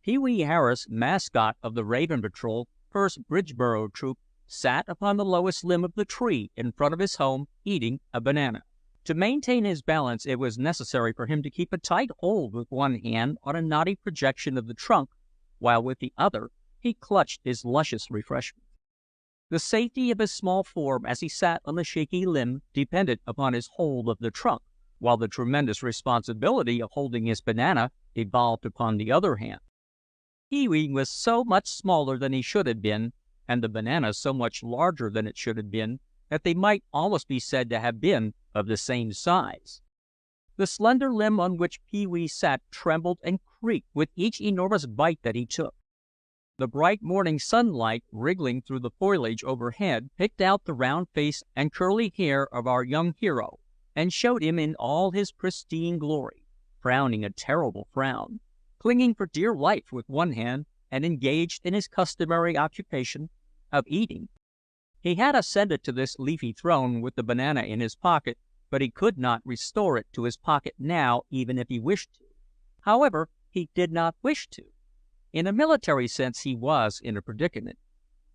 Pee-wee Harris, mascot of the Raven Patrol, 1st Bridgeboro Troop, sat upon the lowest limb of the tree in front of his home, eating a banana. To maintain his balance, it was necessary for him to keep a tight hold with one hand on a knotty projection of the trunk, while with the other he clutched his luscious refreshment. The safety of his small form as he sat on the shaky limb depended upon his hold of the trunk, while the tremendous responsibility of holding his banana devolved upon the other hand. Pee-wee was so much smaller than he should have been, and the banana so much larger than it should have been, that they might almost be said to have been of the same size. The slender limb on which Pee-wee sat trembled and creaked with each enormous bite that he took. The bright morning sunlight, wriggling through the foliage overhead, picked out the round face and curly hair of our young hero, and showed him in all his pristine glory, frowning a terrible frown, clinging for dear life with one hand, and engaged in his customary occupation of eating. He had ascended to this leafy throne with the banana in his pocket, but he could not restore it to his pocket now, even if he wished to. However, he did not wish to. In a military sense he was in a predicament.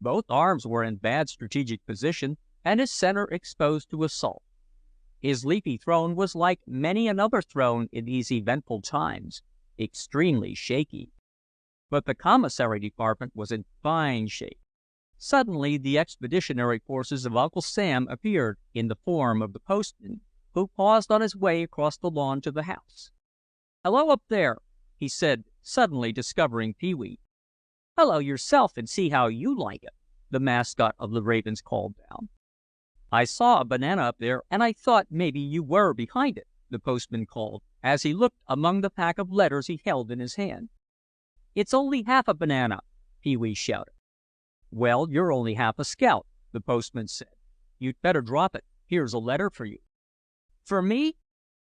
Both arms were in bad strategic position, and his center exposed to assault. His leafy throne was like many another throne in these eventful times, extremely shaky. But the commissary department was in fine shape. Suddenly the expeditionary forces of Uncle Sam appeared in the form of the postman, who paused on his way across the lawn to the house. "Hello up there," he said, suddenly discovering Pee-wee. "Hello yourself, and see how you like it," the mascot of the Ravens called down. "I saw a banana up there, and I thought maybe you were behind it," the postman called, as he looked among the pack of letters he held in his hand. "It's only half a banana," Pee-wee shouted. "Well, you're only half a scout," the postman said. "You'd better drop it. Here's a letter for you." "For me?"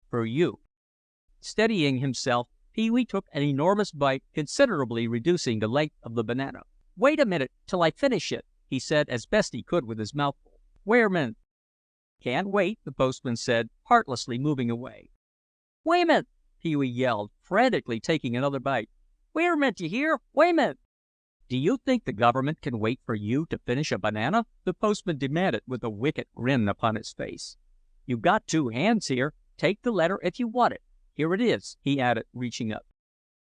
"For you." Steadying himself, Pee-wee took an enormous bite, considerably reducing the length of the banana. "Wait a minute till I finish it," he said as best he could with his mouth full. "Wait a minute." "Can't wait," the postman said, heartlessly moving away. "Wait a minute!" Pee-wee yelled, frantically taking another bite. "Wait a minute, you hear? Wait a minute!" "Do you think the government can wait for you to finish a banana?" the postman demanded with a wicked grin upon his face. "You've got two hands here. Take the letter if you want it. Here it is," he added, reaching up.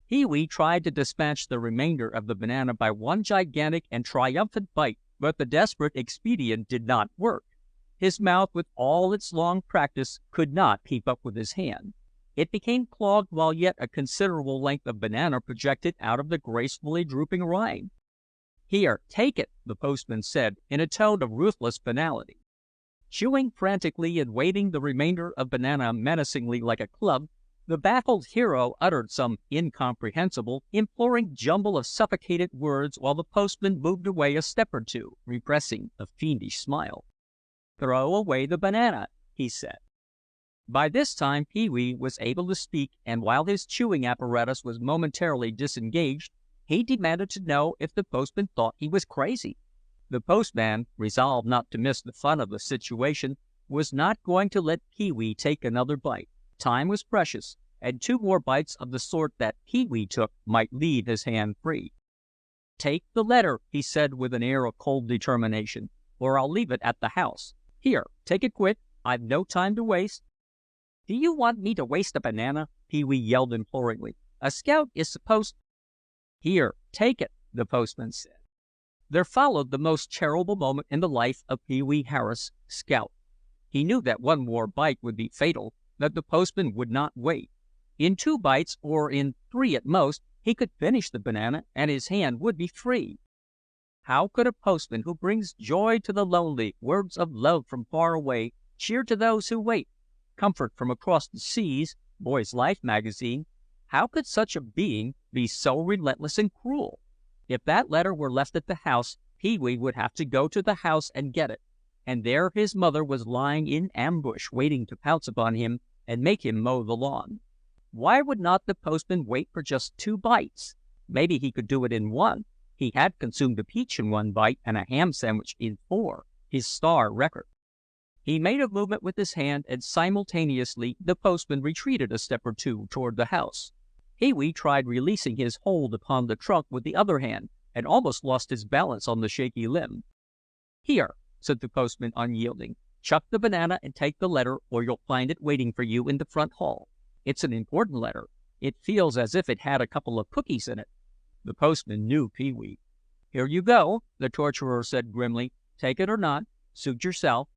Pee-wee tried to dispatch the remainder of the banana by one gigantic and triumphant bite, but the desperate expedient did not work. His mouth, with all its long practice, could not keep up with his hand. It became clogged while yet a considerable length of banana projected out of the gracefully drooping rind. "Here, take it," the postman said, in a tone of ruthless finality. Chewing frantically and waving the remainder of banana menacingly like a club, the baffled hero uttered some incomprehensible, imploring jumble of suffocated words while the postman moved away a step or two, repressing a fiendish smile. "Throw away the banana," he said. By this time Pee-wee was able to speak, and while his chewing apparatus was momentarily disengaged, he demanded to know if the postman thought he was crazy. The postman, resolved not to miss the fun of the situation, was not going to let Pee-wee take another bite. Time was precious, and two more bites of the sort that Pee-wee took might leave his hand free. "Take the letter," he said with an air of cold determination, "or I'll leave it at the house. Here, take it quick. I've no time to waste." "Do you want me to waste a banana?" Pee-wee yelled imploringly. "A scout is supposed—" "Here, take it," the postman said. There followed the most terrible moment in the life of Pee-wee Harris, scout. He knew that one more bite would be fatal, that the postman would not wait. In 2 bites, or in 3 at most, he could finish the banana, and his hand would be free. How could a postman who brings joy to the lonely, words of love from far away, cheer to those who wait, comfort from across the seas, Boy's Life magazine, how could such a being be so relentless and cruel? If that letter were left at the house, Pee-wee would have to go to the house and get it, and there his mother was lying in ambush waiting to pounce upon him and make him mow the lawn. Why would not the postman wait for just 2 bites? Maybe he could do it in 1. He had consumed a peach in 1 bite and a ham sandwich in 4, his star record. He made a movement with his hand, and simultaneously the postman retreated a step or 2 toward the house. Pee-wee tried releasing his hold upon the trunk with the other hand, and almost lost his balance on the shaky limb. "Here," said the postman, unyielding. "Chuck the banana and take the letter, or you'll find it waiting for you in the front hall. It's an important letter. It feels as if it had a couple of cookies in it." The postman knew Pee-wee. "Here you go," the torturer said grimly. "Take it or not. Suit yourself."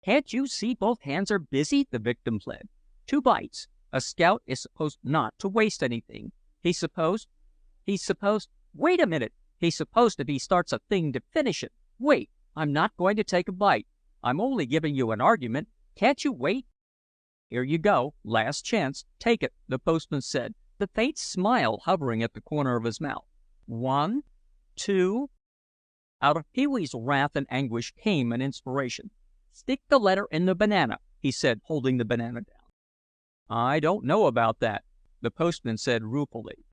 "Can't you see both hands are busy?" the victim pled. "2 bites. A scout is supposed not to waste anything. He's supposed, wait a minute. He's supposed if he starts a thing to finish it. Wait, I'm not going to take a bite. I'm only giving you an argument. Can't you wait?" "Here you go. Last chance. Take it," the postman said, the faint smile hovering at the corner of his mouth. 1, 2. Out of Pee-wee's wrath and anguish came an inspiration. "Stick the letter in the banana," he said, holding the banana down. "I don't know about that," the postman said ruefully.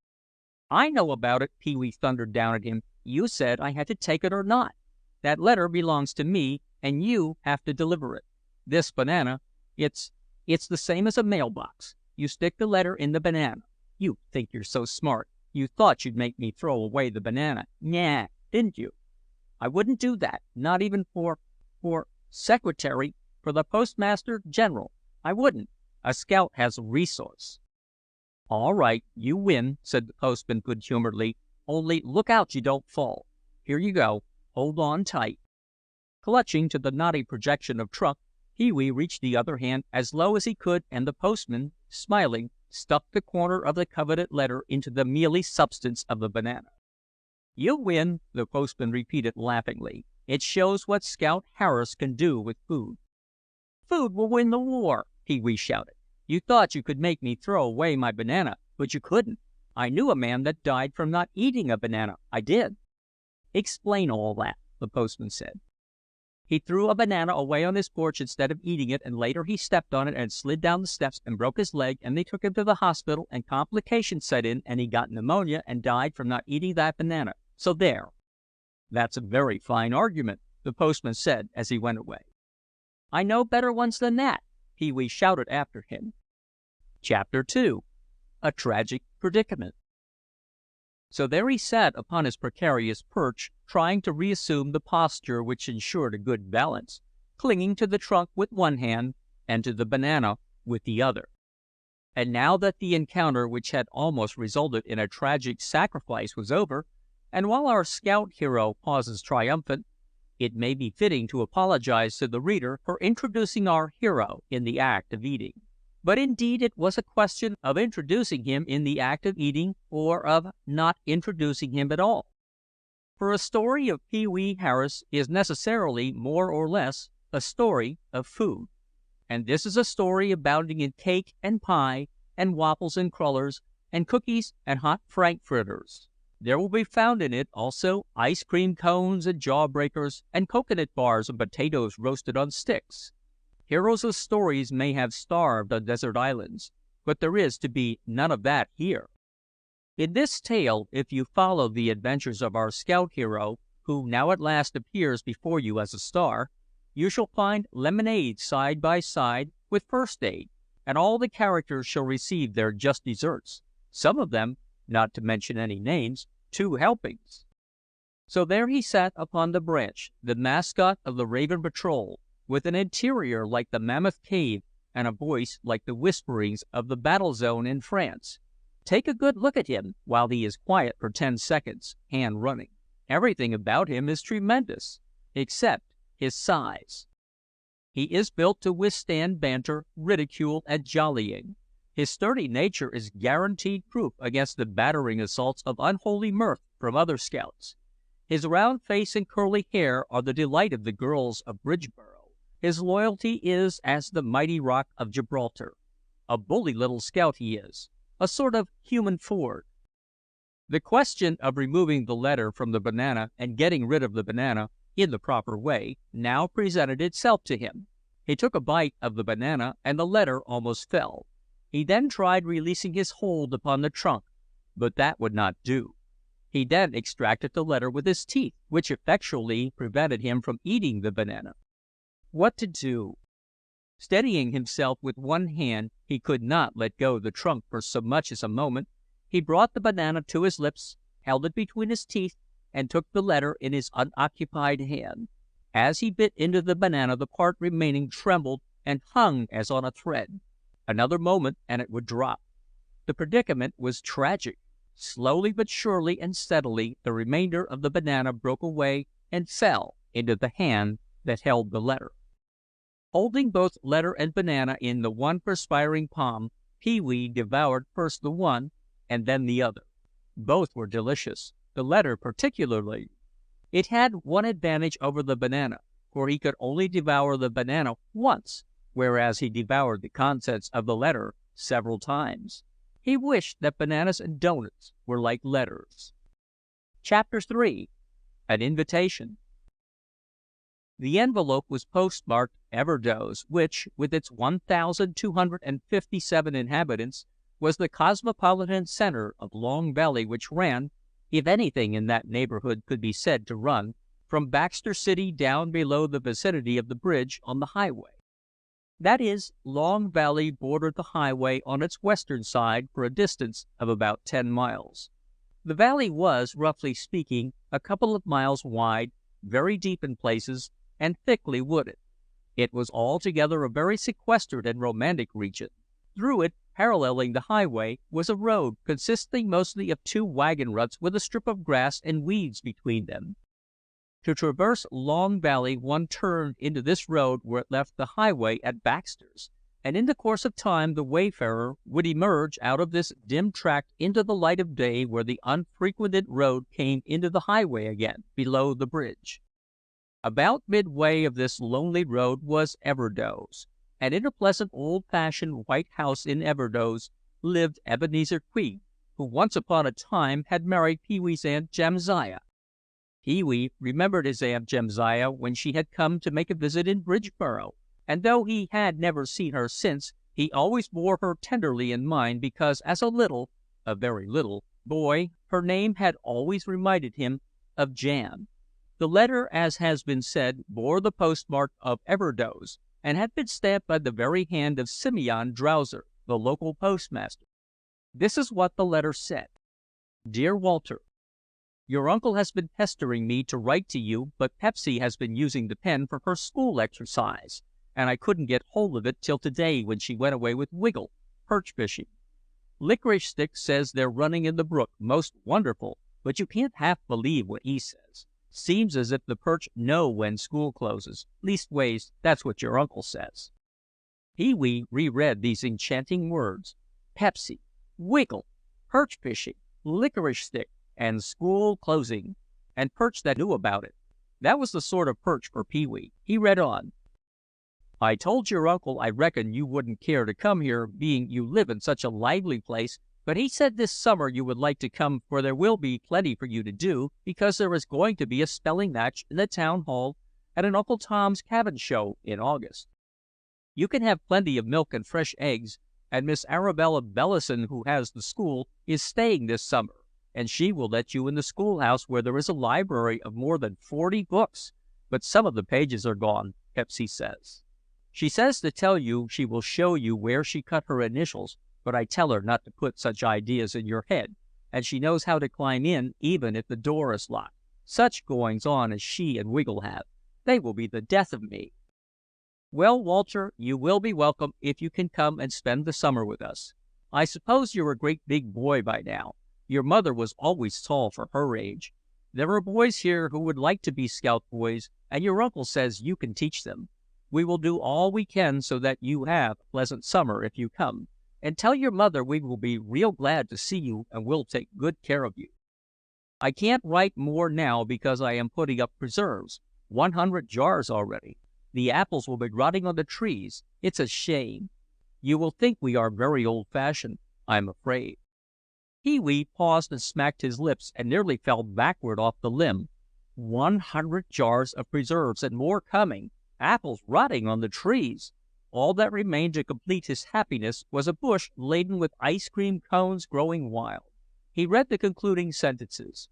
"I know about it," Pee-wee thundered down at him. "You said I had to take it or not. That letter belongs to me, and you have to deliver it. This banana, it's the same as a mailbox. You stick the letter in the banana. You think you're so smart. You thought you'd make me throw away the banana. Nah, didn't you? I wouldn't do that, not even for secretary, for the postmaster general. I wouldn't. A scout has resource." "All right, you win," said the postman good-humoredly. "Only look out you don't fall. Here you go. Hold on tight." Clutching to the knotty projection of trunk, Pee-wee reached the other hand as low as he could, and the postman, smiling, stuffed the corner of the coveted letter into the mealy substance of the banana. "You win," the postman repeated laughingly. "It shows what Scout Harris can do with food." "Food will win the war," Pee-wee shouted. "You thought you could make me throw away my banana, but you couldn't. I knew a man that died from not eating a banana. I did." "Explain all that," the postman said. "He threw a banana away on his porch instead of eating it, and later he stepped on it and slid down the steps and broke his leg, and they took him to the hospital, and complications set in, and he got pneumonia and died from not eating that banana. So there." "That's a very fine argument," the postman said as he went away. "I know better ones than that," Pee-wee shouted after him. Chapter 2. A Tragic Predicament. So there he sat upon his precarious perch, trying to reassume the posture which ensured a good balance, clinging to the trunk with one hand and to the banana with the other. And now that the encounter which had almost resulted in a tragic sacrifice was over, and while our scout hero pauses triumphant, it may be fitting to apologize to the reader for introducing our hero in the act of eating. But indeed it was a question of introducing him in the act of eating, or of not introducing him at all. For a story of Pee-wee Harris is necessarily more or less a story of food. And this is a story abounding in cake and pie, and waffles and crullers, and cookies and hot frankfurters. There will be found in it also ice cream cones and jawbreakers, and coconut bars and potatoes roasted on sticks. Heroes of stories may have starved on desert islands, but there is to be none of that here. In this tale, if you follow the adventures of our scout hero, who now at last appears before you as a star, you shall find lemonade side by side with first aid, and all the characters shall receive their just deserts, some of them, not to mention any names, 2 helpings. So there he sat upon the branch, the mascot of the Raven Patrol, with an interior like the Mammoth Cave and a voice like the whisperings of the battle zone in France. Take a good look at him while he is quiet for 10 seconds, hand running. Everything about him is tremendous, except his size. He is built to withstand banter, ridicule, and jollying. His sturdy nature is guaranteed proof against the battering assaults of unholy mirth from other scouts. His round face and curly hair are the delight of the girls of Bridgeboro. His loyalty is as the mighty rock of Gibraltar. A bully little scout he is, a sort of human Ford. The question of removing the letter from the banana and getting rid of the banana in the proper way now presented itself to him. He took a bite of the banana, and the letter almost fell. He then tried releasing his hold upon the trunk, but that would not do. He then extracted the letter with his teeth, which effectually prevented him from eating the banana. What to do? Steadying himself with one hand, he could not let go the trunk for so much as a moment, He brought the banana to his lips, held it between his teeth, and took the letter in his unoccupied hand. As he bit into the banana, the part remaining trembled and hung as on a thread. Another moment and it would drop. The predicament was tragic. Slowly but surely and steadily, the remainder of the banana broke away and fell into the hand that held the letter. Holding both letter and banana in the one perspiring palm, Pee-wee devoured first the one and then the other. Both were delicious, the letter particularly. It had one advantage over the banana, for he could only devour the banana once, whereas he devoured the contents of the letter several times. He wished that bananas and doughnuts were like letters. Chapter 3. An Invitation. The envelope was postmarked Everdoze, which, with its 1,257 inhabitants, was the cosmopolitan center of Long Valley, which ran, if anything in that neighborhood could be said to run, from Baxter City down below the vicinity of the bridge on the highway. That is, Long Valley bordered the highway on its western side for a distance of about 10 miles. The valley was, roughly speaking, a couple of miles wide, very deep in places, and thickly wooded. It was altogether a very sequestered and romantic region. Through it, paralleling the highway, was a road consisting mostly of 2 wagon ruts with a strip of grass and weeds between them. To traverse Long Valley, one turned into this road where it left the highway at Baxter's, and in the course of time the wayfarer would emerge out of this dim tract into the light of day where the unfrequented road came into the highway again, below the bridge. About midway of this lonely road was Everdoze, and in a pleasant old-fashioned white house in Everdoze lived Ebenezer Queeg, who once upon a time had married Pee-wee's Aunt Jamsiah. Pee-wee remembered his Aunt Jamsiah when she had come to make a visit in Bridgeboro, and though he had never seen her since, he always bore her tenderly in mind because as a very little, boy, her name had always reminded him of Jam. The letter, as has been said, bore the postmark of Everdoze, and had been stamped by the very hand of Simeon Drowser, the local postmaster. This is what the letter said. Dear Walter, your uncle has been pestering me to write to you, but Pepsy has been using the pen for her school exercise, and I couldn't get hold of it till today when she went away with Wiggle, perch fishing. Licorice Stick says they're running in the brook, most wonderful, but you can't half believe what he says. Seems as if the perch know when school closes. Leastways, that's what your uncle says. Pee-wee reread these enchanting words. Pepsy, Wiggle, perch fishing, Licorice Stick, and school closing, and perch that knew about it. That was the sort of perch for Pee-wee. He read on. I told your uncle I reckon you wouldn't care to come here, being you live in such a lively place, but he said this summer you would like to come, for there will be plenty for you to do, because there is going to be a spelling match in the town hall and an Uncle Tom's Cabin show in August. You can have plenty of milk and fresh eggs, and Miss Arabella Bellison, who has the school, is staying this summer, and she will let you in the schoolhouse where there is a library of more than 40 books, but some of the pages are gone, Pepsy says. She says to tell you she will show you where she cut her initials, but I tell her not to put such ideas in your head, and she knows how to climb in even if the door is locked. Such goings-on as she and Wiggle have, they will be the death of me. Well, Walter, you will be welcome if you can come and spend the summer with us. I suppose you're a great big boy by now. Your mother was always tall for her age. There are boys here who would like to be scout boys, and your uncle says you can teach them. We will do all we can so that you have a pleasant summer if you come. And tell your mother we will be real glad to see you and will take good care of you. I can't write more now because I am putting up preserves. 100 jars already. The apples will be rotting on the trees. It's a shame. You will think we are very old-fashioned, I'm afraid. Pee-wee paused and smacked his lips and nearly fell backward off the limb. 100 jars of preserves and more coming. Apples rotting on the trees. All that remained to complete his happiness was a bush laden with ice cream cones growing wild. He read the concluding sentences.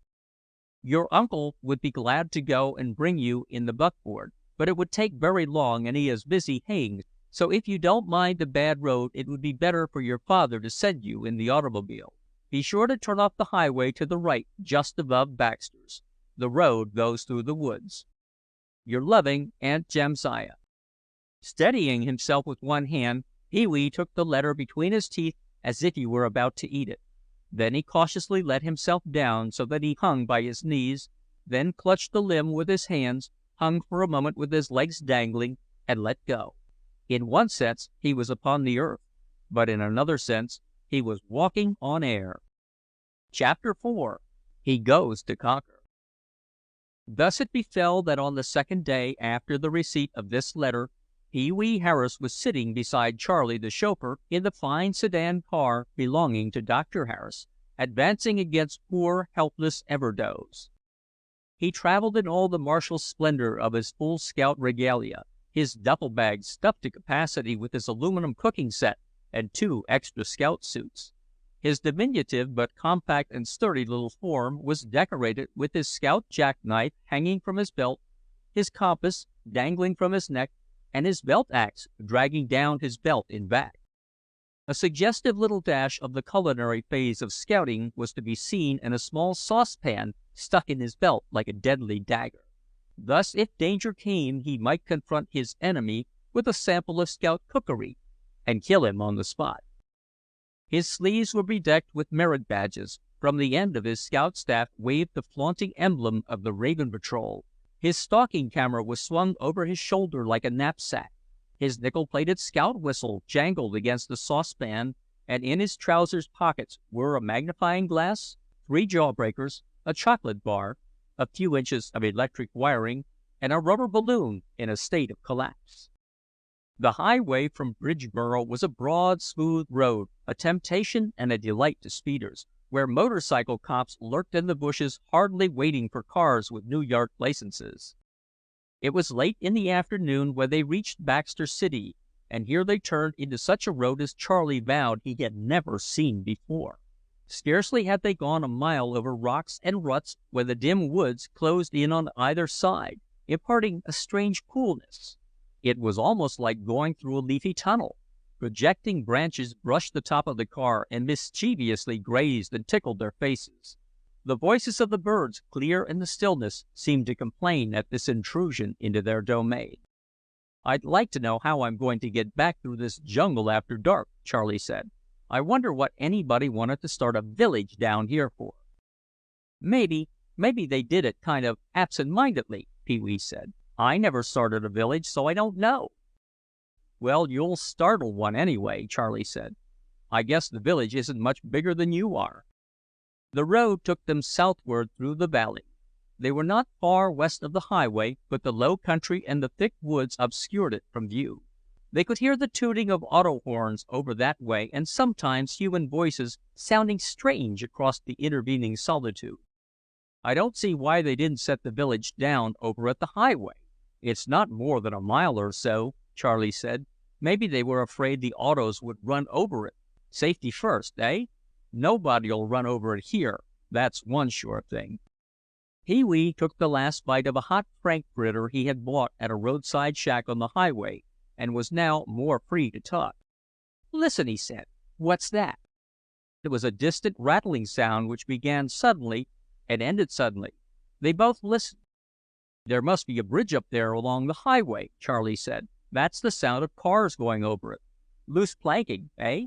Your uncle would be glad to go and bring you in the buckboard, but it would take very long and he is busy haying, so if you don't mind the bad road it would be better for your father to send you in the automobile. Be sure to turn off the highway to the right just above Baxter's. The road goes through the woods. Your loving Aunt Jamsiah. Steadying himself with one hand, Pee-wee took the letter between his teeth as if he were about to eat it. Then he cautiously let himself down so that he hung by his knees, then clutched the limb with his hands, hung for a moment with his legs dangling, and let go. In one sense, he was upon the earth, but in another sense, he was walking on air. Chapter 4. He Goes to Conquer. Thus it befell that on the second day after the receipt of this letter, Pee-wee Harris was sitting beside Charlie the chauffeur in the fine sedan car belonging to Dr. Harris, advancing against poor, helpless Everdoze. He traveled in all the martial splendor of his full scout regalia, his duffel bag stuffed to capacity with his aluminum cooking set and 2 extra scout suits. His diminutive but compact and sturdy little form was decorated with his scout jackknife hanging from his belt, his compass dangling from his neck, and his belt axe dragging down his belt in back. A suggestive little dash of the culinary phase of scouting was to be seen in a small saucepan stuck in his belt like a deadly dagger. Thus, if danger came, he might confront his enemy with a sample of scout cookery and kill him on the spot. His sleeves were bedecked with merit badges. From the end of his scout staff waved the flaunting emblem of the Raven Patrol. His stalking camera was swung over his shoulder like a knapsack. His nickel-plated scout whistle jangled against the saucepan, and in his trousers pockets were a magnifying glass, 3 jawbreakers, a chocolate bar, a few inches of electric wiring, and a rubber balloon in a state of collapse. The highway from Bridgeboro was a broad, smooth road, a temptation and a delight to speeders, where motorcycle cops lurked in the bushes hardly waiting for cars with New York licenses. It was late in the afternoon when they reached Baxter City, and here they turned into such a road as Charlie vowed he had never seen before. Scarcely had they gone a mile over rocks and ruts when the dim woods closed in on either side, imparting a strange coolness. It was almost like going through a leafy tunnel. Projecting branches brushed the top of the car and mischievously grazed and tickled their faces. The voices of the birds, clear in the stillness, seemed to complain at this intrusion into their domain. "I'd like to know how I'm going to get back through this jungle after dark," Charlie said. "I wonder what anybody wanted to start a village down here for." Maybe they did it kind of absent-mindedly," Pee-wee said. "I never started a village, so I don't know." "Well, you'll startle one anyway," Charlie said. "I guess the village isn't much bigger than you are." The road took them southward through the valley. They were not far west of the highway, but the low country and the thick woods obscured it from view. They could hear the tooting of auto horns over that way, and sometimes human voices sounding strange across the intervening solitude. "I don't see why they didn't set the village down over at the highway. It's not more than a mile or so," Charlie said. "Maybe they were afraid the autos would run over it. Safety first, eh? Nobody'll run over it here, that's one sure thing." Pee-wee took the last bite of a hot frankfurter he had bought at a roadside shack on the highway, and was now more free to talk. "Listen," he said. "What's that?" It was a distant rattling sound which began suddenly and ended suddenly. They both listened. "There must be a bridge up there along the highway," Charlie said. "That's the sound of cars going over it. Loose planking, eh?"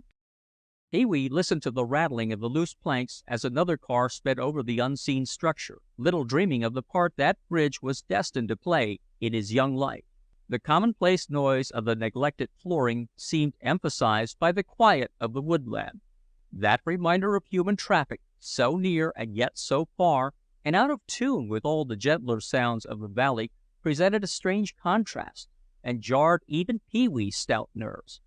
Pee-wee listened to the rattling of the loose planks as another car sped over the unseen structure, little dreaming of the part that bridge was destined to play in his young life. The commonplace noise of the neglected flooring seemed emphasized by the quiet of the woodland. That reminder of human traffic, so near and yet so far, and out of tune with all the gentler sounds of the valley, presented a strange contrast, and jarred even Pee-wee's stout nerves.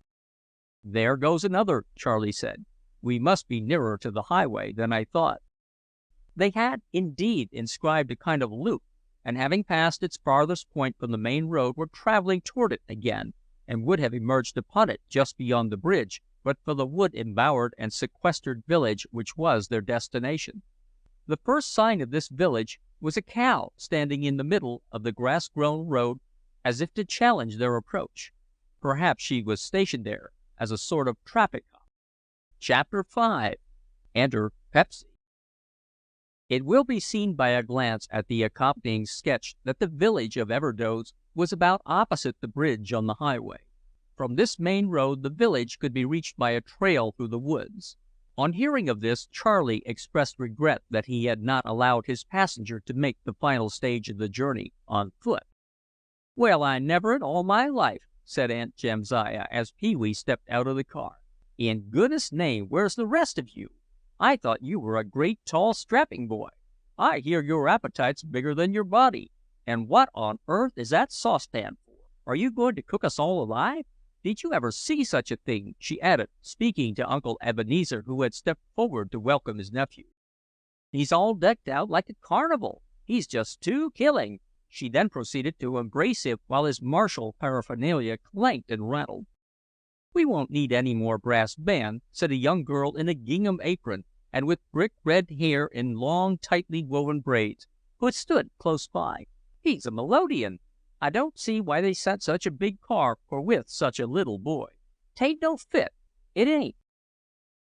"There goes another," Charlie said. "We must be nearer to the highway than I thought." They had, indeed, inscribed a kind of loop, and having passed its farthest point from the main road were traveling toward it again, and would have emerged upon it just beyond the bridge, but for the wood-embowered and sequestered village which was their destination. The first sign of this village was a cow standing in the middle of the grass-grown road as if to challenge their approach. Perhaps she was stationed there as a sort of traffic cop. Chapter 5. Enter Pepsy. It will be seen by a glance at the accompanying sketch that the village of Everdoze was about opposite the bridge on the highway. From this main road the village could be reached by a trail through the woods. On hearing of this, Charlie expressed regret that he had not allowed his passenger to make the final stage of the journey on foot. "Well, I never in all my life," said Aunt Jamsiah as Pee-wee stepped out of the car. "In goodness' name, where's the rest of you? I thought you were a great, tall, strapping boy. I hear your appetite's bigger than your body. And what on earth is that saucepan for? Are you going to cook us all alive? Did you ever see such a thing?" she added, speaking to Uncle Ebenezer, who had stepped forward to welcome his nephew. "He's all decked out like a carnival. He's just too killing." She then proceeded to embrace him while his martial paraphernalia clanked and rattled. "We won't need any more brass band," said a young girl in a gingham apron and with brick red hair in long, tightly woven braids, who had stood close by. "He's a melodeon. I don't see why they sent such a big car for with such a little boy. 'Tain't no fit. It ain't."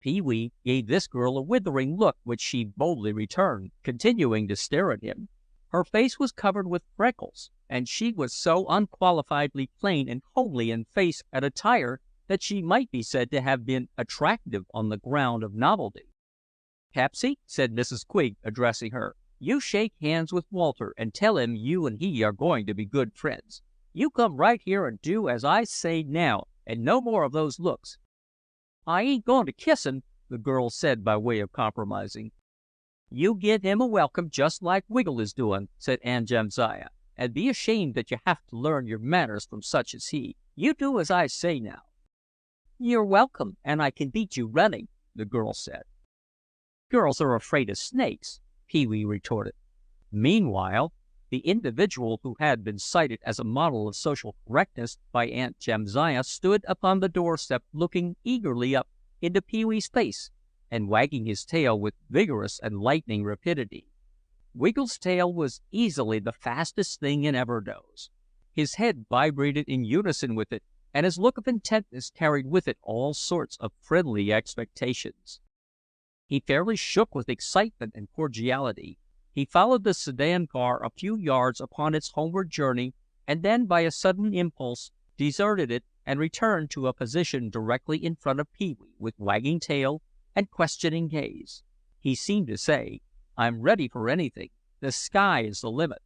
Pee-wee gave this girl a withering look, which she boldly returned, continuing to stare at him. Her face was covered with freckles, and she was so unqualifiedly plain and homely in face and attire that she might be said to have been attractive on the ground of novelty. "Pepsy," said Mrs. Quigg, addressing her, "you shake hands with Walter and tell him you and he are going to be good friends. You come right here and do as I say now, and no more of those looks." "I ain't going to kiss him," the girl said by way of compromising. "You give him a welcome just like Wiggle is doing," said Aunt Jamsiah, "and be ashamed that you have to learn your manners from such as he. You do as I say now." "You're welcome, and I can beat you running," the girl said. "Girls are afraid of snakes," Pee-wee retorted. Meanwhile, the individual who had been cited as a model of social correctness by Aunt Jamsiah stood upon the doorstep looking eagerly up into Pee-wee's face and wagging his tail with vigorous and lightning rapidity. Wiggle's tail was easily the fastest thing in Everdoze. His head vibrated in unison with it, and his look of intentness carried with it all sorts of friendly expectations. He fairly shook with excitement and cordiality. He followed the sedan car a few yards upon its homeward journey, and then by a sudden impulse deserted it and returned to a position directly in front of Pee-wee with wagging tail and questioning gaze. He seemed to say, "I'm ready for anything. The sky is the limit."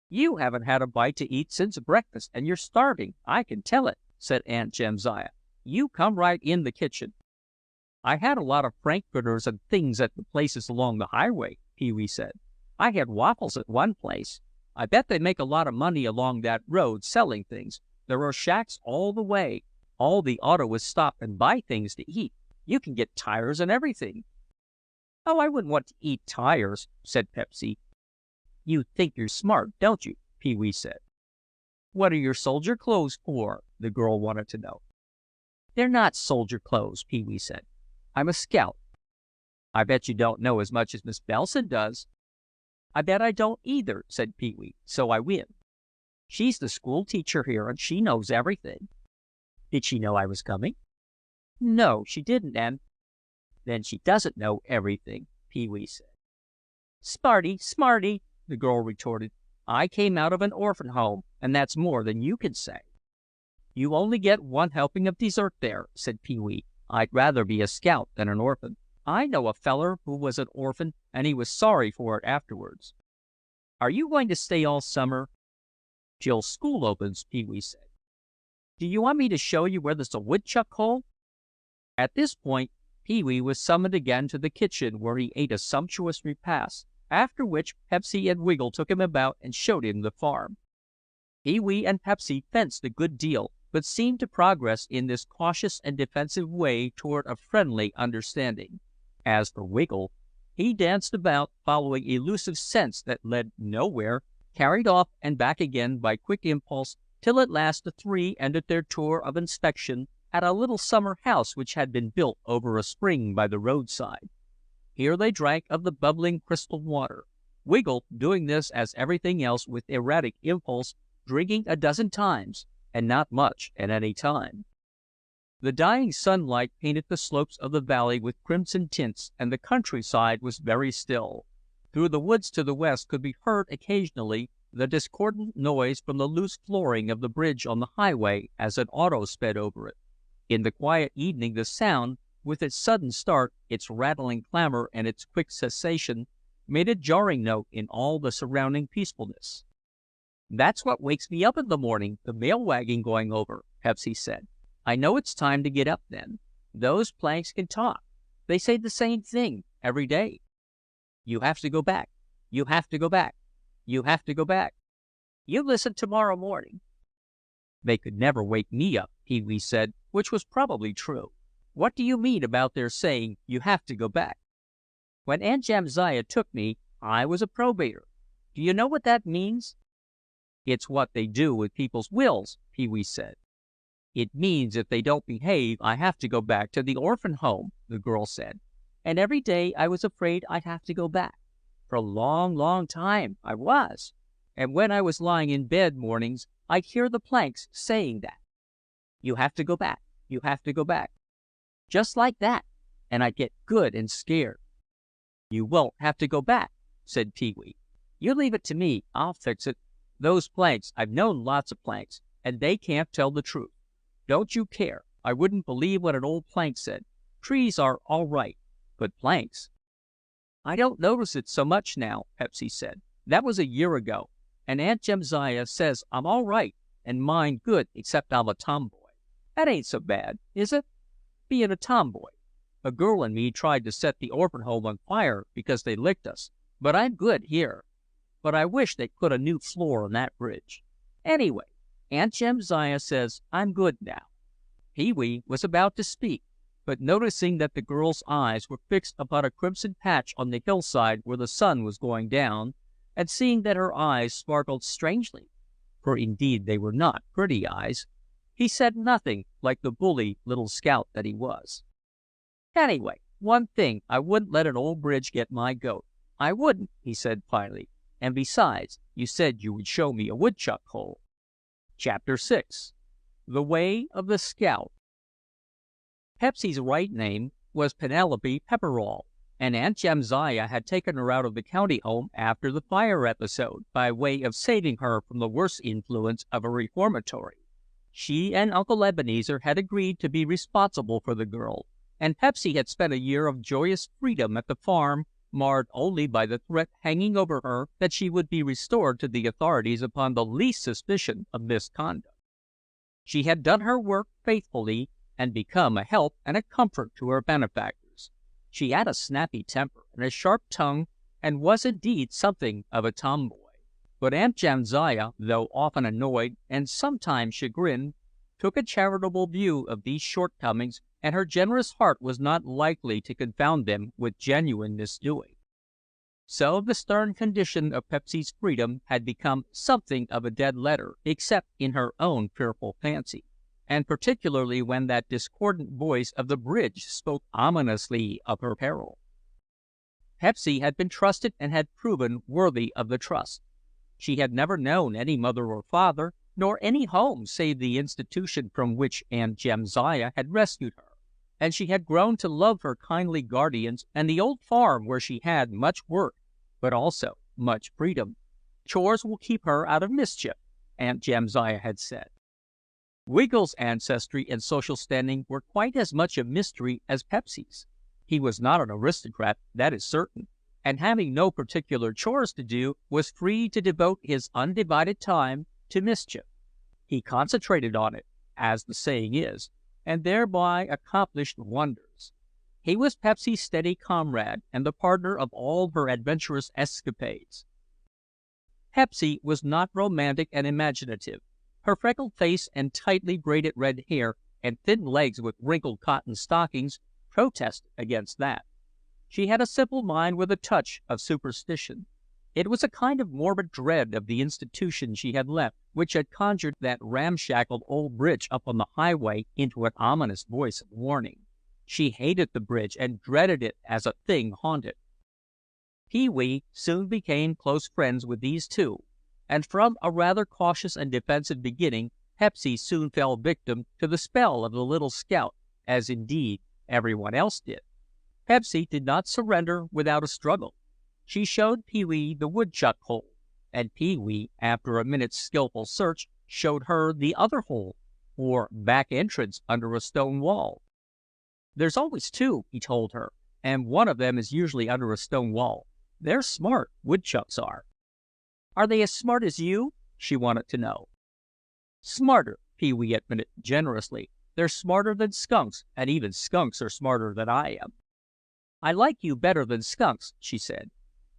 "You haven't had a bite to eat since breakfast, and you're starving, I can tell it," said Aunt Jamsiah. "You come right in the kitchen." "I had a lot of frankfurters and things at the places along the highway," Pee-wee said. "I had waffles at one place. I bet they make a lot of money along that road selling things. There are shacks all the way. All the auto is stop and buy things to eat. You can get tires and everything." "Oh, I wouldn't want to eat tires," said Pepsy. "You think you're smart, don't you?" Pee-wee said. "What are your soldier clothes for?" the girl wanted to know. "They're not soldier clothes," Pee-wee said. "I'm a scout." "I bet you don't know as much as Miss Belson does." "I bet I don't either," said Pee-wee, "so I win. She's the school teacher here, and she knows everything." "Did she know I was coming?" "No, she didn't, and—" "Then she doesn't know everything," Pee-wee said. "Smarty, smarty," the girl retorted. "I came out of an orphan home, and that's more than you can say." "You only get one helping of dessert there," said Pee-wee. "I'd rather be a scout than an orphan. I know a feller who was an orphan, and he was sorry for it afterwards." "Are you going to stay all summer?" "Till school opens," Pee-wee said. "Do you want me to show you where there's a woodchuck hole?" At this point, Pee-wee was summoned again to the kitchen, where he ate a sumptuous repast, after which Pepsy and Wiggle took him about and showed him the farm. Pee-wee and Pepsy fenced a good deal, but seemed to progress in this cautious and defensive way toward a friendly understanding. As for Wiggle, he danced about, following elusive scents that led nowhere, carried off and back again by quick impulse, till at last the three ended their tour of inspection at a little summer house which had been built over a spring by the roadside. Here they drank of the bubbling crystal water, Wiggle doing this as everything else with erratic impulse, drinking a dozen times, and not much at any time. The dying sunlight painted the slopes of the valley with crimson tints, and the countryside was very still. Through the woods to the west could be heard occasionally the discordant noise from the loose flooring of the bridge on the highway as an auto sped over it. In the quiet evening the sound, with its sudden start, its rattling clamor, and its quick cessation, made a jarring note in all the surrounding peacefulness. "That's what wakes me up in the morning, the mail wagon going over," Pepsy said. "I know it's time to get up then. Those planks can talk. They say the same thing every day. You have to go back. You have to go back. You have to go back. You listen tomorrow morning." "They could never wake me up," Pee-wee said, which was probably true. "What do you mean about their saying you have to go back?" "When Aunt Jamsiah took me, I was a probator. Do you know what that means?" "It's what they do with people's wills," Pee-wee said. "It means if they don't behave, I have to go back to the orphan home," the girl said. "And every day I was afraid I'd have to go back. For a long, long time I was. And when I was lying in bed mornings, I'd hear the planks saying that. You have to go back. You have to go back. Just like that. And I'd get good and scared." "You won't have to go back," said Pee-wee. "You leave it to me. I'll fix it. Those planks, I've known lots of planks, and they can't tell the truth. Don't you care. I wouldn't believe what an old plank said. Trees are all right, but planks—" "I don't notice it so much now," Pepsy said. "That was a year ago, and Aunt Jamsiah says I'm all right and mind good except I'm a tomboy. That ain't so bad, is it? Being a tomboy. A girl and me tried to set the orphan home on fire because they licked us, but I'm good here. But I wish they'd put a new floor on that bridge. Anyway, Aunt Jamsiah says I'm good now." Pee-wee was about to speak, but noticing that the girl's eyes were fixed upon a crimson patch on the hillside where the sun was going down, and seeing that her eyes sparkled strangely, for indeed they were not pretty eyes, he said nothing, like the bully little scout that he was. "Anyway, one thing, I wouldn't let an old bridge get my goat. I wouldn't," he said finally. "And besides, you said you would show me a woodchuck hole." Chapter 6. The Way of the Scout. Pepsy's right name was Penelope Pepperall, and Aunt Jamsiah had taken her out of the county home after the fire episode, by way of saving her from the worse influence of a reformatory. She and Uncle Ebenezer had agreed to be responsible for the girl, and Pepsy had spent a year of joyous freedom at the farm, marred only by the threat hanging over her that she would be restored to the authorities upon the least suspicion of misconduct. She had done her work faithfully, and become a help and a comfort to her benefactors. She had a snappy temper and a sharp tongue, and was indeed something of a tomboy. But Aunt Jamsiah, though often annoyed and sometimes chagrined, took a charitable view of these shortcomings, and her generous heart was not likely to confound them with genuine misdoing. So the stern condition of Pepsy's freedom had become something of a dead letter, except in her own fearful fancy, and particularly when that discordant voice of the bridge spoke ominously of her peril. Pepsy had been trusted and had proven worthy of the trust. She had never known any mother or father, nor any home save the institution from which Aunt Jamsiah had rescued her, and she had grown to love her kindly guardians and the old farm where she had much work, but also much freedom. "Chores will keep her out of mischief," Aunt Jamsiah had said. Wiggle's ancestry and social standing were quite as much a mystery as Pepsy's. He was not an aristocrat, that is certain, and having no particular chores to do, was free to devote his undivided time to mischief. He concentrated on it, as the saying is, and thereby accomplished wonders. He was Pepsy's steady comrade, and the partner of all her adventurous escapades. Pepsy was not romantic and imaginative. Her freckled face and tightly braided red hair, and thin legs with wrinkled cotton stockings, protested against that. She had a simple mind with a touch of superstition. It was a kind of morbid dread of the institution she had left, which had conjured that ramshackle old bridge up on the highway into an ominous voice of warning. She hated the bridge and dreaded it as a thing haunted. Pee-wee soon became close friends with these two, and from a rather cautious and defensive beginning, Pepsy soon fell victim to the spell of the little scout, as indeed everyone else did. Pepsy did not surrender without a struggle. She showed Pee-wee the woodchuck hole, and Pee-wee, after a minute's skillful search, showed her the other hole, or back entrance under a stone wall. "There's always two," he told her, "and one of them is usually under a stone wall. They're smart, woodchucks are." "Are they as smart as you?" she wanted to know. "Smarter," Pee-wee admitted generously. "They're smarter than skunks, and even skunks are smarter than I am." "I like you better than skunks," she said.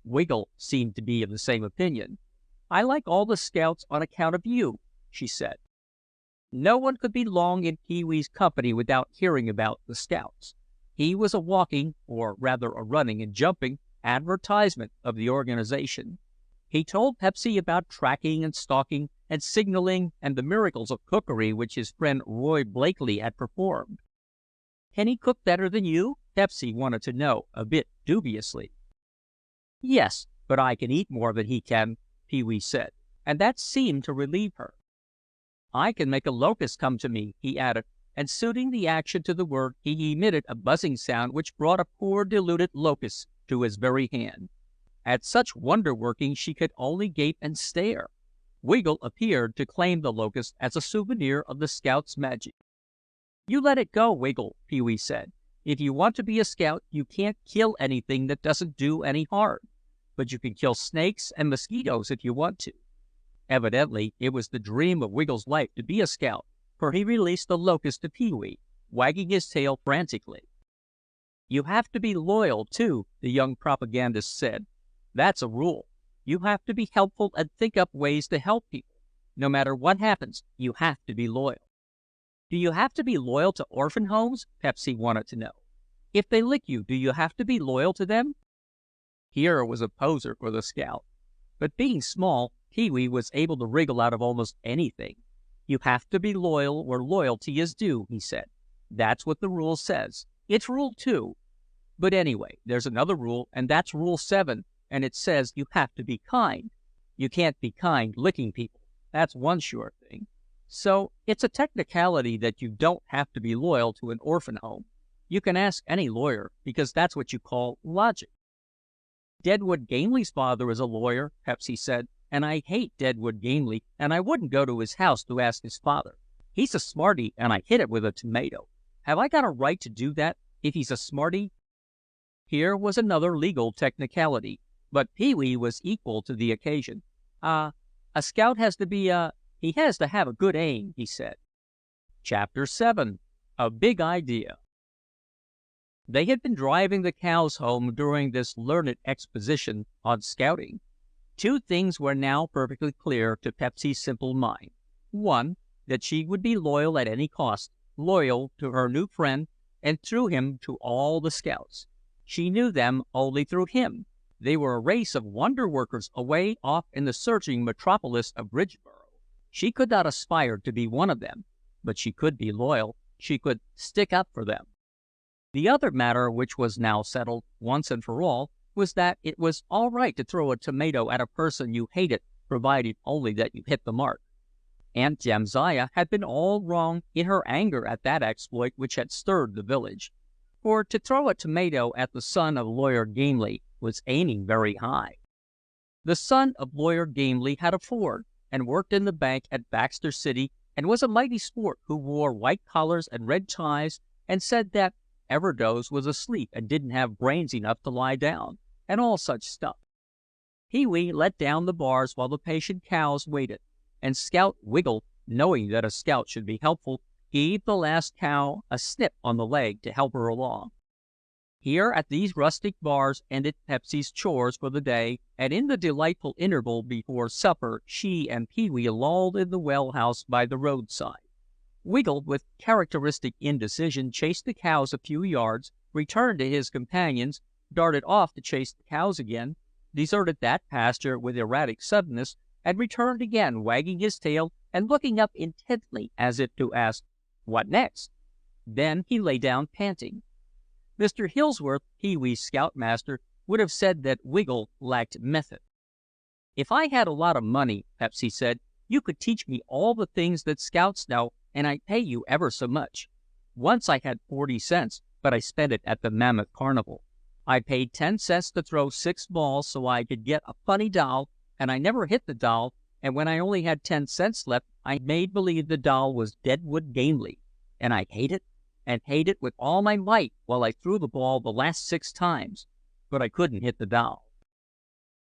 Wiggle seemed to be of the same opinion. "I like all the scouts on account of you," she said. No one could be long in Pee-wee's company without hearing about the scouts. He was a walking, or rather a running and jumping, advertisement of the organization. He told Pepsy about tracking and stalking and signaling and the miracles of cookery which his friend Roy Blakely had performed. "Can he cook better than you?" Pepsy wanted to know, a bit dubiously. "Yes, but I can eat more than he can," Pee-wee said, and that seemed to relieve her. "I can make a locust come to me," he added, and suiting the action to the word, he emitted a buzzing sound which brought a poor deluded locust to his very hand. At such wonder-working she could only gape and stare. Wiggle appeared to claim the locust as a souvenir of the scout's magic. "You let it go, Wiggle," Pee-wee said. "If you want to be a scout, you can't kill anything that doesn't do any harm. But you can kill snakes and mosquitoes if you want to." Evidently, it was the dream of Wiggle's life to be a scout, for he released the locust to Pee-wee, wagging his tail frantically. "You have to be loyal, too," the young propagandist said. "That's a rule. You have to be helpful and think up ways to help people. No matter what happens, you have to be loyal." "Do you have to be loyal to orphan homes?" Pepsy wanted to know. "If they lick you, do you have to be loyal to them?" Here was a poser for the scout. But being small, Pee-wee was able to wriggle out of almost anything. "You have to be loyal where loyalty is due," he said. "That's what the rule says. It's Rule 2. But anyway, there's another rule, and that's Rule 7, and it says you have to be kind. You can't be kind licking people. That's one sure thing. So it's a technicality that you don't have to be loyal to an orphan home. You can ask any lawyer, because that's what you call logic." "Deadwood Gamely's father is a lawyer," Pepsy said, "and I hate Deadwood Gamely, and I wouldn't go to his house to ask his father. He's a smarty, and I hit it with a tomato. Have I got a right to do that, if he's a smarty?" Here was another legal technicality, but Pee-wee was equal to the occasion. A scout has to be he has to have a good aim," he said. Chapter 7. A Big Idea. They had been driving the cows home during this learned exposition on scouting. Two things were now perfectly clear to Pepsy's simple mind. One, that she would be loyal at any cost, loyal to her new friend, and through him to all the scouts. She knew them only through him. They were a race of wonder-workers away off in the surging metropolis of Bridgeboro. She could not aspire to be one of them, but she could be loyal. She could stick up for them. The other matter, which was now settled once and for all, was that it was all right to throw a tomato at a person you hated, provided only that you hit the mark. Aunt Jamsiah had been all wrong in her anger at that exploit which had stirred the village. For to throw a tomato at the son of Lawyer Gamely was aiming very high. The son of Lawyer Gamely had a Ford, and worked in the bank at Baxter City, and was a mighty sport who wore white collars and red ties, and said that Everdoze was asleep and didn't have brains enough to lie down, and all such stuff. Pee-wee let down the bars while the patient cows waited, and Scout Wiggle, knowing that a scout should be helpful, gave the last cow a snip on the leg to help her along. Here at these rustic bars ended Pepsy's chores for the day, and in the delightful interval before supper she and Pee-wee lolled in the well-house by the roadside. Wiggle, with characteristic indecision, chased the cows a few yards, returned to his companions, darted off to chase the cows again, deserted that pasture with erratic suddenness, and returned again, wagging his tail and looking up intently as if to ask, "What next?" Then he lay down panting. Mr. Hillsworth, Pee-wee's scoutmaster, would have said that Wiggle lacked method. "If I had a lot of money," Pepsy said, You could teach me all the things that scouts know, and I'd pay you ever so much. Once I had 40 cents, but I spent it at the Mammoth Carnival. I paid 10 cents to throw 6 balls so I could get a funny doll, and I never hit the doll, and when I only had 10 cents left, I made believe the doll was Deadwood Gamely, and I'd hate it, and hate it with all my might while I threw the ball the last 6 times, but I couldn't hit the doll.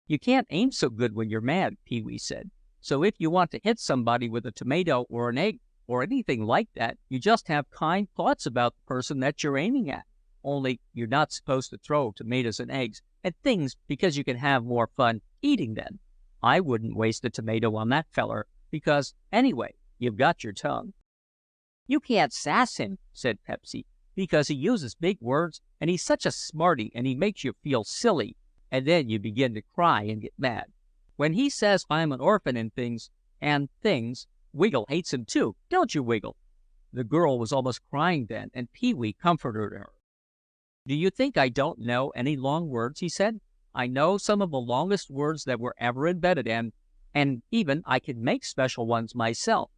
You can't aim so good when you're mad, Pee-wee said, so if you want to hit somebody with a tomato or an egg or anything like that, you just have kind thoughts about the person that you're aiming at. Only you're not supposed to throw tomatoes and eggs and things because you can have more fun eating them. I wouldn't waste a tomato on that feller because, anyway, you've got your tongue. You can't sass him, said Pepsy, because he uses big words and he's such a smarty and he makes you feel silly, and then you begin to cry and get mad. When he says I'm an orphan and things, Wiggle hates him too, don't you, Wiggle? The girl was almost crying then, and Pee-wee comforted her. Do you think I don't know any long words, he said. I know some of the longest words that were ever invented, and even I can make special ones myself.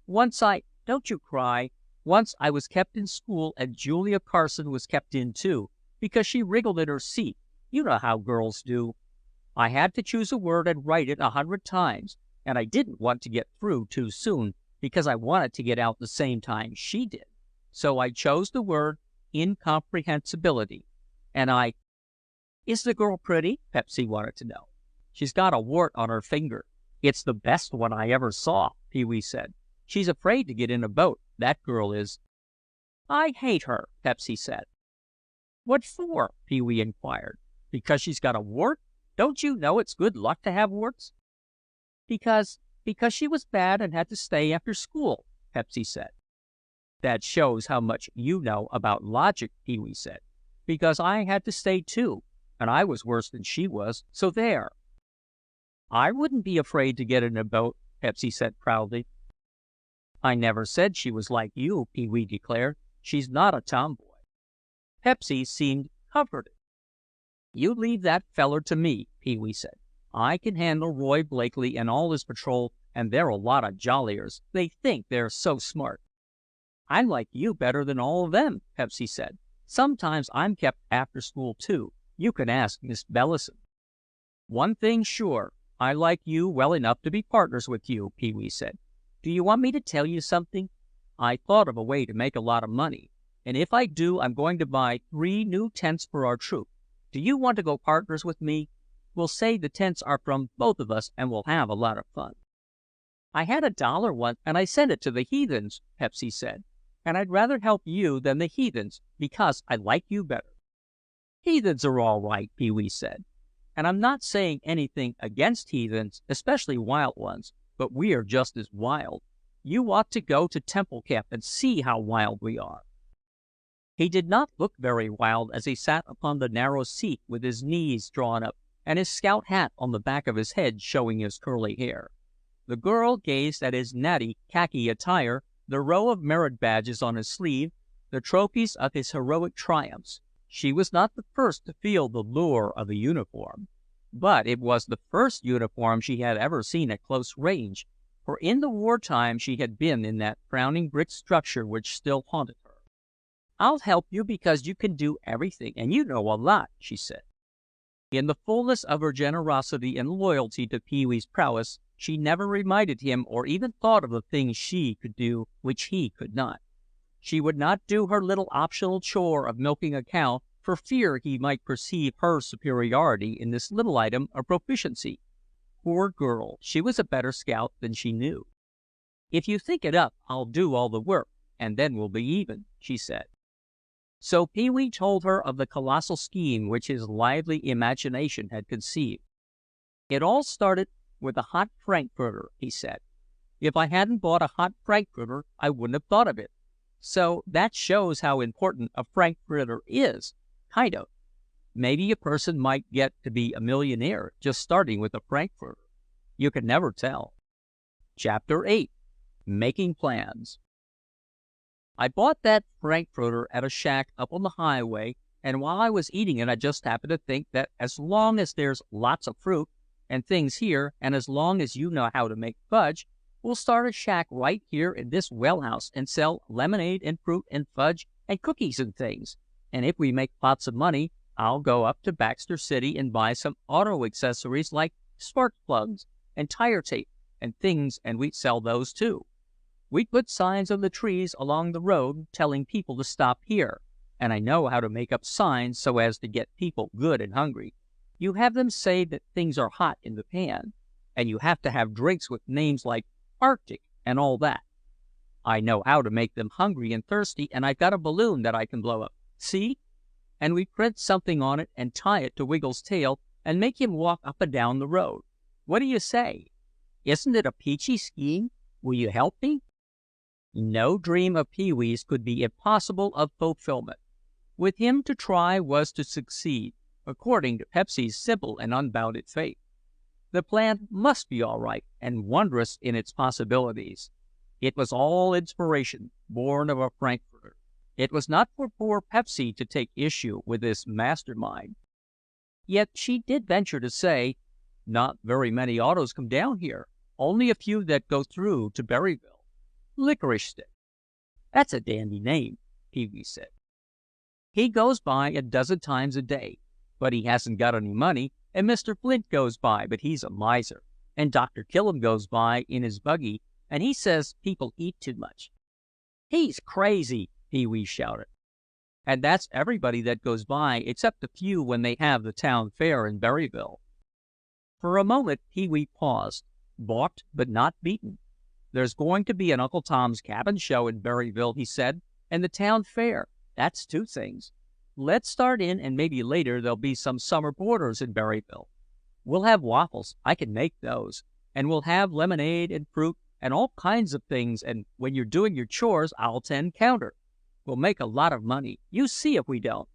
Don't you cry. Once I was kept in school, and Julia Carson was kept in too, because she wriggled in her seat. You know how girls do. I had to choose a word and write it 100 times, and I didn't want to get through too soon, because I wanted to get out the same time she did. So I chose the word incomprehensibility, and Is the girl pretty? Pepsy wanted to know. She's got a wart on her finger. It's the best one I ever saw, Pee-wee said. She's afraid to get in a boat, that girl is. I hate her, Pepsy said. What for? Pee-wee inquired. Because she's got a wart? Don't you know it's good luck to have warts? Because she was bad and had to stay after school, Pepsy said. That shows how much you know about logic, Pee-wee said. Because I had to stay too, and I was worse than she was, so there. I wouldn't be afraid to get in a boat, Pepsy said proudly. I never said she was like you, Pee-wee declared. She's not a tomboy. Pepsy seemed comforted. You leave that feller to me, Pee-wee said. I can handle Roy Blakely and all his patrol, and they're a lot of jolliers. They think they're so smart. I like you better than all of them, Pepsy said. Sometimes I'm kept after school, too. You can ask Miss Bellison. One thing's sure, I like you well enough to be partners with you, Pee-wee said. Do you want me to tell you something? I thought of a way to make a lot of money, and if I do, I'm going to buy 3 new tents for our troop. Do you want to go partners with me? We'll say the tents are from both of us, and we'll have a lot of fun. I had $1 once, and I sent it to the heathens, Pepsy said. And I'd rather help you than the heathens, because I like you better. Heathens are all right, Pee-wee said. And I'm not saying anything against heathens, especially wild ones, but we are just as wild. You ought to go to Temple Camp and see how wild we are. He did not look very wild as he sat upon the narrow seat with his knees drawn up and his scout hat on the back of his head showing his curly hair. The girl gazed at his natty khaki attire, the row of merit badges on his sleeve, the trophies of his heroic triumphs. She was not the first to feel the lure of a uniform, but it was the first uniform she had ever seen at close range, for in the wartime she had been in that frowning brick structure which still haunted her. I'll help you because you can do everything, and you know a lot, she said. In the fullness of her generosity and loyalty to Pee-wee's prowess, she never reminded him or even thought of the things she could do which he could not. She would not do her little optional chore of milking a cow for fear he might perceive her superiority in this little item of proficiency. Poor girl, she was a better scout than she knew. If you think it up, I'll do all the work, and then we'll be even, she said. So Pee-wee told her of the colossal scheme which his lively imagination had conceived. It all started with a hot frankfurter, he said. If I hadn't bought a hot frankfurter, I wouldn't have thought of it. So that shows how important a frankfurter is, kind of. Maybe a person might get to be a millionaire just starting with a frankfurter. You can never tell. Chapter 8. Making Plans. I bought that frankfurter at a shack up on the highway, and while I was eating it, I just happened to think that as long as there's lots of fruit and things here, and as long as you know how to make fudge, We'll start a shack right here in this well house and sell lemonade and fruit and fudge and cookies and things. And if we make lots of money, I'll go up to Baxter City and buy some auto accessories like spark plugs and tire tape and things, and we'd sell those too. We'd put signs on the trees along the road telling people to stop here, and I know how to make up signs so as to get people good and hungry. You have them say that things are hot in the pan, and you have to have drinks with names like Arctic and all that. I know how to make them hungry and thirsty, and I've got a balloon that I can blow up. See? And we print something on it and tie it to Wiggle's tail and make him walk up and down the road. What do you say? Isn't it a peachy scheme? Will you help me? No dream of Pee-wee's could be impossible of fulfillment. With him, to try was to succeed, according to Pepsy's simple and unbounded faith. The plan must be all right and wondrous in its possibilities. It was all inspiration, born of a Frankfurter. It was not for poor Pepsy to take issue with this mastermind. Yet she did venture to say, "Not very many autos come down here, only a few that go through to Berryville. Licorice Stick." "That's a dandy name," Pee-wee said. "He goes by a dozen times a day, but he hasn't got any money, and Mr. Flint goes by, but he's a miser, and Dr. Killam goes by in his buggy, and he says people eat too much." "He's crazy!" Pee-wee shouted. "And that's everybody that goes by, except a few when they have the town fair in Berryville." For a moment Pee-wee paused, balked but not beaten. "There's going to be an Uncle Tom's Cabin show in Berryville," he said, "and the town fair. That's two things. Let's start in, and maybe later there'll be some summer boarders in Berryville. We'll have waffles, I can make those, and we'll have lemonade and fruit and all kinds of things, and when you're doing your chores, I'll tend counter. We'll make a lot of money. You see if we don't."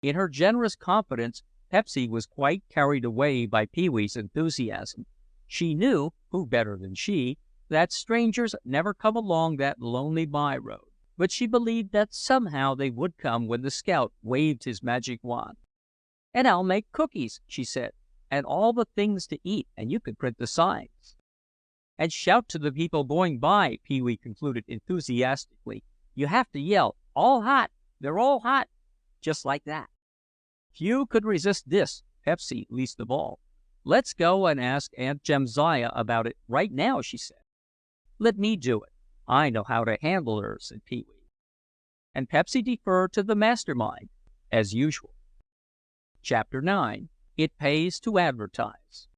In her generous confidence, Pepsy was quite carried away by Pee-wee's enthusiasm. She knew, who better than she, that strangers never come along that lonely by-road, but she believed that somehow they would come when the scout waved his magic wand. "And I'll make cookies," she said, "and all the things to eat, and you can print the signs." "And shout to the people going by," Pee-wee concluded enthusiastically. "You have to yell, 'All hot! They're all hot!' just like that." Few could resist this, Pepsy least of all. "Let's go and ask Aunt Jamsiah about it right now," she said. "Let me do it. I know how to handle her," said Pee-wee. And Pepsy deferred to the mastermind, as usual. Chapter 9. It Pays to Advertise.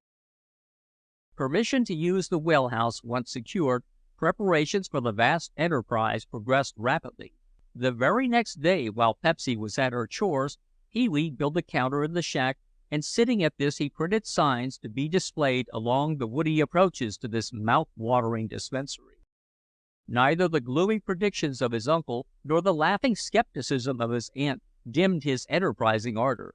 Permission to use the well house once secured, preparations for the vast enterprise progressed rapidly. The very next day, while Pepsy was at her chores, Pee-wee built a counter in the shack, and sitting at this he printed signs to be displayed along the woody approaches to this mouth-watering dispensary. Neither the gloomy predictions of his uncle nor the laughing skepticism of his aunt dimmed his enterprising ardor.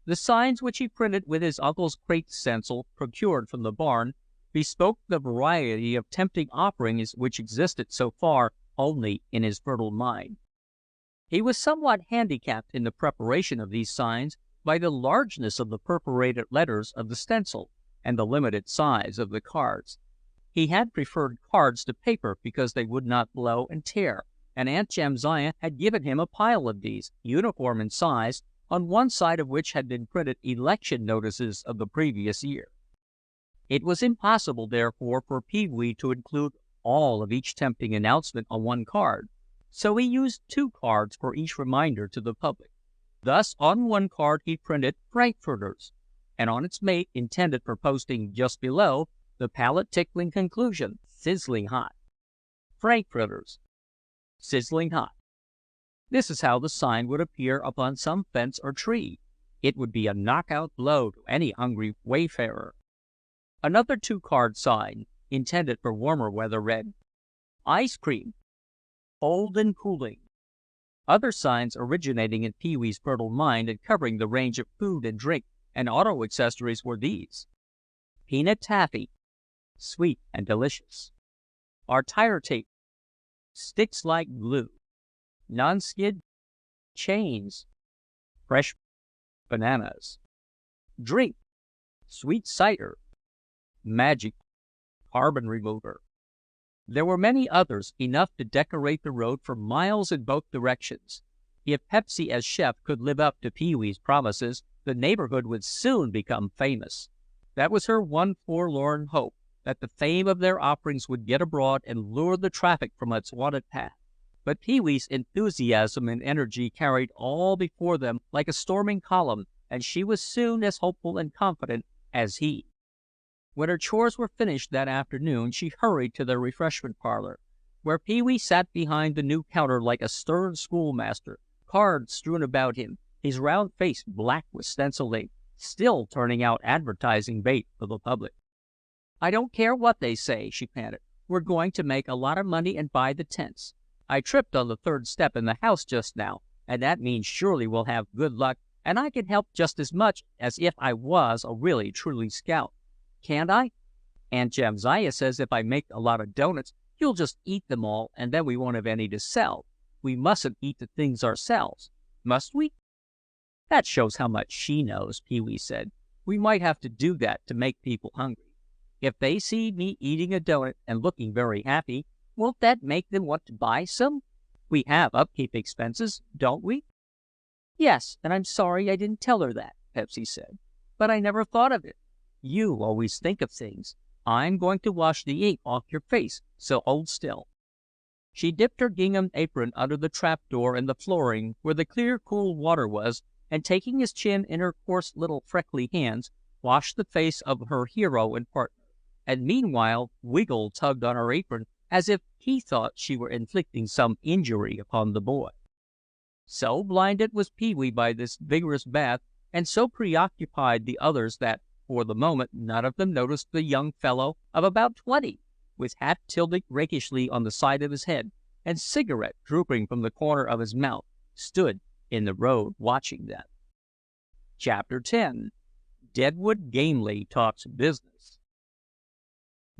The signs which he printed with his uncle's crate stencil, procured from the barn, bespoke the variety of tempting offerings which existed so far only in his fertile mind. He was somewhat handicapped in the preparation of these signs by the largeness of the perforated letters of the stencil and the limited size of the cards. He had preferred cards to paper because they would not blow and tear, and Aunt Jamsiah had given him a pile of these, uniform in size, on one side of which had been printed election notices of the previous year. It was impossible, therefore, for Pee-wee to include all of each tempting announcement on one card, so he used two cards for each reminder to the public. Thus, on one card he printed Frankfurters, and on its mate, intended for posting just below, the palate-tickling conclusion, "Sizzling hot." Frankfurters, sizzling hot. This is how the sign would appear upon some fence or tree. It would be a knockout blow to any hungry wayfarer. Another two-card sign, intended for warmer weather, read, "Ice cream, cold and cooling." Other signs originating in Pee-wee's fertile mind and covering the range of food and drink and auto accessories were these: "Peanut taffy, sweet and delicious." "Our tire tape, sticks like glue." "Non-skid chains, fresh bananas." "Drink, sweet cider, magic carbon remover." There were many others, enough to decorate the road for miles in both directions. If Pepsy as chef could live up to Pee-wee's promises, the neighborhood would soon become famous. That was her one forlorn hope, that the fame of their offerings would get abroad and lure the traffic from its wonted path. But Pee-wee's enthusiasm and energy carried all before them like a storming column, and she was soon as hopeful and confident as he. When her chores were finished that afternoon, she hurried to the refreshment parlor, where Pee-wee sat behind the new counter like a stern schoolmaster, cards strewn about him, his round face black with stencil ink, still turning out advertising bait for the public. "I don't care what they say," she panted. "We're going to make a lot of money and buy the tents. I tripped on the third step in the house just now, and that means surely we'll have good luck, and I can help just as much as if I was a really truly scout. Can't I? Aunt Jamsiah says if I make a lot of doughnuts, you'll just eat them all, and then we won't have any to sell. We mustn't eat the things ourselves. Must we?" "That shows how much she knows," Pee-wee said. "We might have to do that to make people hungry. If they see me eating a doughnut and looking very happy, won't that make them want to buy some? We have upkeep expenses, don't we?" "Yes, and I'm sorry I didn't tell her that," Pepsy said. "But I never thought of it. You always think of things. I'm going to wash the ink off your face, so hold still." She dipped her gingham apron under the trapdoor in the flooring where the clear, cool water was, and taking his chin in her coarse little freckly hands, washed the face of her hero and partner. And meanwhile, Wiggle tugged on her apron as if he thought she were inflicting some injury upon the boy. So blinded was Pee-wee by this vigorous bath, and so preoccupied the others that, for the moment, none of them noticed the young fellow of about 20, with hat tilted rakishly on the side of his head, and cigarette drooping from the corner of his mouth, stood in the road watching them. Chapter 10. Deadwood Gamely Talks Business.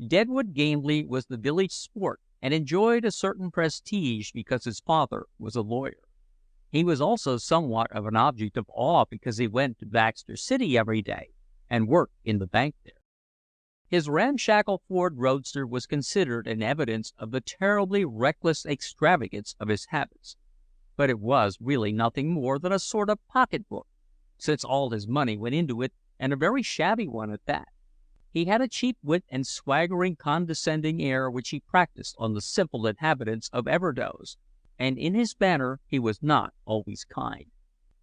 Deadwood Gamely was the village sport, and enjoyed a certain prestige because his father was a lawyer. He was also somewhat of an object of awe because he went to Baxter City every day, and worked in the bank there. His ramshackle Ford roadster was considered an evidence of the terribly reckless extravagance of his habits, but it was really nothing more than a sort of pocketbook, since all his money went into it, and a very shabby one at that. He had a cheap wit and swaggering, condescending air which he practiced on the simple inhabitants of Everdoze, and in his manner he was not always kind.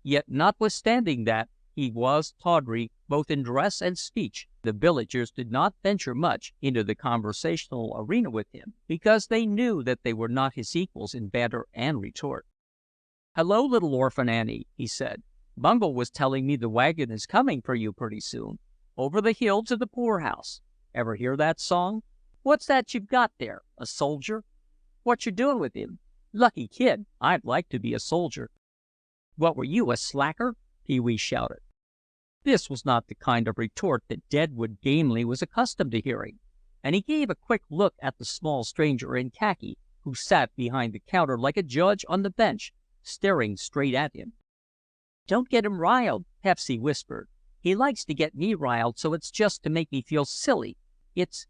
Yet, notwithstanding that he was tawdry both in dress and speech, the villagers did not venture much into the conversational arena with him, because they knew that they were not his equals in banter and retort. "Hello, little orphan Annie," he said. "Bungle was telling me the wagon is coming for you pretty soon. Over the hill to the poorhouse. Ever hear that song? What's that you've got there? A soldier? What you doing with him? Lucky kid. I'd like to be a soldier." "What were you, a slacker?" Pee-wee shouted. This was not the kind of retort that Deadwood Gamely was accustomed to hearing, and he gave a quick look at the small stranger in khaki, who sat behind the counter like a judge on the bench, staring straight at him. "Don't get him riled," Pepsy whispered. "He likes to get me riled, so it's just to make me feel silly. It's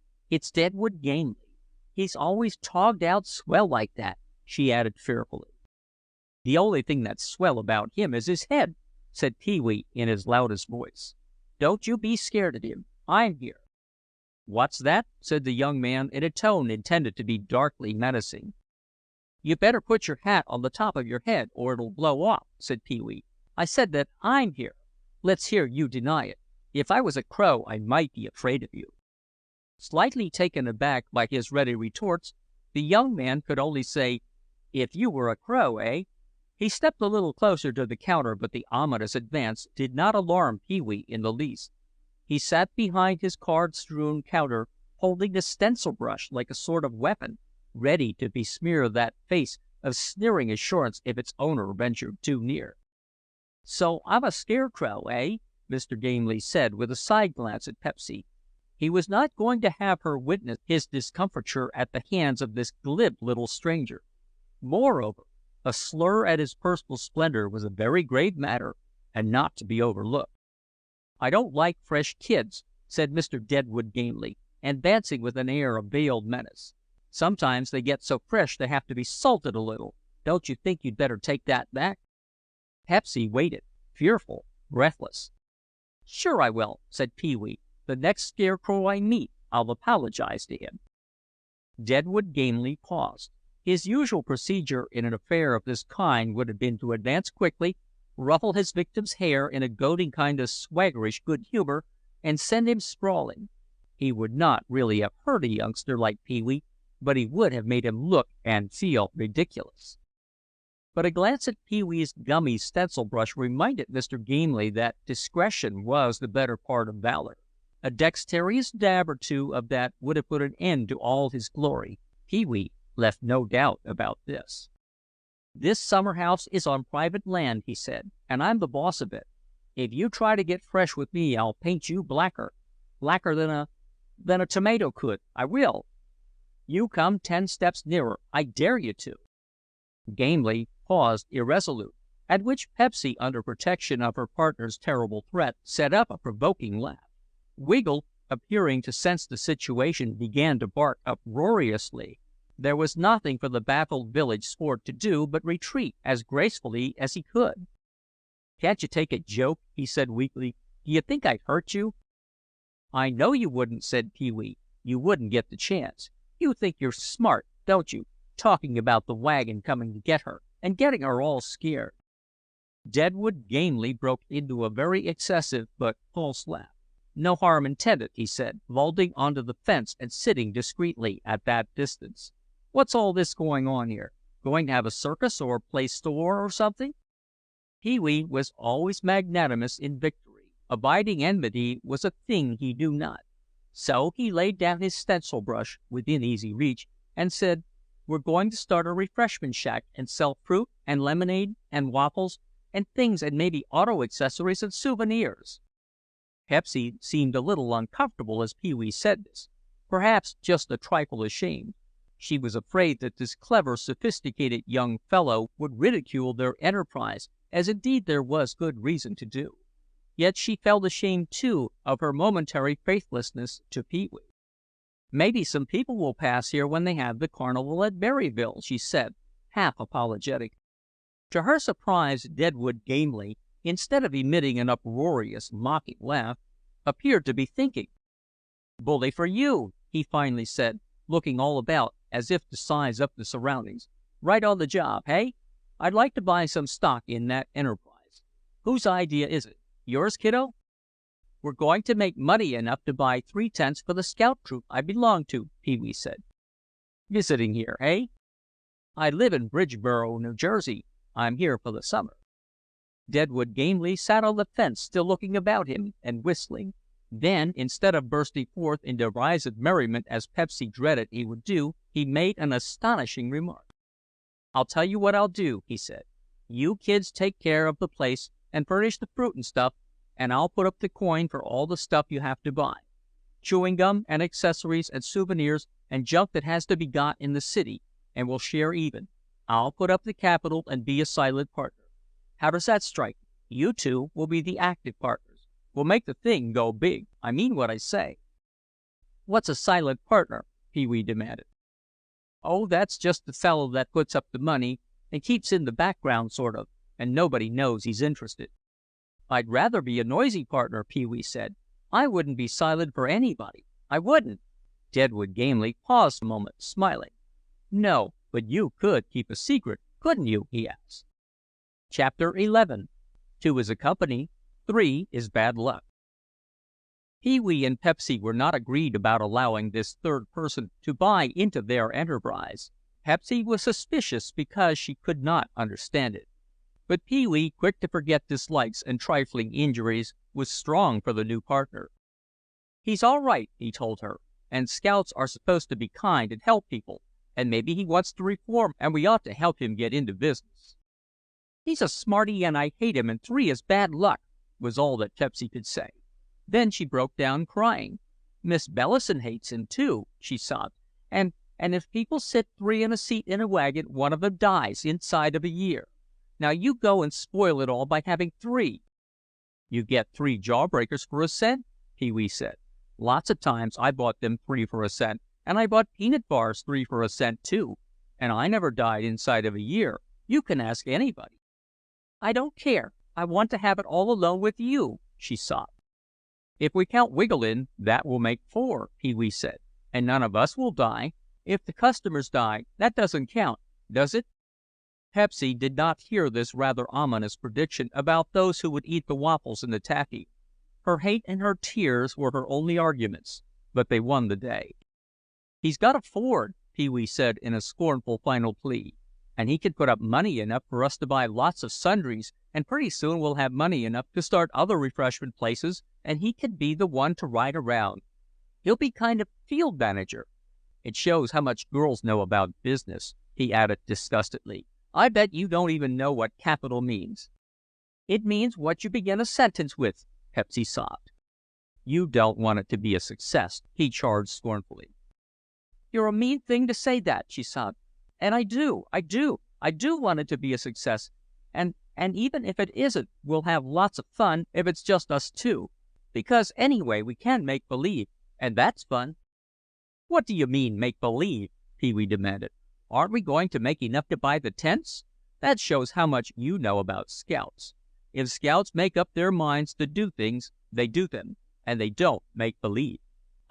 Deadwood Gamely. He's always togged out swell like that," she added fearfully. "The only thing that's swell about him is his head," said Pee-wee in his loudest voice. "Don't you be scared of him. I'm here." "What's that?" said the young man in a tone intended to be darkly menacing. "You better put your hat on the top of your head or it'll blow off," said Pee-wee. "I said that I'm here. Let's hear you deny it. If I was a crow, I might be afraid of you." Slightly taken aback by his ready retorts, the young man could only say, "If you were a crow, eh?" He stepped a little closer to the counter, but the ominous advance did not alarm Pee-wee in the least. He sat behind his card-strewn counter, holding the stencil brush like a sort of weapon, ready to besmear that face of sneering assurance if its owner ventured too near. "So I'm a scarecrow, eh?" Mr. Gamely said with a side glance at Pepsy. He was not going to have her witness his discomfiture at the hands of this glib little stranger. Moreover, a slur at his personal splendor was a very grave matter, and not to be overlooked. "I don't like fresh kids," said Mr. Deadwood Gamely, advancing with an air of veiled menace. Sometimes they get so fresh they have to be salted a little. Don't you think you'd better take that back?" Pepsy waited, fearful, breathless. "Sure I will," said Pee-wee. "The next scarecrow I meet, I'll apologize to him." Deadwood gamely paused. His usual procedure in an affair of this kind would have been to advance quickly, ruffle his victim's hair in a goading kind of swaggerish good humor, and send him sprawling. He would not really have hurt a youngster like Pee-wee, but he would have made him look and feel ridiculous. But a glance at Pee-wee's gummy stencil brush reminded Mr. Gamely that discretion was the better part of valor. A dexterous dab or two of that would have put an end to all his glory. Pee-wee left no doubt about this. "This summer house is on private land," he said, "and I'm the boss of it. If you try to get fresh with me, I'll paint you blacker than a tomato could. I will. You come 10 steps nearer. I dare you to." Gamely paused irresolute, at which Pepsy, under protection of her partner's terrible threat, set up a provoking laugh. Wiggle, appearing to sense the situation, began to bark uproariously. There was nothing for the baffled village sport to do but retreat as gracefully as he could. "Can't you take a joke?" he said weakly. "Do you think I'd hurt you?" "I know you wouldn't," said Pee-wee. "You wouldn't get the chance. You think you're smart, don't you, talking about the wagon coming to get her, and getting her all scared." Deadwood gamely broke into a very excessive but false laugh. "No harm intended," he said, vaulting onto the fence and sitting discreetly at that distance. "What's all this going on here? Going to have a circus or play store or something?" Pee-wee was always magnanimous in victory. Abiding enmity was a thing he knew not. So he laid down his stencil brush within easy reach and said, "We're going to start a refreshment shack and sell fruit and lemonade and waffles and things and maybe auto accessories and souvenirs." Pepsy seemed a little uncomfortable as Pee-wee said this, perhaps just a trifle ashamed. She was afraid that this clever, sophisticated young fellow would ridicule their enterprise, as indeed there was good reason to do. Yet she felt ashamed, too, of her momentary faithlessness to Pee-wee. "Maybe some people will pass here when they have the carnival at Berryville," she said, half apologetic. To her surprise, Deadwood gamely, instead of emitting an uproarious, mocking laugh, appeared to be thinking. "Bully for you," he finally said, looking all about as if to size up the surroundings. "Right on the job, hey? I'd like to buy some stock in that enterprise. Whose idea is it? Yours, kiddo?" "We're going to make money enough to buy 3 tents for the scout troop I belong to," Pee-wee said. "Visiting here, hey?" "I live in Bridgeboro, New Jersey. I'm here for the summer." Deadwood gamely sat on the fence, still looking about him and whistling. Then, instead of bursting forth in derisive merriment as Pepsy dreaded he would do, he made an astonishing remark. "I'll tell you what I'll do," he said. "You kids take care of the place and furnish the fruit and stuff, and I'll put up the coin for all the stuff you have to buy. Chewing gum and accessories and souvenirs and junk that has to be got in the city, and we'll share even. I'll put up the capital and be a silent partner. How does that strike you? You two will be the active partners. We'll make the thing go big. I mean what I say." "What's a silent partner?" Pee-wee demanded. "Oh, that's just the fellow that puts up the money and keeps in the background sort of, and nobody knows he's interested." "I'd rather be a noisy partner," Pee-wee said. "I wouldn't be silent for anybody. I wouldn't." Deadwood gamely paused a moment, smiling. "No, but you could keep a secret, couldn't you?" he asked. Chapter 11. 2 is a company, 3 is bad luck. Pee-wee and Pepsy were not agreed about allowing this third person to buy into their enterprise. Pepsy was suspicious because she could not understand it. But Pee-wee, quick to forget dislikes and trifling injuries, was strong for the new partner. "He's all right," he told her, "and scouts are supposed to be kind and help people, and maybe he wants to reform, and we ought to help him get into business." "He's a smarty and I hate him, and 3 is bad luck," was all that Pepsy could say. Then she broke down crying. "Miss Bellison hates him, too," she sobbed, and if people sit 3 in a seat in a wagon, one of them dies inside of a year. Now you go and spoil it all by having 3. "You get 3 jawbreakers for a cent," Pee-wee said. "Lots of times I bought them 3 for a cent, And I bought peanut bars 3 for a cent, too. And I never died inside of a year. You can ask anybody." "I don't care. I want to have it all alone with you," she sobbed. "If we count Wiggle-In, that will make 4, Pee-wee said. "And none of us will die. If the customers die, that doesn't count, does it?" Pepsy did not hear this rather ominous prediction about those who would eat the waffles and the taffy. Her hate and her tears were her only arguments, but they won the day. "He's got a Ford," Pee-wee said in a scornful final plea, "and he can put up money enough for us to buy lots of sundries, and pretty soon we'll have money enough to start other refreshment places, and he can be the one to ride around. He'll be kind of field manager. It shows how much girls know about business," he added disgustedly. "I bet you don't even know what capital means." "It means what you begin a sentence with," Pepsy sobbed. "You don't want it to be a success," he charged scornfully. "You're a mean thing to say that," she sobbed. "And I do want it to be a success. And even if it isn't, we'll have lots of fun if it's just us two. Because anyway, we can make believe, and that's fun." "What do you mean, make believe?" Pee-wee demanded. "Aren't we going to make enough to buy the tents? That shows how much you know about scouts. If scouts make up their minds to do things, they do them, and they don't make believe.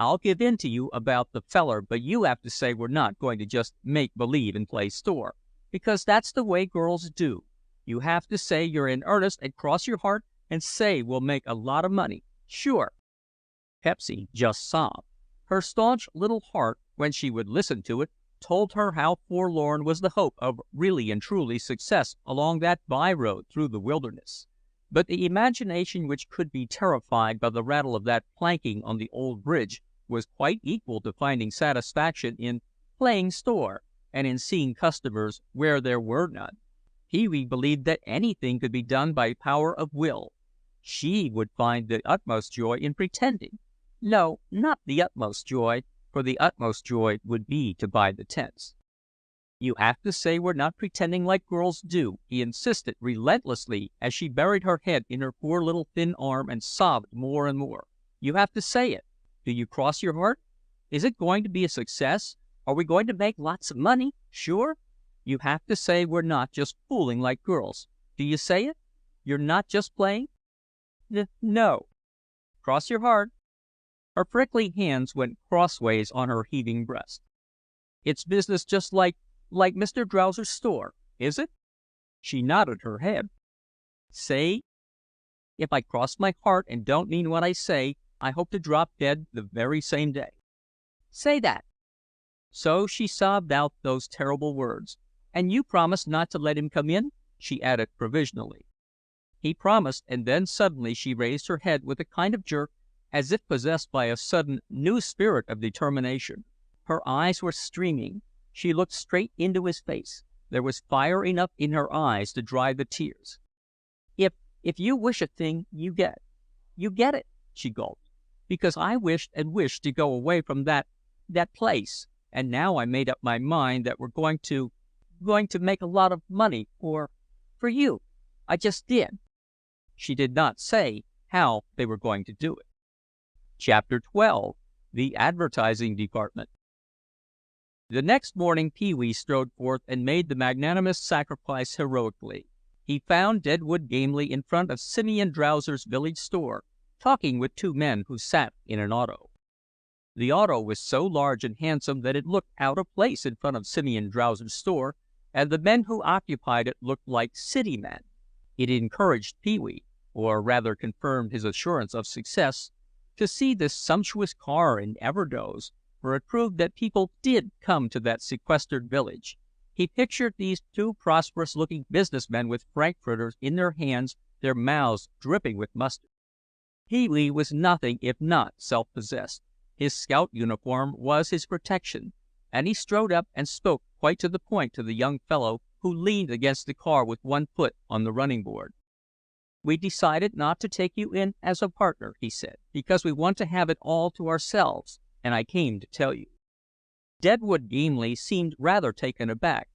I'll give in to you about the feller, but you have to say we're not going to just make believe and play store, because that's the way girls do. You have to say you're in earnest and cross your heart and say we'll make a lot of money. Sure." Pepsy just sobbed. Her staunch little heart, when she would listen to it, told her how forlorn was the hope of really and truly success along that by-road through the wilderness. But the imagination which could be terrified by the rattle of that planking on the old bridge was quite equal to finding satisfaction in playing store and in seeing customers where there were none. Pee-wee believed that anything could be done by power of will. She would find the utmost joy in pretending. No, not the utmost joy, for the utmost joy would be to buy the tents. "You have to say we're not pretending like girls do," he insisted relentlessly as she buried her head in her poor little thin arm and sobbed more and more. "You have to say it. Do you cross your heart? Is it going to be a success? Are we going to make lots of money? Sure? You have to say we're not just fooling like girls. Do you say it? You're not just playing?" No. Cross your heart." Her prickly hands went crossways on her heaving breast. "It's business just like Mr. Drowser's store, is it?" She nodded her head. "Say, if I cross my heart and don't mean what I say, I hope to drop dead the very same day." "Say that." So she sobbed out those terrible words. "And you promised not to let him come in?" she added provisionally. He promised, and then suddenly she raised her head with a kind of jerk, as if possessed by a sudden new spirit of determination. Her eyes were streaming. She looked straight into his face. There was fire enough in her eyes to dry the tears. If you wish a thing, you get it. You get it," she gulped. "Because I wished and wished to go away from that place, and now I made up my mind that we're going to make a lot of money for you. I just did." She did not say how they were going to do it. Chapter 12. The Advertising Department. The next morning Pee-wee strode forth and made the magnanimous sacrifice heroically. He found Deadwood gamely in front of Simeon Drowser's village store, talking with 2 men who sat in an auto. The auto was so large and handsome that it looked out of place in front of Simeon Drowser's store, and the men who occupied it looked like city men. It encouraged Pee-wee, or rather confirmed his assurance of success, to see this sumptuous car in Everdoze, for it proved that people did come to that sequestered village. He pictured these 2 prosperous-looking businessmen with frankfurters in their hands, their mouths dripping with mustard. Pee-wee was nothing if not self-possessed. His scout uniform was his protection, and he strode up and spoke quite to the point to the young fellow who leaned against the car with one foot on the running board. "We decided not to take you in as a partner," he said, "because we want to have it all to ourselves, and I came to tell you." Deadwood gamely seemed rather taken aback,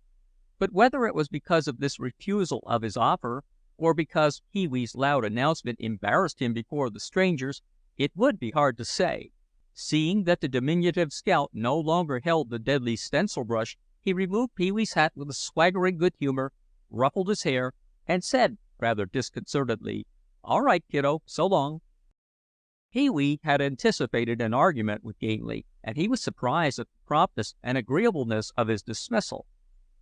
but whether it was because of this refusal of his offer, or because Pee-wee's loud announcement embarrassed him before the strangers, it would be hard to say. Seeing that the diminutive scout no longer held the deadly stencil brush, he removed Pee Wee's hat with a swaggering good humor, ruffled his hair, and said, rather disconcertedly, "All right, kiddo, so long." Pee Wee had anticipated an argument with Gately, and he was surprised at the promptness and agreeableness of his dismissal.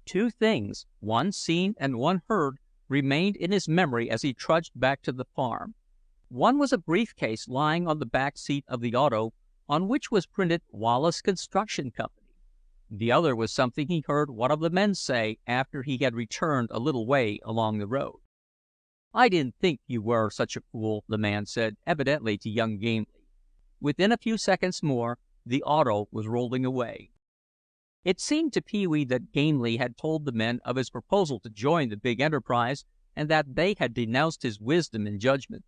Two things, one seen and one heard, remained in his memory as he trudged back to the farm. One was a briefcase lying on the back seat of the auto, on which was printed Wallace Construction Company. The other was something he heard one of the men say after he had returned a little way along the road. "I didn't think you were such a fool," the man said, evidently to young Gately. Within a few seconds more, the auto was rolling away. It seemed to Pee Wee that Gately had told the men of his proposal to join the big enterprise, and that they had denounced his wisdom and judgment.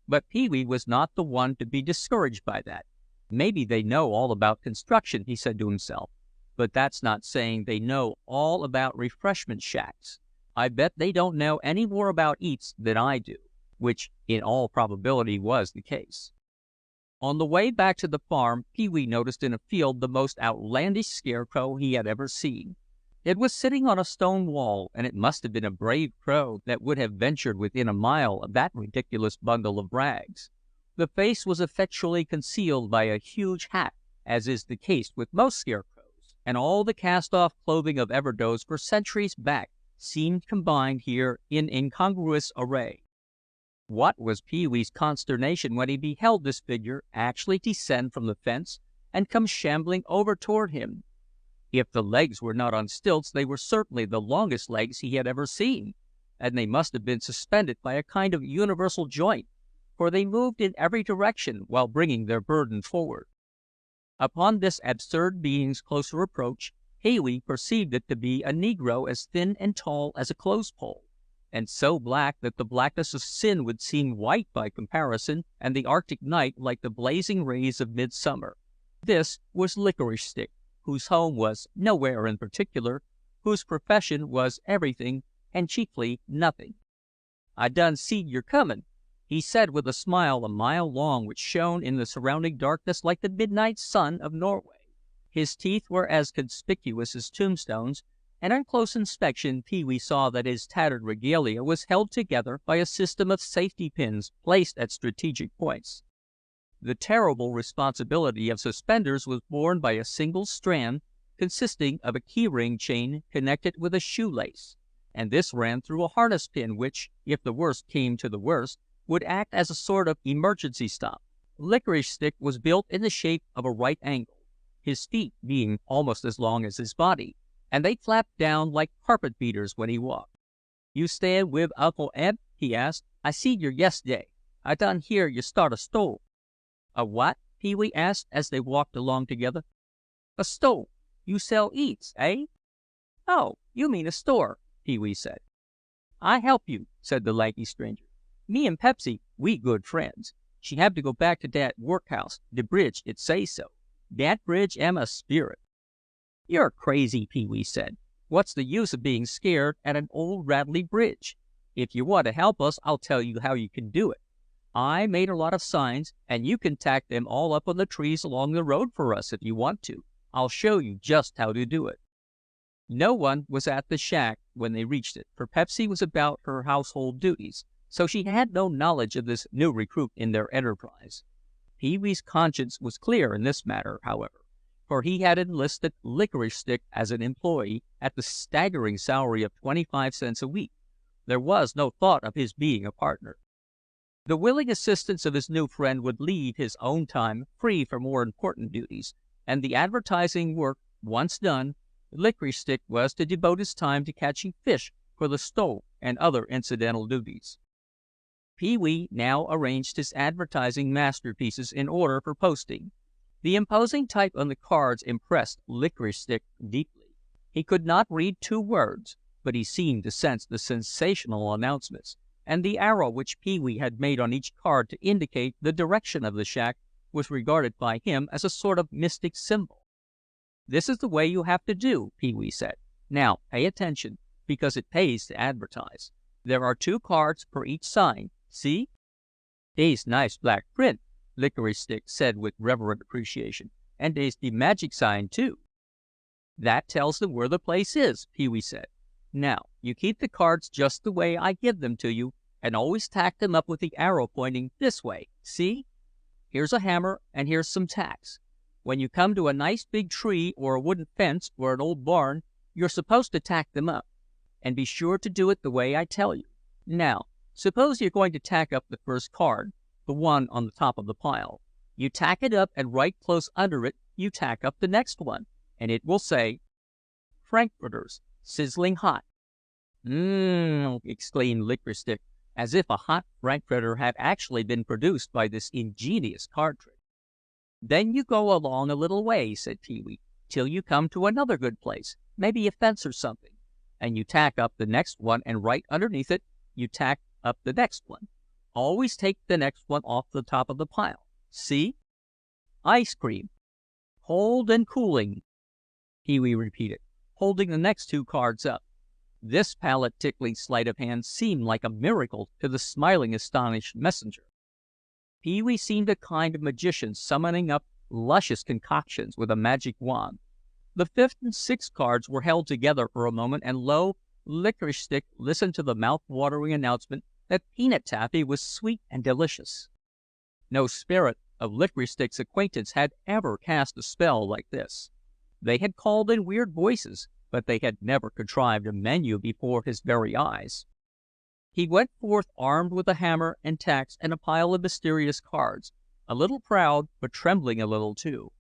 But Pee Wee was not the one to be discouraged by that. "Maybe they know all about construction," he said to himself, "but that's not saying they know all about refreshment shacks. I bet they don't know any more about eats than I do," which in all probability was the case. On the way back to the farm, Pee Wee noticed in a field the most outlandish scarecrow he had ever seen. It was sitting on a stone wall, and it must have been a brave crow that would have ventured within a mile of that ridiculous bundle of rags. The face was effectually concealed by a huge hat, as is the case with most scarecrows, and all the cast-off clothing of Everdoze for centuries back seemed combined here in incongruous array. What was Pee Wee's consternation when he beheld this figure actually descend from the fence and come shambling over toward him. If the legs were not on stilts, they were certainly the longest legs he had ever seen, and they must have been suspended by a kind of universal joint, for they moved in every direction while bringing their burden forward. Upon this absurd being's closer approach, Pee Wee perceived it to be a negro as thin and tall as a clothes-pole, and so black that the blackness of sin would seem white by comparison, and the Arctic night like the blazing rays of midsummer. This was Licorice Stick, whose home was nowhere in particular, whose profession was everything and chiefly nothing. "I done seed yer comin'," he said with a smile a mile long which shone in the surrounding darkness like the midnight sun of Norway. His teeth were as conspicuous as tombstones, and on close inspection Pee Wee saw that his tattered regalia was held together by a system of safety pins placed at strategic points. The terrible responsibility of suspenders was borne by a single strand consisting of a key-ring chain connected with a shoelace, and this ran through a harness pin which, if the worst came to the worst, would act as a sort of emergency stop. Licorice Stick was built in the shape of a right angle, his feet being almost as long as his body, and they flapped down like carpet beaters when he walked. "You stayin' wid Uncle Eb?" he asked. "I seed yer yes'day. I done hear you start a store." "A what?" Pee Wee asked as they walked along together. "A store. You sell eats, eh?" "Oh, you mean a store," Pee Wee said. "I help you," said the lanky stranger. "Me and Pepsy, we good friends. She hab to go back to dat workhouse. De bridge, it say so. Dat bridge am a spirit." "You're crazy," Pee Wee said. "What's the use of being scared at an old rattly bridge? If you want to help us, I'll tell you how you can do it. I made a lot of signs, and you can tack them all up on the trees along the road for us if you want to. I'll show you just how to do it." No one was at the shack when they reached it, for Pepsy was about her household duties, so she had no knowledge of this new recruit in their enterprise. Pee Wee's conscience was clear in this matter, however, for he had enlisted Licorice Stick as an employee at the staggering salary of 25 cents a week. There was no thought of his being a partner. The willing assistance of his new friend would leave his own time free for more important duties, and the advertising work once done, Licorice Stick was to devote his time to catching fish for the stove and other incidental duties. Pee Wee now arranged his advertising masterpieces in order for posting. The imposing type on the cards impressed Licorice Stick deeply. He could not read 2 words, but he seemed to sense the sensational announcements, and the arrow which Pee Wee had made on each card to indicate the direction of the shack was regarded by him as a sort of mystic symbol. "This is the way you have to do," Pee Wee said. "Now pay attention, because it pays to advertise. There are 2 cards per each sign. See? Dey's nice black print. Licorice Stick said with reverent appreciation. "And there's the magic sign, too." "That tells them where the place is," Pee-wee said. "Now, you keep the cards just the way I give them to you, and always tack them up with the arrow pointing this way. See? Here's a hammer, and here's some tacks. When you come to a nice big tree or a wooden fence or an old barn, you're supposed to tack them up. And be sure to do it the way I tell you. Now, suppose you're going to tack up the first card, the one on the top of the pile. You tack it up, and right close under it, you tack up the next one, and it will say, 'Frankfurters, sizzling hot.'" Exclaimed Licorice Stick, as if a hot frankfurter had actually been produced by this ingenious card trick. "Then you go along a little way," said Pee-wee, "till you come to another good place, maybe a fence or something, and you tack up the next one, and right underneath it, you tack up the next one. Always take the next one off the top of the pile. See? Ice cream. Cold and cooling," Pee-wee repeated, holding the next two cards up. This palate-tickling sleight of hand seemed like a miracle to the smiling, astonished messenger. Pee-wee seemed a kind of magician summoning up luscious concoctions with a magic wand. The fifth and sixth cards were held together for a moment, and lo, Licorice Stick listened to the mouth-watering announcement that peanut taffy was sweet and delicious. No spirit of Licorice Stick's acquaintance had ever cast a spell like this. They had called in weird voices, but they had never contrived a menu before his very eyes. He went forth armed with a hammer and tacks and a pile of mysterious cards, a little proud, but trembling a little too.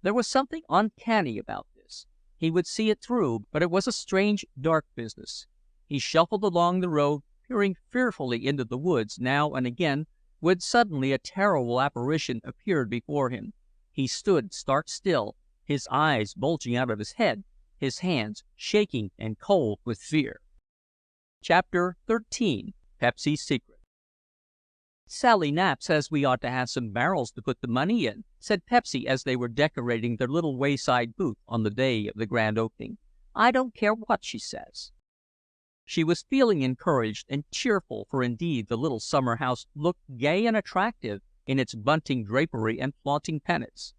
There was something uncanny about this. He would see it through, but it was a strange, dark business. He shuffled along the road, peering fearfully into the woods now and again, when suddenly a terrible apparition appeared before him. He stood stark still, his eyes bulging out of his head, his hands shaking and cold with fear. Chapter 13. Pepsy's Secret. "Sally Knapp says we ought to have some barrels to put the money in," said Pepsy as they were decorating their little wayside booth on the day of the grand opening. "I don't care what she says." She was feeling encouraged and cheerful, for indeed the little summer house looked gay and attractive in its bunting drapery and flaunting pennants.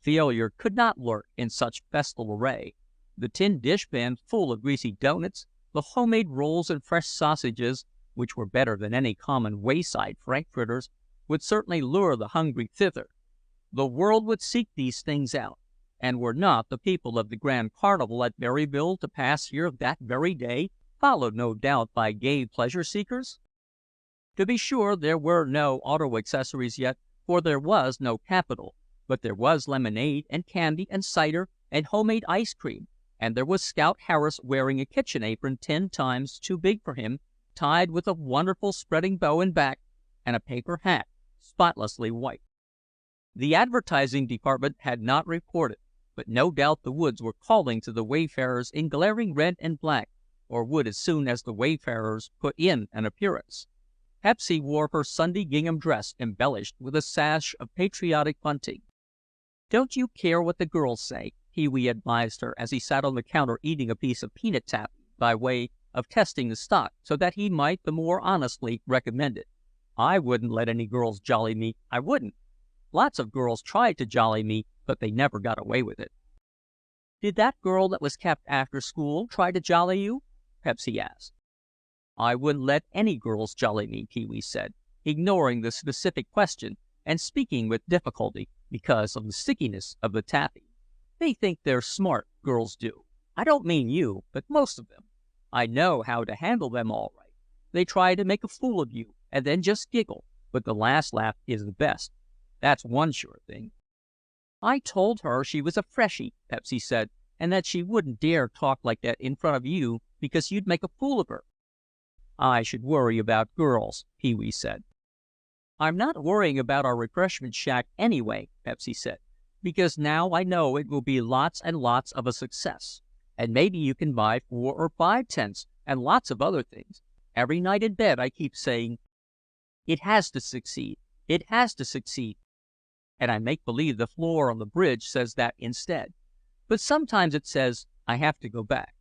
Failure could not lurk in such festal array. The tin dishpan full of greasy doughnuts, the homemade rolls and fresh sausages, which were better than any common wayside frankfurters, would certainly lure the hungry thither. The world would seek these things out, and were not the people of the grand carnival at Berryville to pass here that very day, followed no doubt by gay pleasure-seekers? To be sure, there were no auto accessories yet, for there was no capital, but there was lemonade and candy and cider and homemade ice cream, and there was Scout Harris wearing a kitchen apron 10 times too big for him, tied with a wonderful spreading bow in back, and a paper hat, spotlessly white. The advertising department had not reported, but no doubt the woods were calling to the wayfarers in glaring red and black, or would as soon as the wayfarers put in an appearance. Pepsy wore her Sunday gingham dress embellished with a sash of patriotic bunting. "Don't you care what the girls say," Pee-wee advised her as he sat on the counter eating a piece of peanut taffy by way of testing the stock so that he might the more honestly recommend it. "I wouldn't let any girls jolly me, I wouldn't. Lots of girls tried to jolly me, but they never got away with it." "Did that girl that was kept after school try to jolly you?" Pepsy asked. "I wouldn't let any girls jolly me," Pee-wee said, ignoring the specific question and speaking with difficulty because of the stickiness of the taffy. "They think they're smart, girls do. I don't mean you, but most of them. I know how to handle them all right. They try to make a fool of you, and then just giggle, but the last laugh is the best. That's one sure thing." "I told her she was a freshie," Pepsy said, "and that she wouldn't dare talk like that in front of you because you'd make a fool of her." "I should worry about girls," Pee-wee said. "I'm not worrying about our refreshment shack anyway," Pepsy said, "because now I know it will be lots and lots of a success. And maybe you can buy 4 or 5 tents and lots of other things. Every night in bed I keep saying, 'It has to succeed. It has to succeed.' And I make believe the floor on the bridge says that instead. But sometimes it says, 'I have to go back.'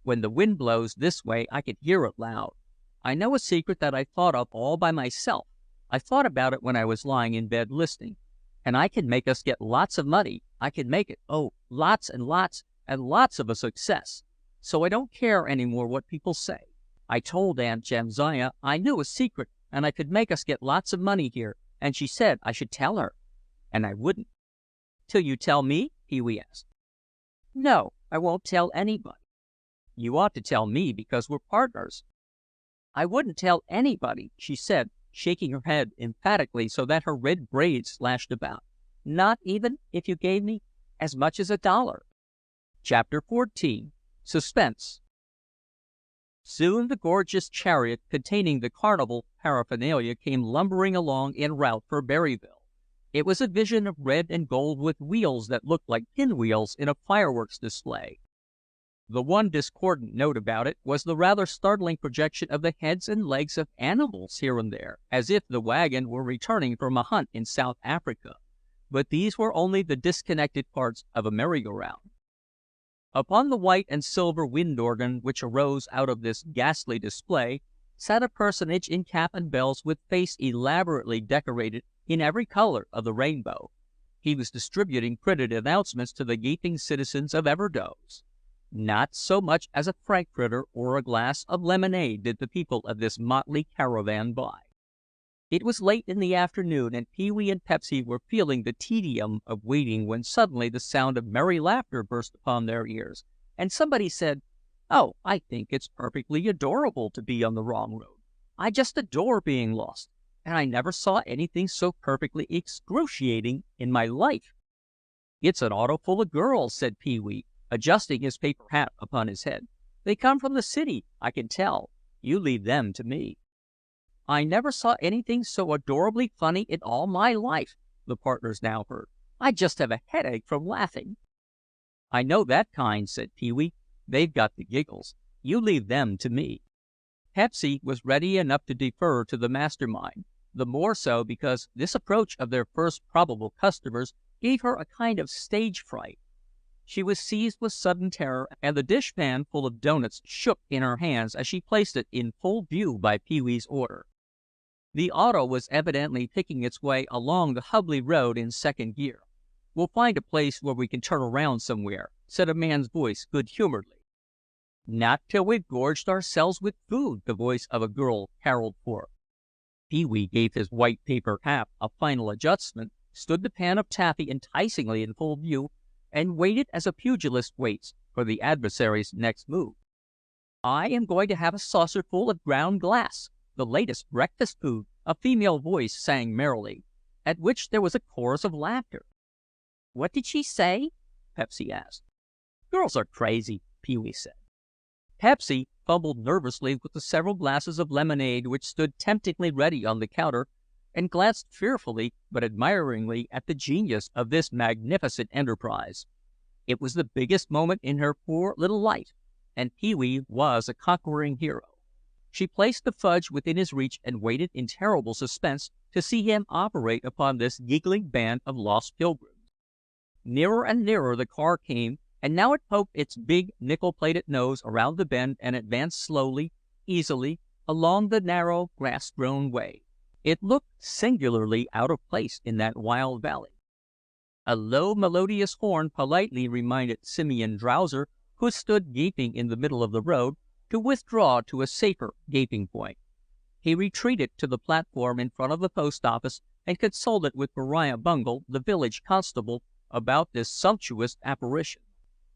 When the wind blows this way I can hear it loud. I know a secret that I thought of all by myself. I thought about it when I was lying in bed listening, And I can make us get lots of money. I can make it, oh, lots and lots and lots of a success. So I don't care any more what people say. I told Aunt Jamsiah I knew a secret and I could make us get lots of money here, and she said I should tell her. And I wouldn't. Till you tell me? Pee-wee asked. No, I won't tell anybody. You ought to tell me because we're partners. I wouldn't tell anybody, she said, shaking her head emphatically so that her red braids slashed about. Not even if you gave me as much as $1. Chapter 14. Suspense. Soon the gorgeous chariot containing the carnival paraphernalia came lumbering along en route for Berryville. It was a vision of red and gold with wheels that looked like pinwheels in a fireworks display. The one discordant note about it was the rather startling projection of the heads and legs of animals here and there, as if the wagon were returning from a hunt in South Africa. But these were only the disconnected parts of a merry-go-round. Upon the white and silver wind organ which arose out of this ghastly display sat a personage in cap and bells with face elaborately decorated in every color of the rainbow. He was distributing printed announcements to the gaping citizens of Everdoze. Not so much as a frankfurter or a glass of lemonade did the people of this motley caravan buy. It was late in the afternoon, and Pee-wee and Pepsy were feeling the tedium of waiting when suddenly the sound of merry laughter burst upon their ears, and somebody said, "Oh, I think it's perfectly adorable to be on the wrong road. I just adore being lost, and I never saw anything so perfectly excruciating in my life." "It's an auto full of girls," said Pee-wee, adjusting his paper hat upon his head. "They come from the city, I can tell. You leave them to me." "I never saw anything so adorably funny in all my life," the partners now heard. "I just have a headache from laughing." "I know that kind," said Pee-wee. "They've got the giggles. You leave them to me." Pepsy was ready enough to defer to the mastermind, the more so because this approach of their first probable customers gave her a kind of stage fright. She was seized with sudden terror, and the dishpan full of doughnuts shook in her hands as she placed it in full view by Pee-wee's order. The auto was evidently picking its way along the Hubley Road in second gear. "We'll find a place where we can turn around somewhere," said a man's voice good-humoredly. "Not till we've gorged ourselves with food," the voice of a girl caroled forth. Pee-wee gave his white paper hat a final adjustment, stood the pan of taffy enticingly in full view, and waited as a pugilist waits for the adversary's next move. "I am going to have a saucerful of ground glass, the latest breakfast food," a female voice sang merrily, at which there was a chorus of laughter. "What did she say?" Pepsy asked. "Girls are crazy," Pee-wee said. Pepsy fumbled nervously with the several glasses of lemonade which stood temptingly ready on the counter, and glanced fearfully but admiringly at the genius of this magnificent enterprise. It was the biggest moment in her poor little life, and Pee-wee was a conquering hero. She placed the fudge within his reach and waited in terrible suspense to see him operate upon this giggling band of lost pilgrims. Nearer and nearer the car came, and now it poked its big nickel-plated nose around the bend and advanced slowly, easily, along the narrow, grass-grown way. It looked singularly out of place in that wild valley. A low, melodious horn politely reminded Simeon Drowser, who stood gaping in the middle of the road, to withdraw to a safer gaping point. He retreated to the platform in front of the post office and consulted with Beriah Bungle, the village constable, about this sumptuous apparition.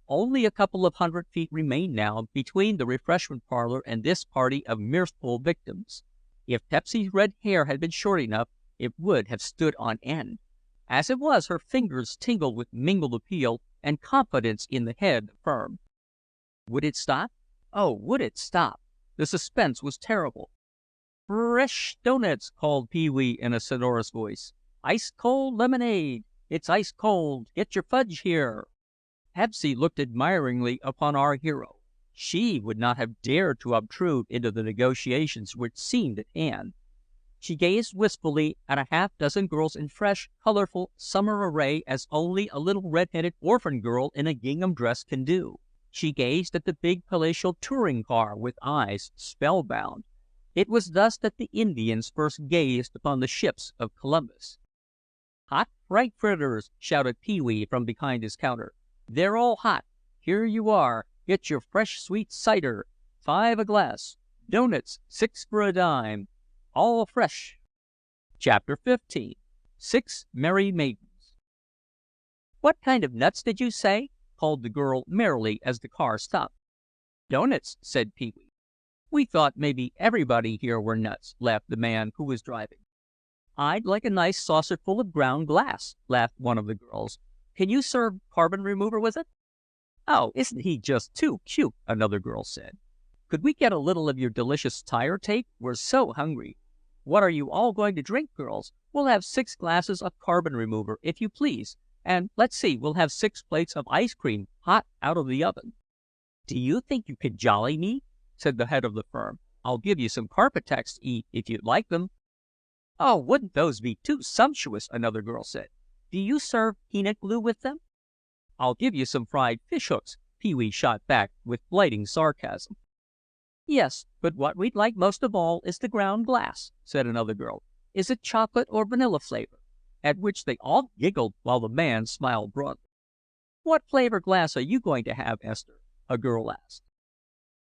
Only a couple of 100 feet remained now between the refreshment parlor and this party of mirthful victims. If Pepsy's red hair had been short enough, it would have stood on end. As it was, her fingers tingled with mingled appeal and confidence in the head firm. Would it stop? Oh, would it stop? The suspense was terrible. "Fresh doughnuts!" called Pee-wee in a sonorous voice. "Ice-cold lemonade! It's ice-cold! Get your fudge here!" Pepsy looked admiringly upon our hero. She would not have dared to obtrude into the negotiations which seemed at hand. She gazed wistfully at a half-dozen girls in fresh, colorful summer array as only a little red-headed orphan girl in a gingham dress can do. She gazed at the big palatial touring car with eyes spellbound. It was thus that the Indians first gazed upon the ships of Columbus. "Hot frankfurters!" shouted Pee-wee from behind his counter. "They're all hot. Here you are. Get your fresh sweet cider. 5 a glass. Doughnuts, 6 for a dime. All fresh." Chapter 15. 6 Merry Maidens. "What kind of nuts did you say?" called the girl merrily as the car stopped. "Doughnuts," said Pee-wee. "We thought maybe everybody here were nuts," laughed the man who was driving. "I'd like a nice saucerful of ground glass," laughed one of the girls. "Can you serve carbon remover with it?" "Oh, isn't he just too cute?" another girl said. "Could we get a little of your delicious tire tape? We're so hungry." "What are you all going to drink, girls?" "We'll have 6 glasses of carbon remover, if you please. And let's see, we'll have 6 plates of ice cream, hot out of the oven." "Do you think you could jolly me?" said the head of the firm. "I'll give you some carpet tacks to eat, if you'd like them." "Oh, wouldn't those be too sumptuous?" another girl said. "Do you serve peanut glue with them?" "I'll give you some fried fish hooks," Pee-wee shot back with blighting sarcasm. "Yes, but what we'd like most of all is the ground glass," said another girl. "Is it chocolate or vanilla flavor?" At which they all giggled while the man smiled broadly. "What flavor glass are you going to have, Esther?" a girl asked.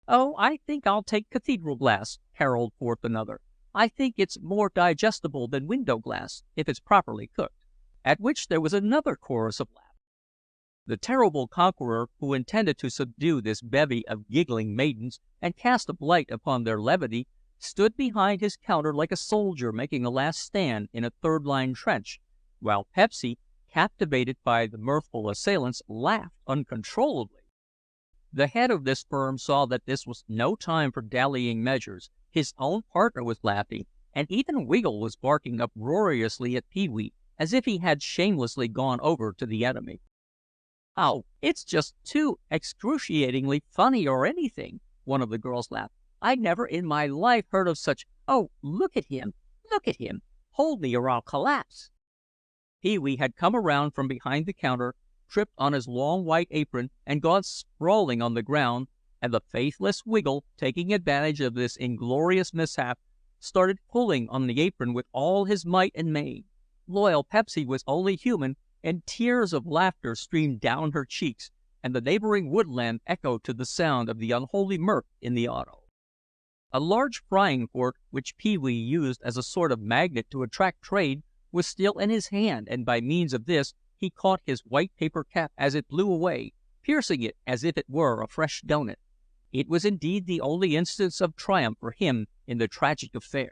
"Oh, I think I'll take cathedral glass," caroled forth another. "I think it's more digestible than window glass, if it's properly cooked." At which there was another chorus of laughter. The terrible conqueror, who intended to subdue this bevy of giggling maidens and cast a blight upon their levity, stood behind his counter like a soldier making a last stand in a third-line trench, while Pepsy, captivated by the mirthful assailants, laughed uncontrollably. The head of this firm saw that this was no time for dallying measures. His own partner was laughing, and even Wiggle was barking uproariously at Pee-wee, as if he had shamelessly gone over to the enemy. "Oh, it's just too excruciatingly funny or anything," one of the girls laughed. "I never in my life heard of such— Oh, look at him! Look at him! Hold me or I'll collapse." Pee-wee had come around from behind the counter, tripped on his long white apron, and gone sprawling on the ground, and the faithless Wiggle, taking advantage of this inglorious mishap, started pulling on the apron with all his might and main. Loyal Pepsy was only human, and tears of laughter streamed down her cheeks, and the neighboring woodland echoed to the sound of the unholy mirth in the auto. A large frying fork, which Pee-wee used as a sort of magnet to attract trade, was still in his hand, and by means of this he caught his white paper cap as it blew away, piercing it as if it were a fresh doughnut. It was indeed the only instance of triumph for him in the tragic affair.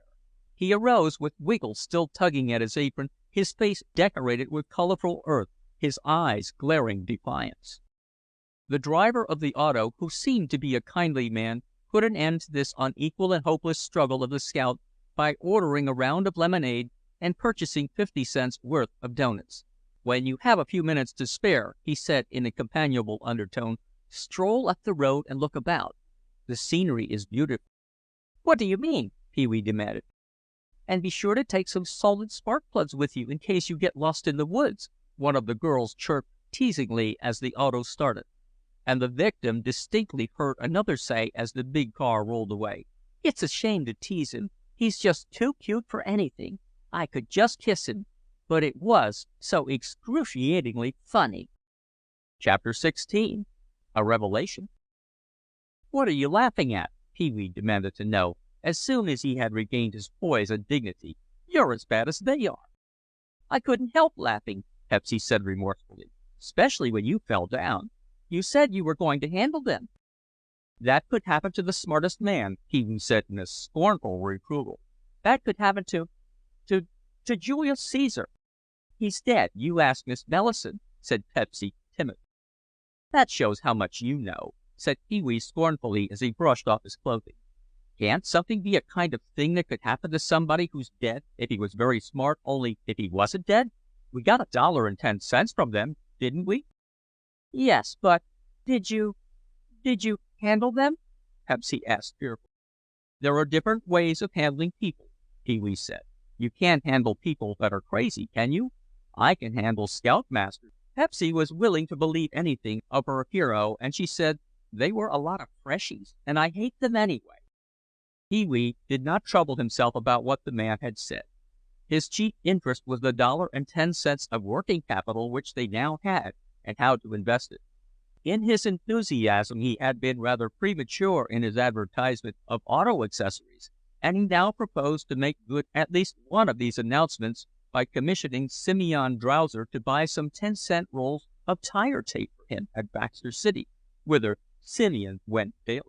He arose, with Wiggle still tugging at his apron, his face decorated with colorful earth, his eyes glaring defiance. The driver of the auto, who seemed to be a kindly man, put an end to this unequal and hopeless struggle of the scout by ordering a round of lemonade and purchasing 50 cents worth of doughnuts. "When you have a few minutes to spare," he said in a companionable undertone, "stroll up the road and look about. The scenery is beautiful." "What do you mean?" Pee-wee demanded. "And be sure to take some solid spark plugs with you in case you get lost in the woods," one of the girls chirped teasingly as the auto started. And the victim distinctly heard another say as the big car rolled away, "It's a shame to tease him. He's just too cute for anything. I could just kiss him. But it was so excruciatingly funny." Chapter 16. A Revelation. "What are you laughing at?" Pee-wee demanded to know, as soon as he had regained his poise and dignity. "You're as bad as they are." "I couldn't help laughing," Pepsy said remorsefully, "especially when you fell down. You said you were going to handle them." "That could happen to the smartest man," Pee-wee said in a scornful reproval. "That could happen to Julius Caesar." "He's dead. You ask Miss Bellison," said Pepsy timidly. "That shows how much you know," said Pee-wee scornfully as he brushed off his clothing. "Can't something be a kind of thing that could happen to somebody who's dead if he was very smart, only if he wasn't dead? We got $1.10 from them, didn't we?" "Yes, but did you handle them?" Pepsy asked fearfully. "There are different ways of handling people," Pee-wee said. "You can't handle people that are crazy, can you? I can handle scoutmasters." Pepsy was willing to believe anything of her hero, and she said, "They were a lot of freshies, and I hate them anyway." Pee-wee did not trouble himself about what the man had said. His chief interest was the $1.10 of working capital which they now had, and how to invest it. In his enthusiasm he had been rather premature in his advertisement of auto accessories, and he now proposed to make good at least one of these announcements by commissioning Simeon Drowser to buy some 10-cent rolls of tire tape for him at Baxter City, whither Simeon went daily.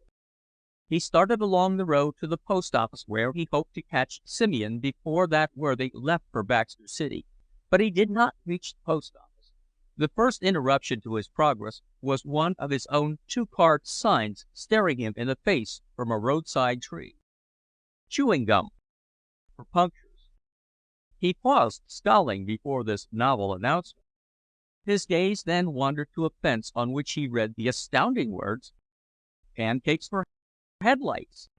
He started along the road to the post office, where he hoped to catch Simeon before that worthy left for Baxter City, but he did not reach the post office. The first interruption to his progress was one of his own 2-card signs staring him in the face from a roadside tree. Chewing gum for punctures. He paused, scowling, before this novel announcement. His gaze then wandered to a fence on which he read the astounding words, "Pancakes for headlights."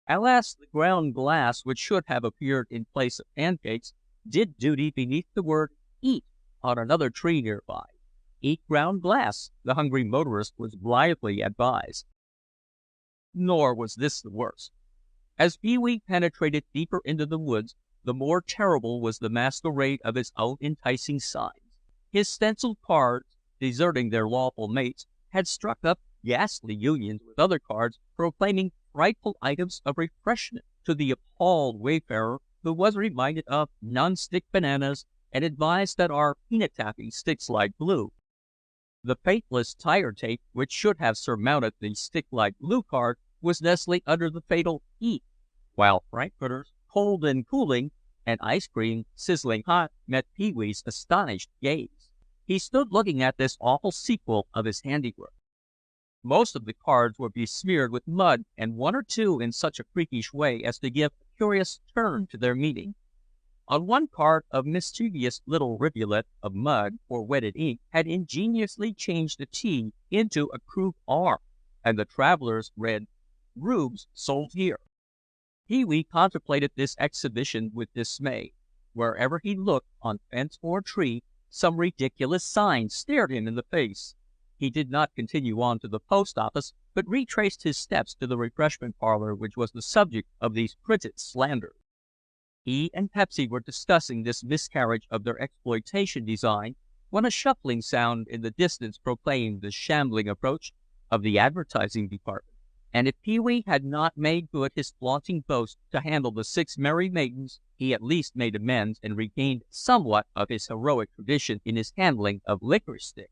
Alas, the ground glass, which should have appeared in place of pancakes, did duty beneath the word "eat" on another tree nearby. Eat ground glass, the hungry motorist was blithely advised. Nor was this the worst. As Pee-wee penetrated deeper into the woods, the more terrible was the masquerade of his own enticing signs. His stenciled cards, deserting their lawful mates, had struck up ghastly unions with other cards proclaiming frightful items of refreshment to the appalled wayfarer, who was reminded of non-stick bananas and advised that our peanut taffy sticks like glue. The faithless tire tape, which should have surmounted the stick like glue card, was nestling under the fatal "eat," while frankfurters, cold and cooling, and ice cream, sizzling hot, met Pee-wee's astonished gaze. He stood looking at this awful sequel of his handiwork. Most of the cards were besmeared with mud, and one or two in such a freakish way as to give a curious turn to their meaning. On one card a mischievous little rivulet of mud or wetted ink had ingeniously changed the T into a crude R, and the travelers read, "Rubes sold here." Pee-wee contemplated this exhibition with dismay. Wherever he looked, on fence or tree, some ridiculous sign stared him in the face. He did not continue on to the post office, but retraced his steps to the refreshment parlor which was the subject of these printed slanders. He and Pepsy were discussing this miscarriage of their exploitation design when a shuffling sound in the distance proclaimed the shambling approach of the advertising department. And if Pee-wee had not made good his flaunting boast to handle the 6 merry maidens, he at least made amends and regained somewhat of his heroic tradition in his handling of Licorice Stick.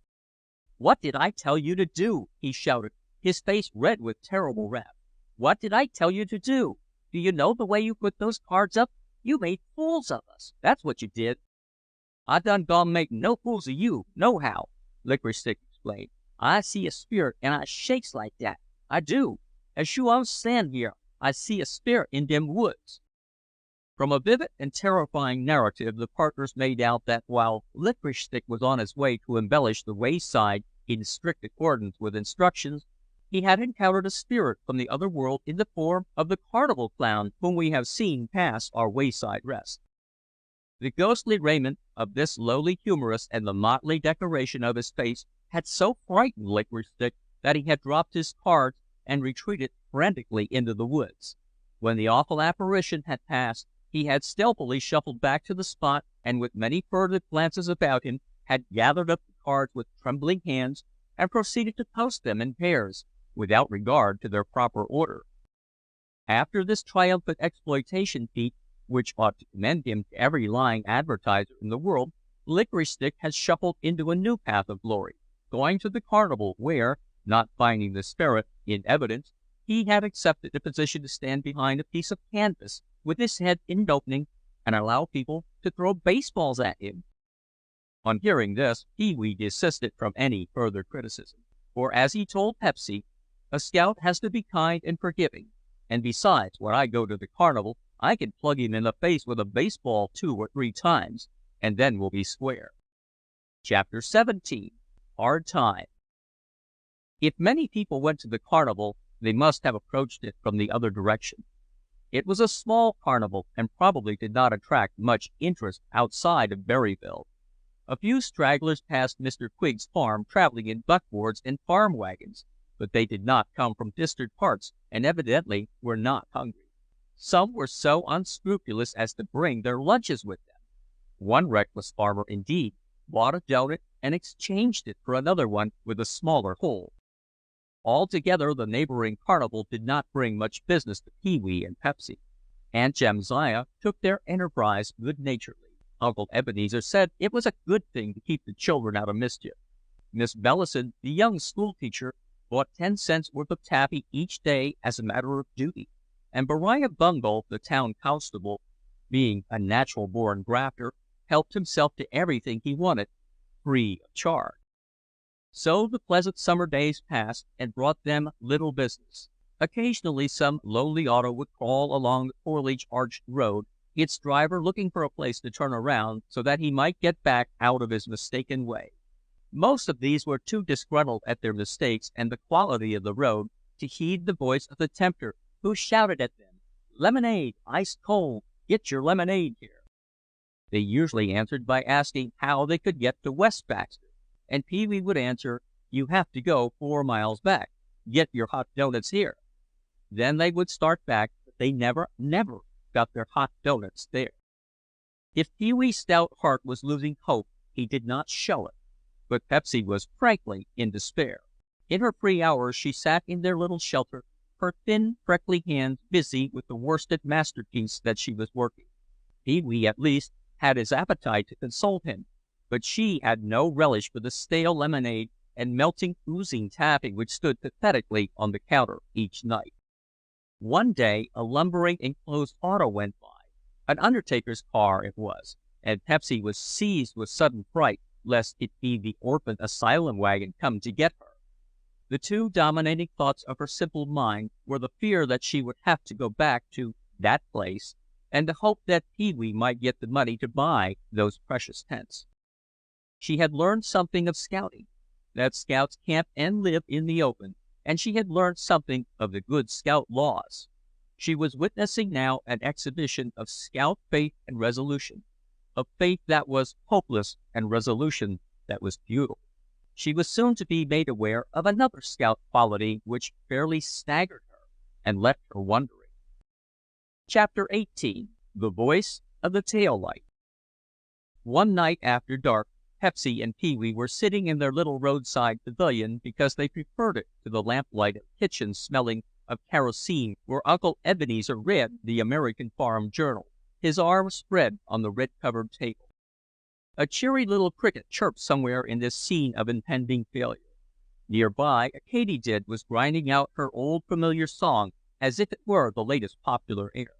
"What did I tell you to do?" he shouted, his face red with terrible wrath. "What did I tell you to do? Do you know the way you put those cards up? You made fools of us. That's what you did." "I done gon' make no fools of you, nohow," Licorice Stick explained. "I see a spirit, and I shakes like dat. I do. As sure I'm stand here, I see a spirit in dem woods." From a vivid and terrifying narrative the partners made out that while Licorice Stick was on his way to embellish the wayside in strict accordance with instructions, he had encountered a spirit from the other world in the form of the carnival clown whom we have seen pass our wayside rest. The ghostly raiment of this lowly humorist and the motley decoration of his face had so frightened Licorice Stick that he had dropped his cards and retreated frantically into the woods. When the awful apparition had passed, he had stealthily shuffled back to the spot, and with many furtive glances about him, had gathered up the cards with trembling hands, and proceeded to post them in pairs, without regard to their proper order. After this triumphant exploitation feat, which ought to commend him to every lying advertiser in the world, Licorice Stick had shuffled into a new path of glory, going to the carnival, where, not finding the spirit in evidence, he had accepted a position to stand behind a piece of canvas with his head in an opening and allow people to throw baseballs at him. On hearing this, Pee-wee desisted from any further criticism, for, as he told Pepsy, a scout has to be kind and forgiving, and besides, when I go to the carnival, I can plug him in the face with a baseball 2 or 3 times, and then we'll be square. Chapter 17. Hard Time. If many people went to the carnival, they must have approached it from the other direction. It was a small carnival, and probably did not attract much interest outside of Berryville. A few stragglers passed Mr. Quigg's farm traveling in buckboards and farm wagons, but they did not come from distant parts, and evidently were not hungry. Some were so unscrupulous as to bring their lunches with them. One reckless farmer, indeed, bought a doughnut and exchanged it for another one with a smaller hole. Altogether, the neighboring carnival did not bring much business to Pee-wee and Pepsy. Aunt Jamsiah took their enterprise good-naturedly. Uncle Ebenezer said it was a good thing to keep the children out of mischief. Miss Bellison, the young schoolteacher, bought 10 cents worth of taffy each day as a matter of duty, and Beriah Bungle, the town constable, being a natural-born grafter, helped himself to everything he wanted, free of charge. So the pleasant summer days passed and brought them little business. Occasionally some lonely auto would crawl along the foliage-arched road, its driver looking for a place to turn around so that he might get back out of his mistaken way. Most of these were too disgruntled at their mistakes and the quality of the road to heed the voice of the tempter, who shouted at them, "Lemonade, ice cold, get your lemonade here." They usually answered by asking how they could get to West Baxter, and Pee-wee would answer, "You have to go 4 miles back. Get your hot doughnuts here." Then they would start back, but they never got their hot doughnuts there. If Pee-wee's stout heart was losing hope, he did not show it, but Pepsy was frankly in despair. In her free hours she sat in their little shelter, her thin, freckly hands busy with the worsted masterpiece that she was working. Pee-wee, at least, had his appetite to console him, but she had no relish for the stale lemonade and melting, oozing taffy which stood pathetically on the counter each night. One day a lumbering enclosed auto went by. An undertaker's car it was, and Pepsy was seized with sudden fright lest it be the orphan asylum wagon come to get her. The two dominating thoughts of her simple mind were the fear that she would have to go back to that place, and the hope that Pee-wee might get the money to buy those precious tents. She had learned something of scouting, that scouts camp and live in the open, and she had learned something of the good scout laws. She was witnessing now an exhibition of scout faith and resolution, of faith that was hopeless and resolution that was futile. She was soon to be made aware of another scout quality which fairly staggered her and left her wondering. Chapter 18. The Voice of the Tail Light. One night after dark, Pepsy and Pee-wee were sitting in their little roadside pavilion because they preferred it to the lamplight of the kitchen smelling of kerosene where Uncle Ebenezer read the American Farm Journal, his arms spread on the red-covered table. A cheery little cricket chirped somewhere in this scene of impending failure. Nearby, a katydid was grinding out her old familiar song as if it were the latest popular air.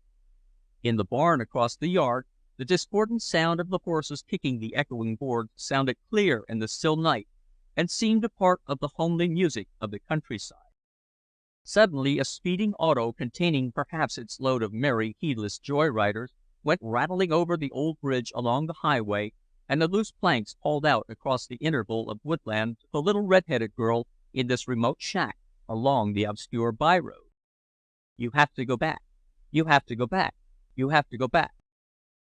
In the barn across the yard, the discordant sound of the horses kicking the echoing boards sounded clear in the still night and seemed a part of the homely music of the countryside. Suddenly a speeding auto containing perhaps its load of merry, heedless joy-riders went rattling over the old bridge along the highway, and the loose planks hauled out across the interval of woodland to the little red-headed girl in this remote shack along the obscure by-road. "You have to go back. You have to go back. You have to go back."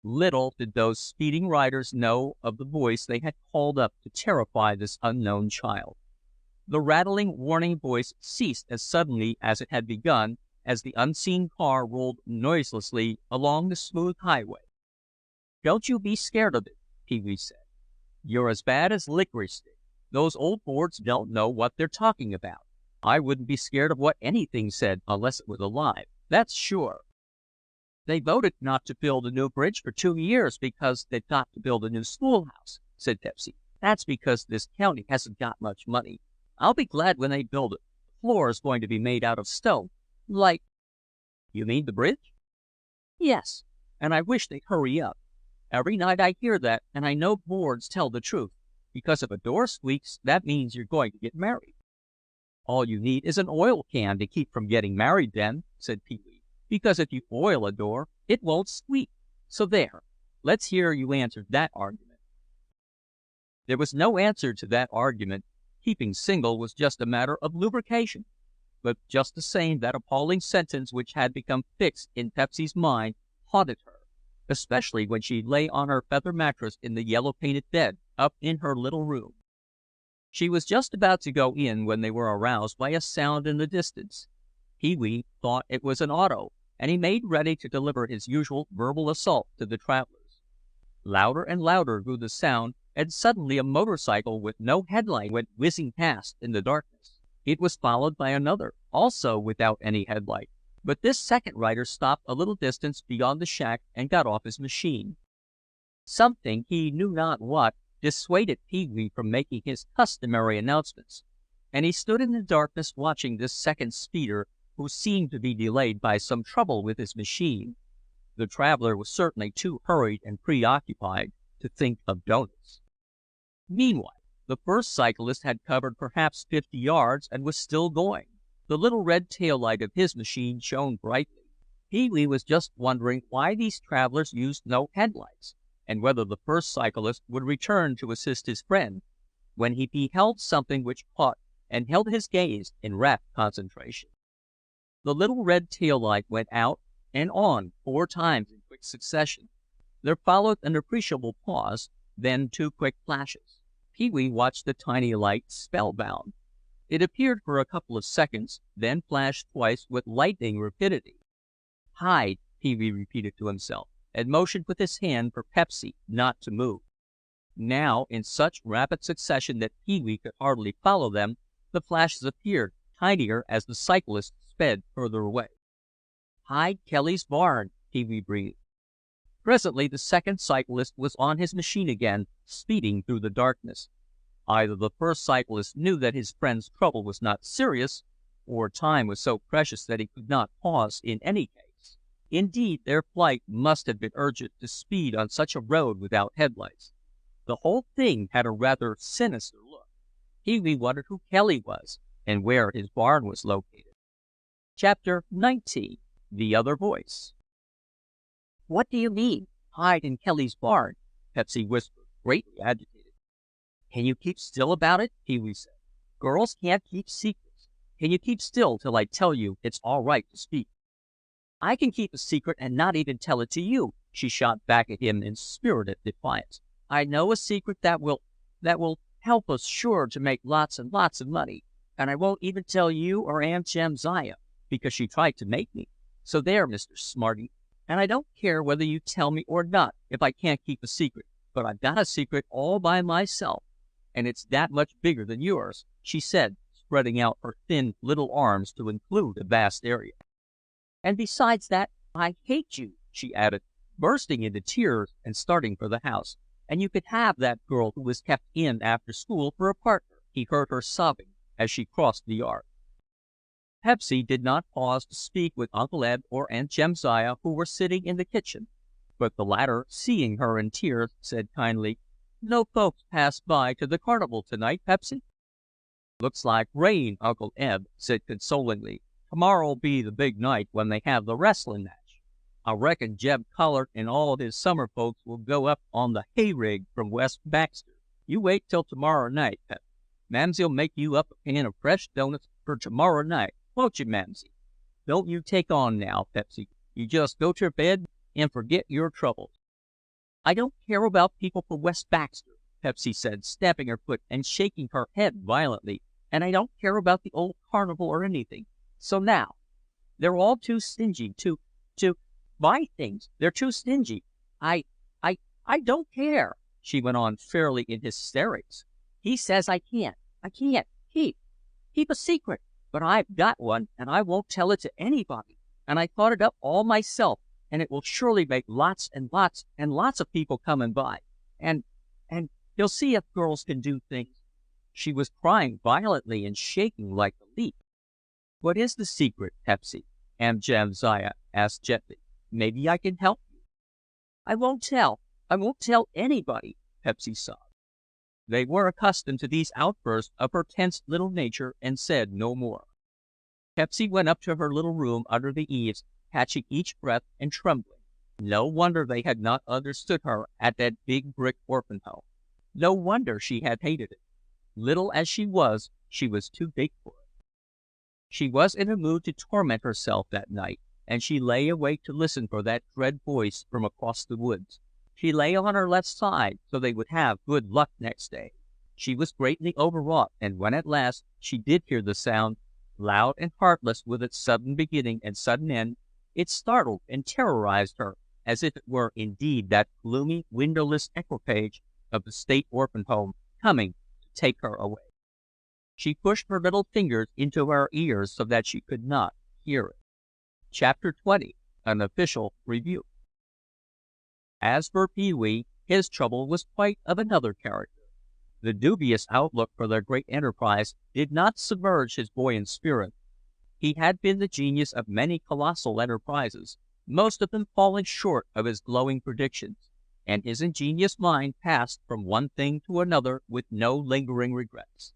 Little did those speeding riders know of the voice they had called up to terrify this unknown child. The rattling, warning voice ceased as suddenly as it had begun, as the unseen car rolled noiselessly along the smooth highway. "Don't you be scared of it," Pee-wee said. "You're as bad as licorice stick. Those old boards don't know what they're talking about. I wouldn't be scared of what anything said unless it was alive, that's sure." "They voted not to build a new bridge for 2 years because they've got to build a new schoolhouse," said Pepsy. "That's because this county hasn't got much money. I'll be glad when they build it. The floor is going to be made out of stone, like—" "You mean the bridge?" "Yes, and I wish they'd hurry up. Every night I hear that, and I know boards tell the truth, because if a door squeaks, that means you're going to get married." "All you need is an oil can to keep from getting married then," said Pee-wee, "because if you oil a door, it won't squeak. So there, let's hear you answer that argument." There was no answer to that argument. Keeping single was just a matter of lubrication. But just the same, that appalling sentence which had become fixed in Pepsy's mind haunted her, especially when she lay on her feather mattress in the yellow-painted bed up in her little room. She was just about to go in when they were aroused by a sound in the distance. Pee-wee thought it was an auto, and he made ready to deliver his usual verbal assault to the travelers. Louder and louder grew the sound, and suddenly a motorcycle with no headlight went whizzing past in the darkness. It was followed by another, also without any headlight, but this second rider stopped a little distance beyond the shack and got off his machine. Something, he knew not what, dissuaded Pee-wee from making his customary announcements, and he stood in the darkness watching this second speeder, who seemed to be delayed by some trouble with his machine. The traveler was certainly too hurried and preoccupied to think of doughnuts. Meanwhile, the first cyclist had covered perhaps 50 yards and was still going. The little red tail light of his machine shone brightly. Pee-wee was just wondering why these travelers used no headlights, and whether the first cyclist would return to assist his friend, when he beheld something which caught and held his gaze in rapt concentration. The little red tail light went out and on 4 times in quick succession. There followed an appreciable pause, then 2 quick flashes. Pee-wee watched the tiny light spellbound. It appeared for a couple of seconds, then flashed twice with lightning rapidity. "Hide," Pee-wee repeated to himself, and motioned with his hand for Pepsy not to move. Now, in such rapid succession that Pee-wee could hardly follow them, the flashes appeared, tinier as the cyclist sped further away. "Hide Kelly's barn," Pee-wee breathed. Presently the second cyclist was on his machine again, speeding through the darkness. Either the first cyclist knew that his friend's trouble was not serious, or time was so precious that he could not pause in any case. Indeed, their flight must have been urgent to speed on such a road without headlights. The whole thing had a rather sinister look. Pee-wee wondered who Kelly was, and where his barn was located. Chapter 19. The Other Voice. "What do you mean, hide in Kelly's barn?" Pepsy whispered, greatly agitated. "Can you keep still about it?" Pee-wee said. "Girls can't keep secrets. Can you keep still till I tell you it's all right to speak?" "I can keep a secret and not even tell it to you," she shot back at him in spirited defiance. "I know a secret that will help us sure to make lots and lots of money, and I won't even tell you or Aunt Jamsiah, because she tried to make me. So there, Mr. Smarty. And I don't care whether you tell me or not if I can't keep a secret, but I've got a secret all by myself, and it's that much bigger than yours," she said, spreading out her thin little arms to include a vast area. "And besides that, I hate you," she added, bursting into tears and starting for the house. "And you could have that girl who was kept in after school for a partner," he heard her sobbing as she crossed the yard. Pepsy did not pause to speak with Uncle Eb or Aunt Jamsiah, who were sitting in the kitchen, but the latter, seeing her in tears, said kindly, "No folks passed by to the carnival tonight, Pepsy?" "Looks like rain," Uncle Eb said consolingly. "Tomorrow'll be the big night when they have the wrestling match. I reckon Jeb Collard and all his summer folks will go up on the hay rig from West Baxter. You wait till tomorrow night, Pep. Mamsy'll make you up a pan of fresh doughnuts for tomorrow night. Won't you, Mamsie? Don't you take on now, Pepsy. You just go to bed and forget your troubles." "I don't care about people from West Baxter," Pepsy said, stamping her foot and shaking her head violently, "and I don't care about the old carnival or anything. So now, they're all too stingy to buy things. They're too stingy. I don't care," she went on fairly in hysterics. "He says I can't keep a secret. But I've got one, and I won't tell it to anybody, and I thought it up all myself, and it will surely make lots and lots and lots of people come and buy, and he'll see if girls can do things." She was crying violently and shaking like a leaf. "What is the secret, Pepsy?" Aunt Jamsiah asked gently. "Maybe I can help you." I won't tell anybody," Pepsy sobbed. They were accustomed to these outbursts of her tense little nature and said no more. Pepsy went up to her little room under the eaves, catching each breath and trembling. No wonder they had not understood her at that big brick orphan home. No wonder she had hated it. Little as she was too big for it. She was in a mood to torment herself that night, and she lay awake to listen for that dread voice from across the woods. She lay on her left side so they would have good luck next day. She was greatly overwrought, and when at last she did hear the sound, loud and heartless with its sudden beginning and sudden end, It startled and terrorized her, as if it were indeed that gloomy, windowless equipage of the State Orphan Home coming to take her away. She pushed her little fingers into her ears so that she could not hear it. Chapter 20. An Official Rebuke. As for Pee-wee, his trouble was quite of another character. The dubious outlook for their great enterprise did not submerge his buoyant spirit. He had been the genius of many colossal enterprises, most of them falling short of his glowing predictions, and his ingenious mind passed from one thing to another with no lingering regrets.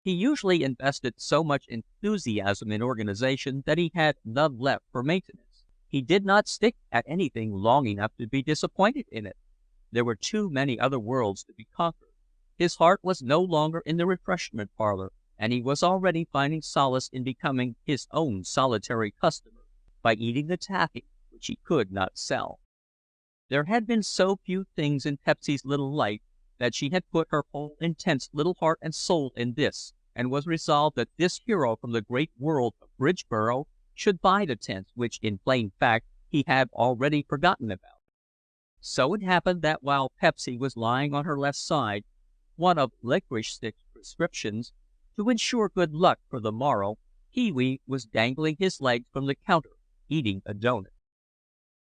He usually invested so much enthusiasm in organization that he had none left for maintenance. He did not stick at anything long enough to be disappointed in it. There were too many other worlds to be conquered. His heart was no longer in the refreshment parlor, and he was already finding solace in becoming his own solitary customer, by eating the taffy which he could not sell. There had been so few things in Pepsy's little life that she had put her whole intense little heart and soul in this, and was resolved that this hero from the great world of Bridgeboro should buy the tents which, in plain fact, he had already forgotten about. So it happened that while Pepsy was lying on her left side, one of Licorice Stick's prescriptions, to ensure good luck for the morrow, Pee-wee was dangling his legs from the counter, eating a doughnut.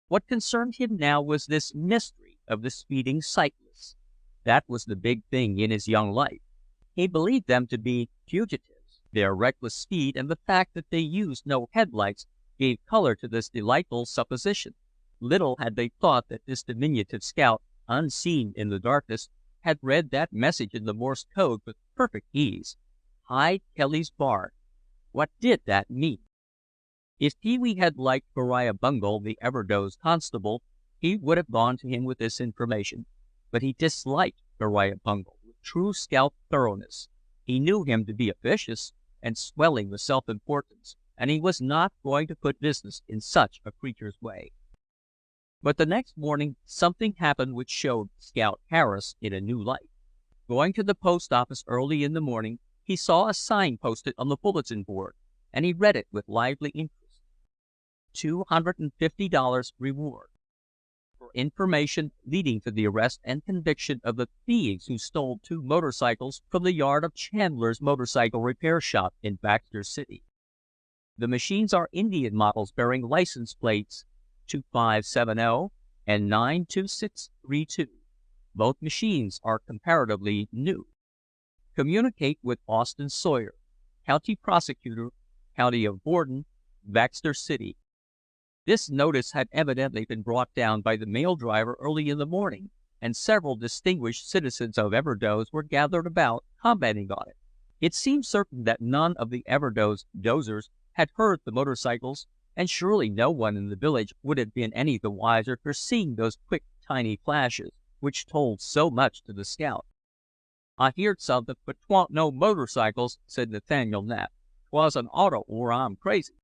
What concerned him now was this mystery of the speeding cyclists. That was the big thing in his young life. He believed them to be fugitives. Their reckless speed and the fact that they used no headlights gave color to this delightful supposition. Little had they thought that this diminutive scout, unseen in the darkness, had read that message in the Morse code with perfect ease. Hyde Kelly's barn. What did that mean? If Pee-wee had liked Beriah Bungle, the Everdoze constable, he would have gone to him with this information. But he disliked Beriah Bungle with true scout thoroughness. He knew him to be officious and swelling with self-importance, and he was not going to put business in such a creature's way. But the next morning something happened which showed Scout Harris in a new light. Going to the post office early in the morning, he saw a sign posted on the bulletin board, and he read it with lively interest. $250 reward for information leading to the arrest and conviction of the thieves who stole 2 motorcycles from the yard of Chandler's motorcycle repair shop in Baxter City. The machines are Indian models bearing license plates 2570 and 92632. Both machines are comparatively new. Communicate with Austin Sawyer, County Prosecutor, County of Borden, Baxter City. This notice had evidently been brought down by the mail driver early in the morning, and several distinguished citizens of Everdoze were gathered about, commenting on it. It seemed certain that none of the Everdoze dozers had heard the motorcycles, and surely no one in the village would have been any the wiser for seeing those quick, tiny flashes, which told so much to the scout. "I heerd something, but 'twa'n't no motorcycles," said Nathaniel Knapp. "'Twas an auto, or I'm crazy."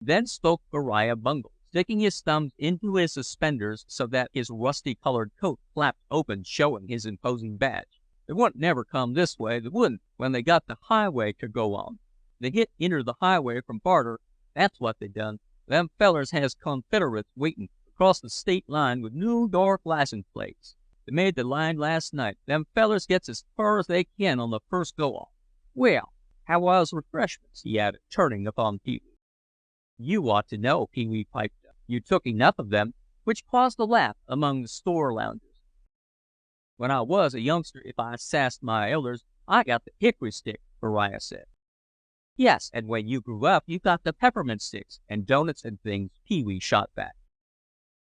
Then spoke Beriah Bungle, sticking his thumbs into his suspenders so that his rusty-colored coat flapped open, showing his imposing badge. "They wouldn't never come this way, they wouldn't, when they got the highway to go on. They hit inter the highway from Barter, that's what they done. Them fellers has Confederates waitin' across the state line with New York license plates. They made the line last night. Them fellers gets as far as they can on the first go-off. Well, how was refreshments?" he added, turning upon Pee-wee. "You ought to know," Pee-wee piped up. "You took enough of them," which caused a laugh among the store loungers. "When I was a youngster, if I sassed my elders, I got the hickory stick," Beriah said. "Yes, and when you grew up, you got the peppermint sticks and doughnuts and things," Pee-wee shot back.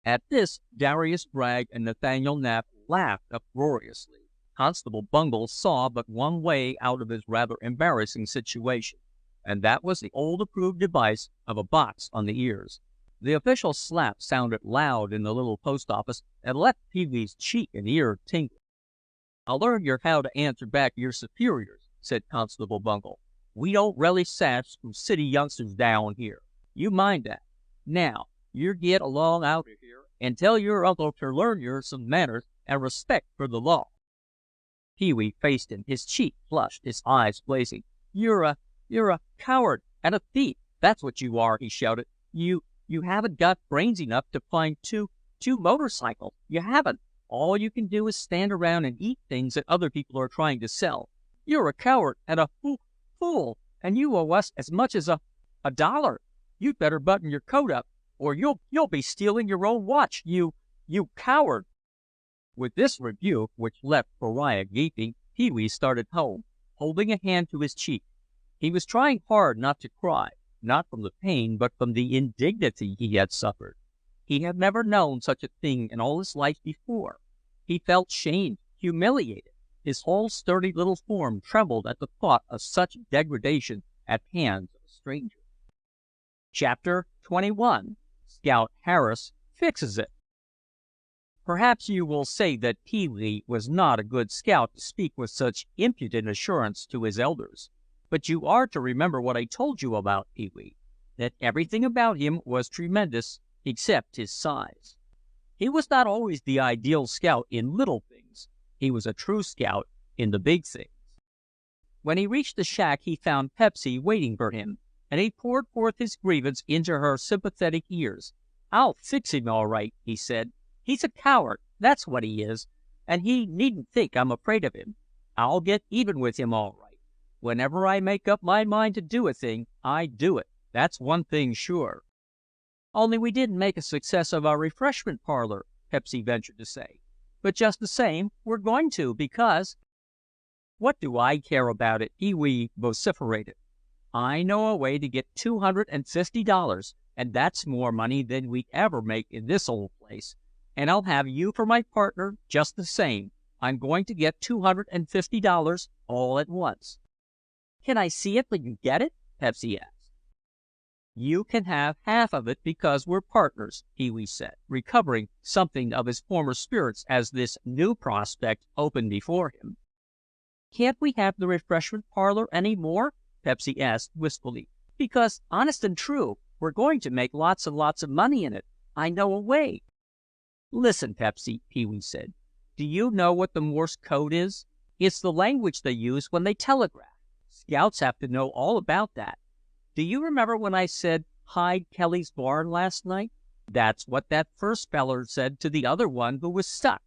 At this, Darius Bragg and Nathaniel Knapp laughed uproariously. Constable Bungle saw but one way out of his rather embarrassing situation, and that was the old approved device of a box on the ears. The official slap sounded loud in the little post office and left Pee-wee's cheek and ear tingling. "I'll learn yer how to answer back your superiors," said Constable Bungle. "We don't relish sass from city youngsters down here. You mind that. Now, you get along out of here and tell your uncle to learn yer some manners and respect for the law." Pee-wee faced him, his cheek flushed, his eyes blazing. You're a coward and a thief, that's what you are," he shouted. You You haven't got brains enough to find two motorcycles. You haven't. All you can do is stand around and eat things that other people are trying to sell. You're a coward and a fool, and you owe us as much as $1. You'd better button your coat up, or you'll be stealing your own watch, you coward." With this rebuke, which left Beriah gaping, Pee-wee started home, holding a hand to his cheek. He was trying hard not to cry, not from the pain, but from the indignity he had suffered. He had never known such a thing in all his life before. He felt shamed, humiliated. His whole sturdy little form trembled at the thought of such degradation at hands of a stranger. Chapter 21. Scout Harris Fixes It. Perhaps you will say that Pee-wee was not a good scout to speak with such impudent assurance to his elders. But you are to remember what I told you about Pee-wee, that everything about him was tremendous except his size. He was not always the ideal scout in little things. He was a true scout in the big things. When he reached the shack, he found Pepsy waiting for him, and he poured forth his grievance into her sympathetic ears. "I'll fix him all right," he said. "He's a coward, that's what he is, and he needn't think I'm afraid of him. I'll get even with him all right. Whenever I make up my mind to do a thing, I do it. That's one thing sure." "Only we didn't make a success of our refreshment parlor," Pepsy ventured to say. "But just the same, we're going to, because—" "What do I care about it?" Pee-wee vociferated. "I know a way to get $250, and that's more money than we ever make in this old place. And I'll have you for my partner just the same. I'm going to get $250 all at once." "Can I see it when you get it?" Pepsy asked. "You can have half of it because we're partners," Pee-wee said, recovering something of his former spirits as this new prospect opened before him. "Can't we have the refreshment parlor any more?" Pepsy asked wistfully. "Because, honest and true, we're going to make lots and lots of money in it. I know a way." "Listen, Pepsy," Pee-wee said. "Do you know what the Morse code is? It's the language they use when they telegraph. Scouts have to know all about that. Do you remember when I said, 'Hide Kelly's barn' last night? That's what that first feller said to the other one who was stuck.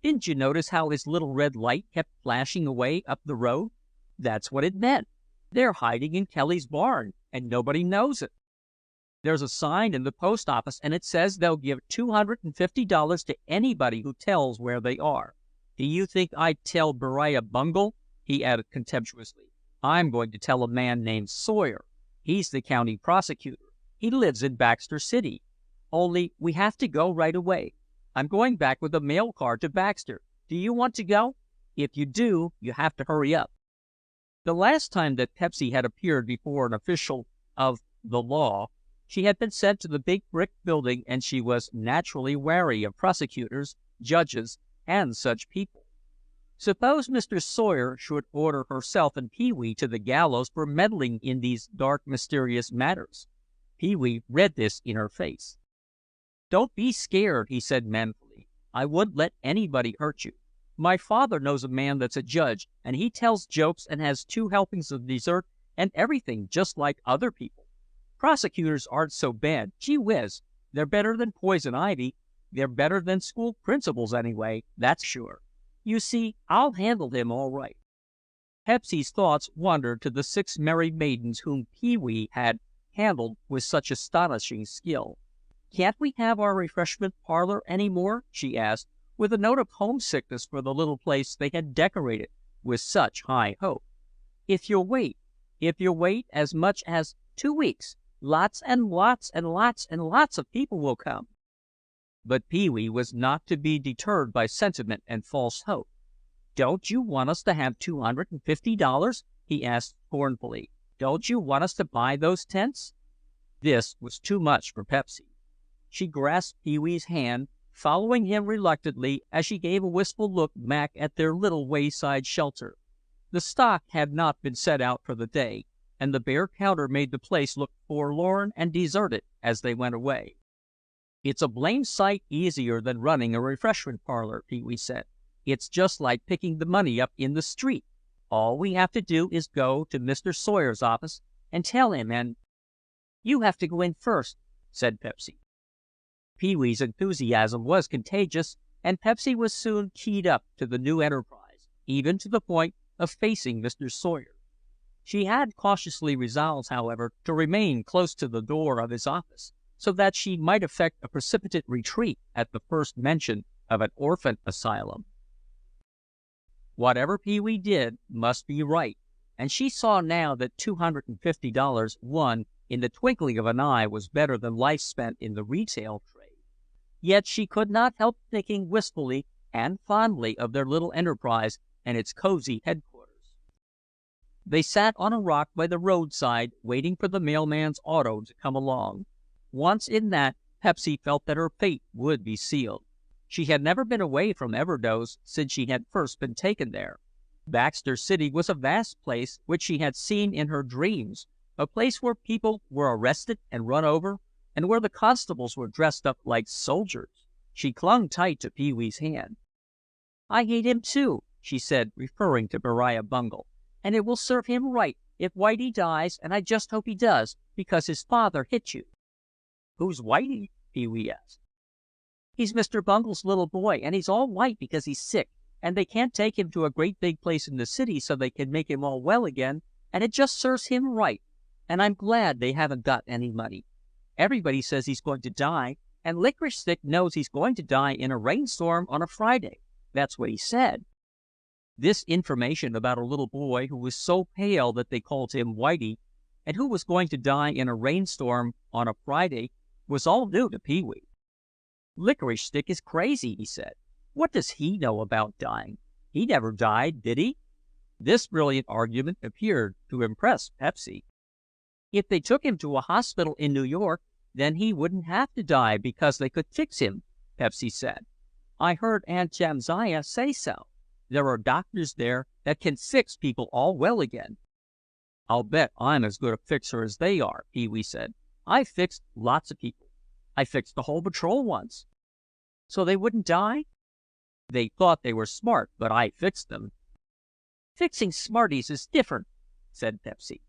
Didn't you notice how his little red light kept flashing away up the road? That's what it meant. They're hiding in Kelly's barn, and nobody knows it. There's a sign in the post office, and it says they'll give $250 to anybody who tells where they are. Do you think I'd tell Beriah Bungle?" he added contemptuously. "I'm going to tell a man named Sawyer. He's the county prosecutor. He lives in Baxter City. Only we have to go right away. I'm going back with a mail car to Baxter. Do you want to go? If you do, you have to hurry up." The last time that Pepsy had appeared before an official of the law, she had been sent to the big brick building, and she was naturally wary of prosecutors, judges, and such people. Suppose Mr. Sawyer should order herself and Pee-wee to the gallows for meddling in these dark, mysterious matters. Pee-wee read this in her face. "Don't be scared," he said manfully. "I wouldn't let anybody hurt you. My father knows a man that's a judge, and he tells jokes and has 2 helpings of dessert and everything just like other people. Prosecutors aren't so bad. Gee whiz, they're better than poison ivy. They're better than school principals anyway, that's sure. You see, I'll handle him all right." Pepsy's thoughts wandered to the 6 merry maidens whom Pee-wee had handled with such astonishing skill. "Can't we have our refreshment parlor any more?" she asked, with a note of homesickness for the little place they had decorated with such high hope. If you'll wait as much as 2 weeks, lots and lots and lots and lots of people will come." But Pee-wee was not to be deterred by sentiment and false hope. "Don't you want us to have $250? he asked scornfully. "Don't you want us to buy those tents?" This was too much for Pepsy. She grasped Pee-wee's hand, following him reluctantly as she gave a wistful look back at their little wayside shelter. The stock had not been set out for the day, and the bare counter made the place look forlorn and deserted as they went away. "It's a blamed sight easier than running a refreshment parlor," Pee-wee said. "It's just like picking the money up in the street. All we have to do is go to Mr. Sawyer's office and tell him, and—" "You have to go in first. said Pepsy. Pee-wee's enthusiasm was contagious, and Pepsy was soon keyed up to the new enterprise, even to the point of facing Mr. Sawyer. She had cautiously resolved, however, to remain close to the door of his office, so that she might effect a precipitate retreat at the first mention of an orphan asylum. Whatever Pee-wee did must be right, and she saw now that $250 won in the twinkling of an eye was better than life spent in the retail trade. Yet she could not help thinking wistfully and fondly of their little enterprise and its cozy headquarters. They sat on a rock by the roadside, waiting for the mailman's auto to come along. Once in that, Pepsy felt that her fate would be sealed. She had never been away from Everdoze since she had first been taken there. Baxter City was a vast place which she had seen in her dreams, a place where people were arrested and run over, and where the constables were dressed up like soldiers. She clung tight to Pee-wee's hand. "I hate him too," she said, referring to Beriah Bungle, "and it will serve him right if Whitey dies, and I just hope he does, because his father hit you." "Who's Whitey?" Pee-wee asked. "He's Mr. Bungle's little boy, and he's all white because he's sick, and they can't take him to a great big place in the city so they can make him all well again, and it just serves him right, and I'm glad they haven't got any money. Everybody says he's going to die, and Licorice Stick knows he's going to die in a rainstorm on a Friday. That's what he said." This information about a little boy who was so pale that they called him Whitey, and who was going to die in a rainstorm on a Friday, was all new to Pee-wee. "Licorice Stick is crazy," he said. "What does he know about dying? He never died, did he?" This brilliant argument appeared to impress Pepsy. "If they took him to a hospital in New York, then he wouldn't have to die because they could fix him," Pepsy said. "I heard Aunt Jamsiah say so. There are doctors there that can fix people all well again." "I'll bet I'm as good a fixer as they are," Pee-wee said. "I've fixed lots of people. I fixed the whole patrol once." "So they wouldn't die?" "They thought they were smart, but I fixed them." "Fixing smarties is different," said Pepsy.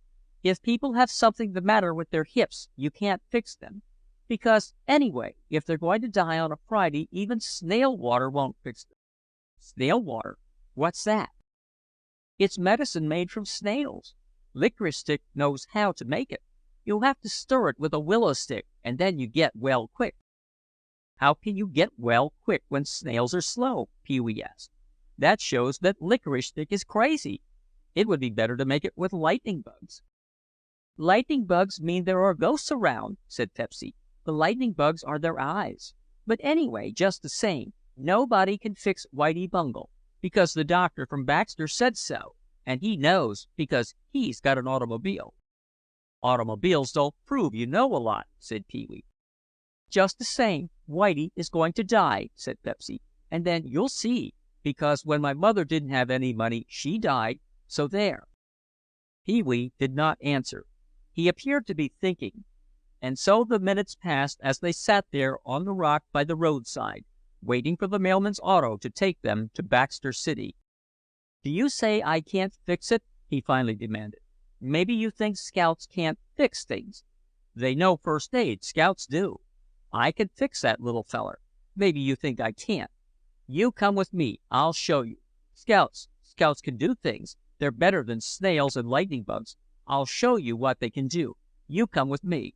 "If people have something the matter with their hips, you can't fix them. Because, anyway, if they're going to die on a Friday, even snail water won't fix them." "Snail water? What's that?" "It's medicine made from snails. Licorice Stick knows how to make it. You have to stir it with a willow stick, and then you get well quick." "How can you get well quick when snails are slow?" Pee-wee asked. "That shows that Licorice Stick is crazy. It would be better to make it with lightning bugs." "Lightning bugs mean there are ghosts around," said Pepsy. "The lightning bugs are their eyes. But anyway, just the same, nobody can fix Whitey Bungle, because the doctor from Baxter said so, and he knows because he's got an automobile." "Automobiles don't prove you know a lot," said Pee-wee. "Just the same, Whitey is going to die," said Pepsy, "and then you'll see, because when my mother didn't have any money, she died, so there." Pee-wee did not answer. He appeared to be thinking. And so the minutes passed as they sat there on the rock by the roadside, waiting for the mailman's auto to take them to Baxter City. "Do you say I can't fix it?" he finally demanded. "Maybe you think scouts can't fix things. They know first aid, scouts do. I can fix that little feller. Maybe you think I can't. You come with me, I'll show you. Scouts can do things. They're better than snails and lightning bugs. I'll show you what they can do. You come with me."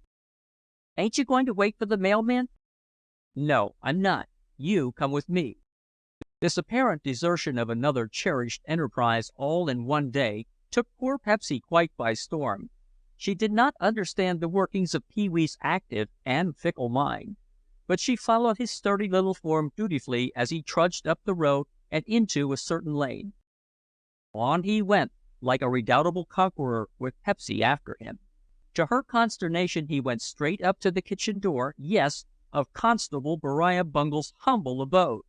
"Ain't you going to wait for the mailman?" "No, I'm not. You come with me." This apparent desertion of another cherished enterprise all in one day took poor Pepsy quite by storm. She did not understand the workings of Pee-wee's active and fickle mind, but she followed his sturdy little form dutifully as he trudged up the road and into a certain lane. On he went, like a redoubtable conqueror with Pepsy after him. To her consternation he went straight up to the kitchen door, yes, of Constable Beriah Bungle's humble abode.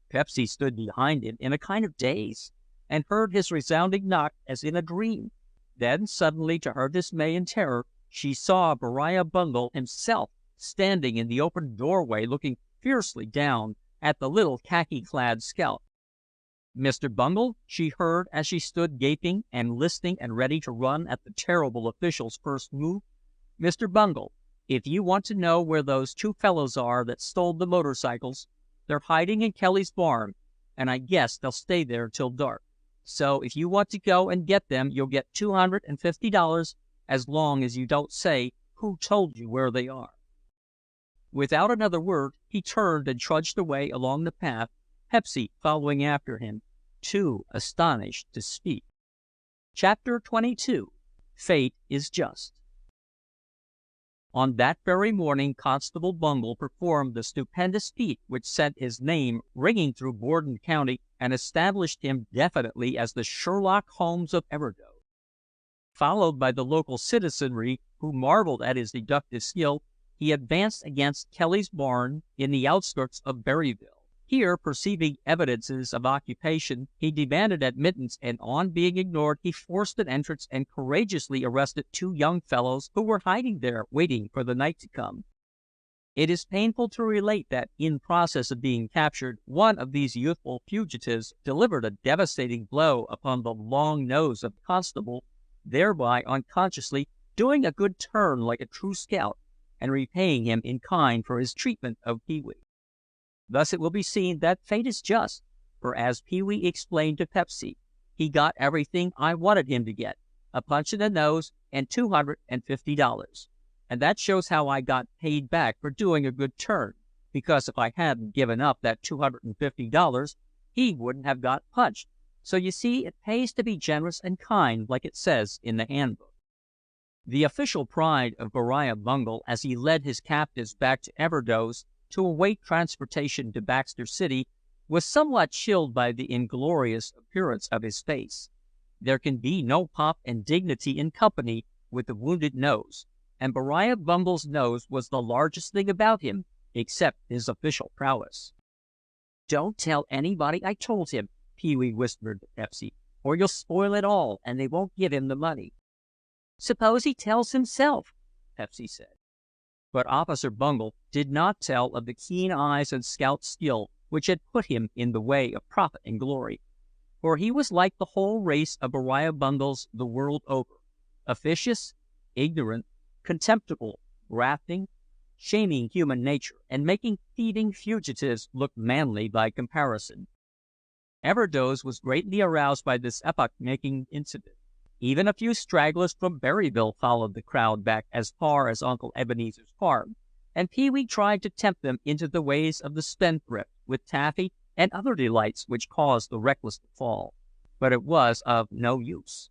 Pepsy stood behind him in a kind of daze, and heard his resounding knock as in a dream. Then suddenly, to her dismay and terror, she saw Beriah Bungle himself standing in the open doorway looking fiercely down at the little khaki-clad scout. "Mr. Bungle," she heard as she stood gaping and listening and ready to run at the terrible official's first move. "Mr. Bungle, If you want to know where those two fellows are that stole the motorcycles, they're hiding in Kelly's barn, and I guess they'll stay there till dark. So if you want to go and get them, you'll get $250 as long as you don't say who told you where they are." Without another word, he turned and trudged away along the path, Pepsy following after him, too astonished to speak. Chapter 22. Fate is Just. On that very morning Constable Bungle performed the stupendous feat which sent his name ringing through Borden County and established him definitely as the Sherlock Holmes of Everdoze. Followed by the local citizenry, who marveled at his deductive skill, he advanced against Kelly's barn in the outskirts of Berryville. Here, perceiving evidences of occupation, he demanded admittance, and on being ignored, he forced an entrance and courageously arrested two young fellows who were hiding there, waiting for the night to come. It is painful to relate that, in process of being captured, one of these youthful fugitives delivered a devastating blow upon the long nose of the constable, thereby unconsciously doing a good turn like a true scout, and repaying him in kind for his treatment of Pee-wee. Thus it will be seen that fate is just, for as Pee-wee explained to Pepsy, he got everything I wanted him to get, a punch in the nose and $250. And that shows how I got paid back for doing a good turn, because if I hadn't given up that $250, he wouldn't have got punched. So you see, it pays to be generous and kind, like it says in the handbook. The official pride of Beriah Bungle, as he led his captives back to Everdoze to await transportation to Baxter City, was somewhat chilled by the inglorious appearance of his face. There can be no pomp and dignity in company with a wounded nose, and Beriah Bungle's nose was the largest thing about him, except his official prowess. "Don't tell anybody I told him," Pee-wee whispered to Pepsy, "or you'll spoil it all, and they won't give him the money." "Suppose he tells himself," Pepsy said. But Officer Bungle did not tell of the keen eyes and scout skill which had put him in the way of profit and glory, for he was like the whole race of Beriah Bungles the world over, officious, ignorant, contemptible, grafting, shaming human nature, and making thieving fugitives look manly by comparison. Everdoze was greatly aroused by this epoch-making incident. Even a few stragglers from Berryville followed the crowd back as far as Uncle Ebenezer's farm, and Pee-wee tried to tempt them into the ways of the spendthrift with taffy and other delights which caused the reckless to fall. But it was of no use.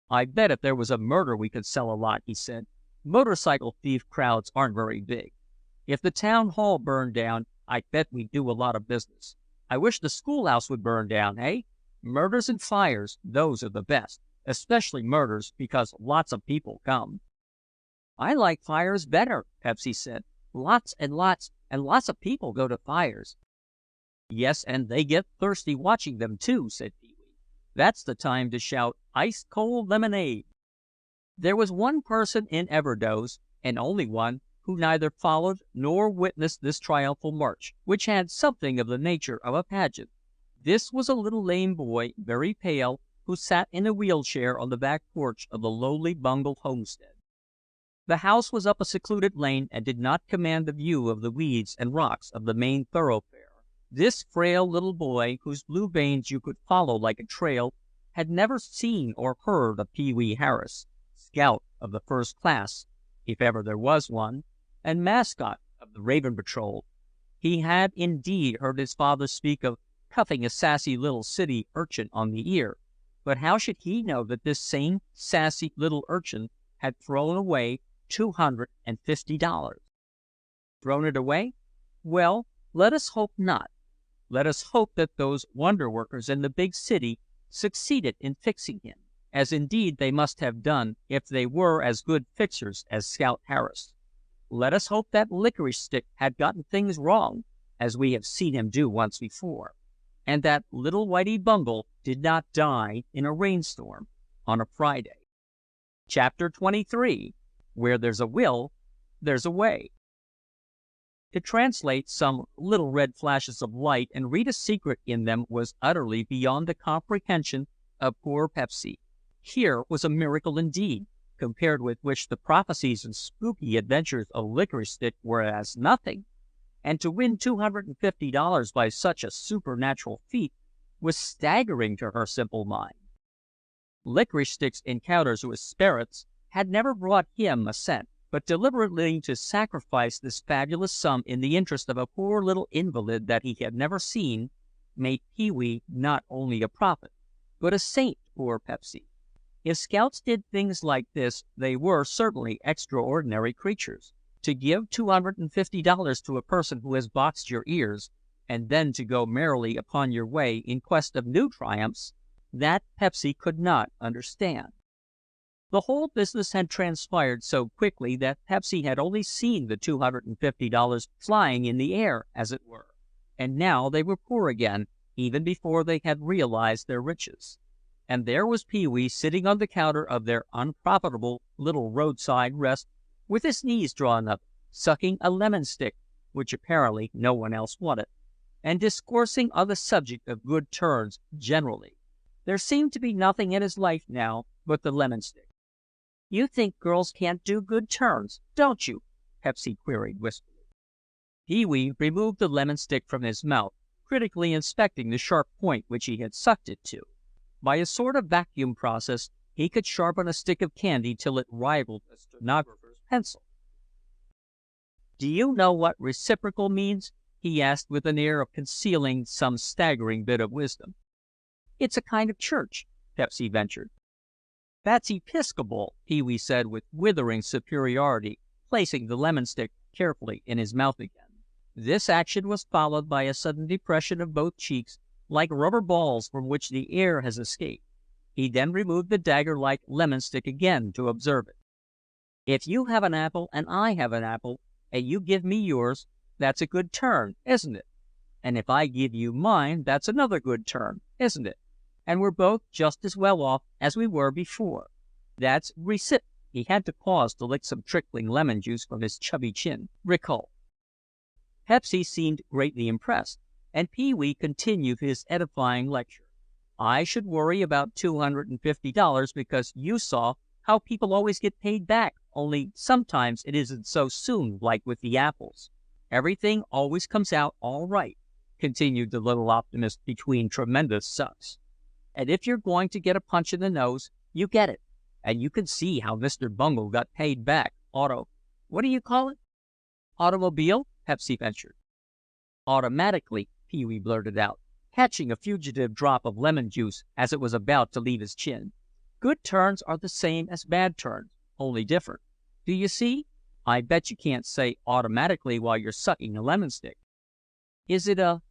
"I bet if there was a murder we could sell a lot," he said. "Motorcycle thief crowds aren't very big. If the town hall burned down, I bet we'd do a lot of business. I wish the schoolhouse would burn down, eh? Murders and fires, those are the best. Especially murders, because lots of people come." "I like fires better," Pepsy said. "Lots and lots and lots of people go to fires." "Yes, and they get thirsty watching them, too," said Pee-wee. "That's the time to shout, 'Ice-cold lemonade.'" There was one person in Everdoze, and only one, who neither followed nor witnessed this triumphal march, which had something of the nature of a pageant. This was a little lame boy, very pale, who sat in a wheelchair on the back porch of the lowly Bungle homestead. The house was up a secluded lane and did not command the view of the weeds and rocks of the main thoroughfare. This frail little boy, whose blue veins you could follow like a trail, had never seen or heard of Pee-wee Harris, scout of the first class, if ever there was one, and mascot of the Raven Patrol. He had indeed heard his father speak of cuffing a sassy little city urchin on the ear, but how should he know that this same sassy little urchin had thrown away $250? Thrown it away? Well, let us hope not. Let us hope that those wonder workers in the big city succeeded in fixing him, as indeed they must have done if they were as good fixers as Scout Harris. Let us hope that Licorice Stick had gotten things wrong, as we have seen him do once before, and that little Whitey Bungle did not die in a rainstorm on a Friday. Chapter 23. Where there's a will, there's a way. To translate some little red flashes of light and read a secret in them was utterly beyond the comprehension of poor Pepsy. Here was a miracle indeed, compared with which the prophecies and spooky adventures of Licorice Stick were as nothing, and to win $250 by such a supernatural feat was staggering to her simple mind. Licorice Stick's encounters with spirits had never brought him a cent, but deliberately to sacrifice this fabulous sum in the interest of a poor little invalid that he had never seen made Pee-wee not only a prophet, but a saint to poor Pepsy. If scouts did things like this, they were certainly extraordinary creatures. To give $250 to a person who has boxed your ears, and then to go merrily upon your way in quest of new triumphs, that Pepsy could not understand. The whole business had transpired so quickly that Pepsy had only seen the $250 flying in the air, as it were, and now they were poor again, even before they had realized their riches. And there was Pee-wee sitting on the counter of their unprofitable little roadside rest, with his knees drawn up, sucking a lemon stick, which apparently no one else wanted, and discoursing on the subject of good turns generally. There seemed to be nothing in his life now but the lemon stick. "You think girls can't do good turns, don't you?" Pepsy queried wistfully. Pee-wee removed the lemon stick from his mouth, critically inspecting the sharp point which he had sucked it to. By a sort of vacuum process, he could sharpen a stick of candy till it rivaled a stenographer's pencil. "Do you know what reciprocal means?" he asked with an air of concealing some staggering bit of wisdom. "It's a kind of church," Pepsy ventured. "That's Episcopal," Pee-wee said with withering superiority, placing the lemon stick carefully in his mouth again. This action was followed by a sudden depression of both cheeks, like rubber balls from which the air has escaped. He then removed the dagger-like lemon stick again to observe it. "If you have an apple and I have an apple, and you give me yours, that's a good turn, isn't it? And if I give you mine, that's another good turn, isn't it? And we're both just as well off as we were before. That's recip." He had to pause to lick some trickling lemon juice from his chubby chin. "Recall." Pepsy seemed greatly impressed, and Pee-wee continued his edifying lecture. "I should worry about $250 because you saw how people always get paid back, only sometimes it isn't so soon, like with the apples. Everything always comes out all right," continued the little optimist between tremendous sucks. "And if you're going to get a punch in the nose, you get it. And you can see how Mr. Bungle got paid back. What do you call it?" "Automobile?" Pepsy ventured. "Automatically," Pee-wee blurted out, catching a fugitive drop of lemon juice as it was about to leave his chin. "Good turns are the same as bad turns, only different. Do you see? I bet you can't say automatically while you're sucking a lemon stick." "Is it a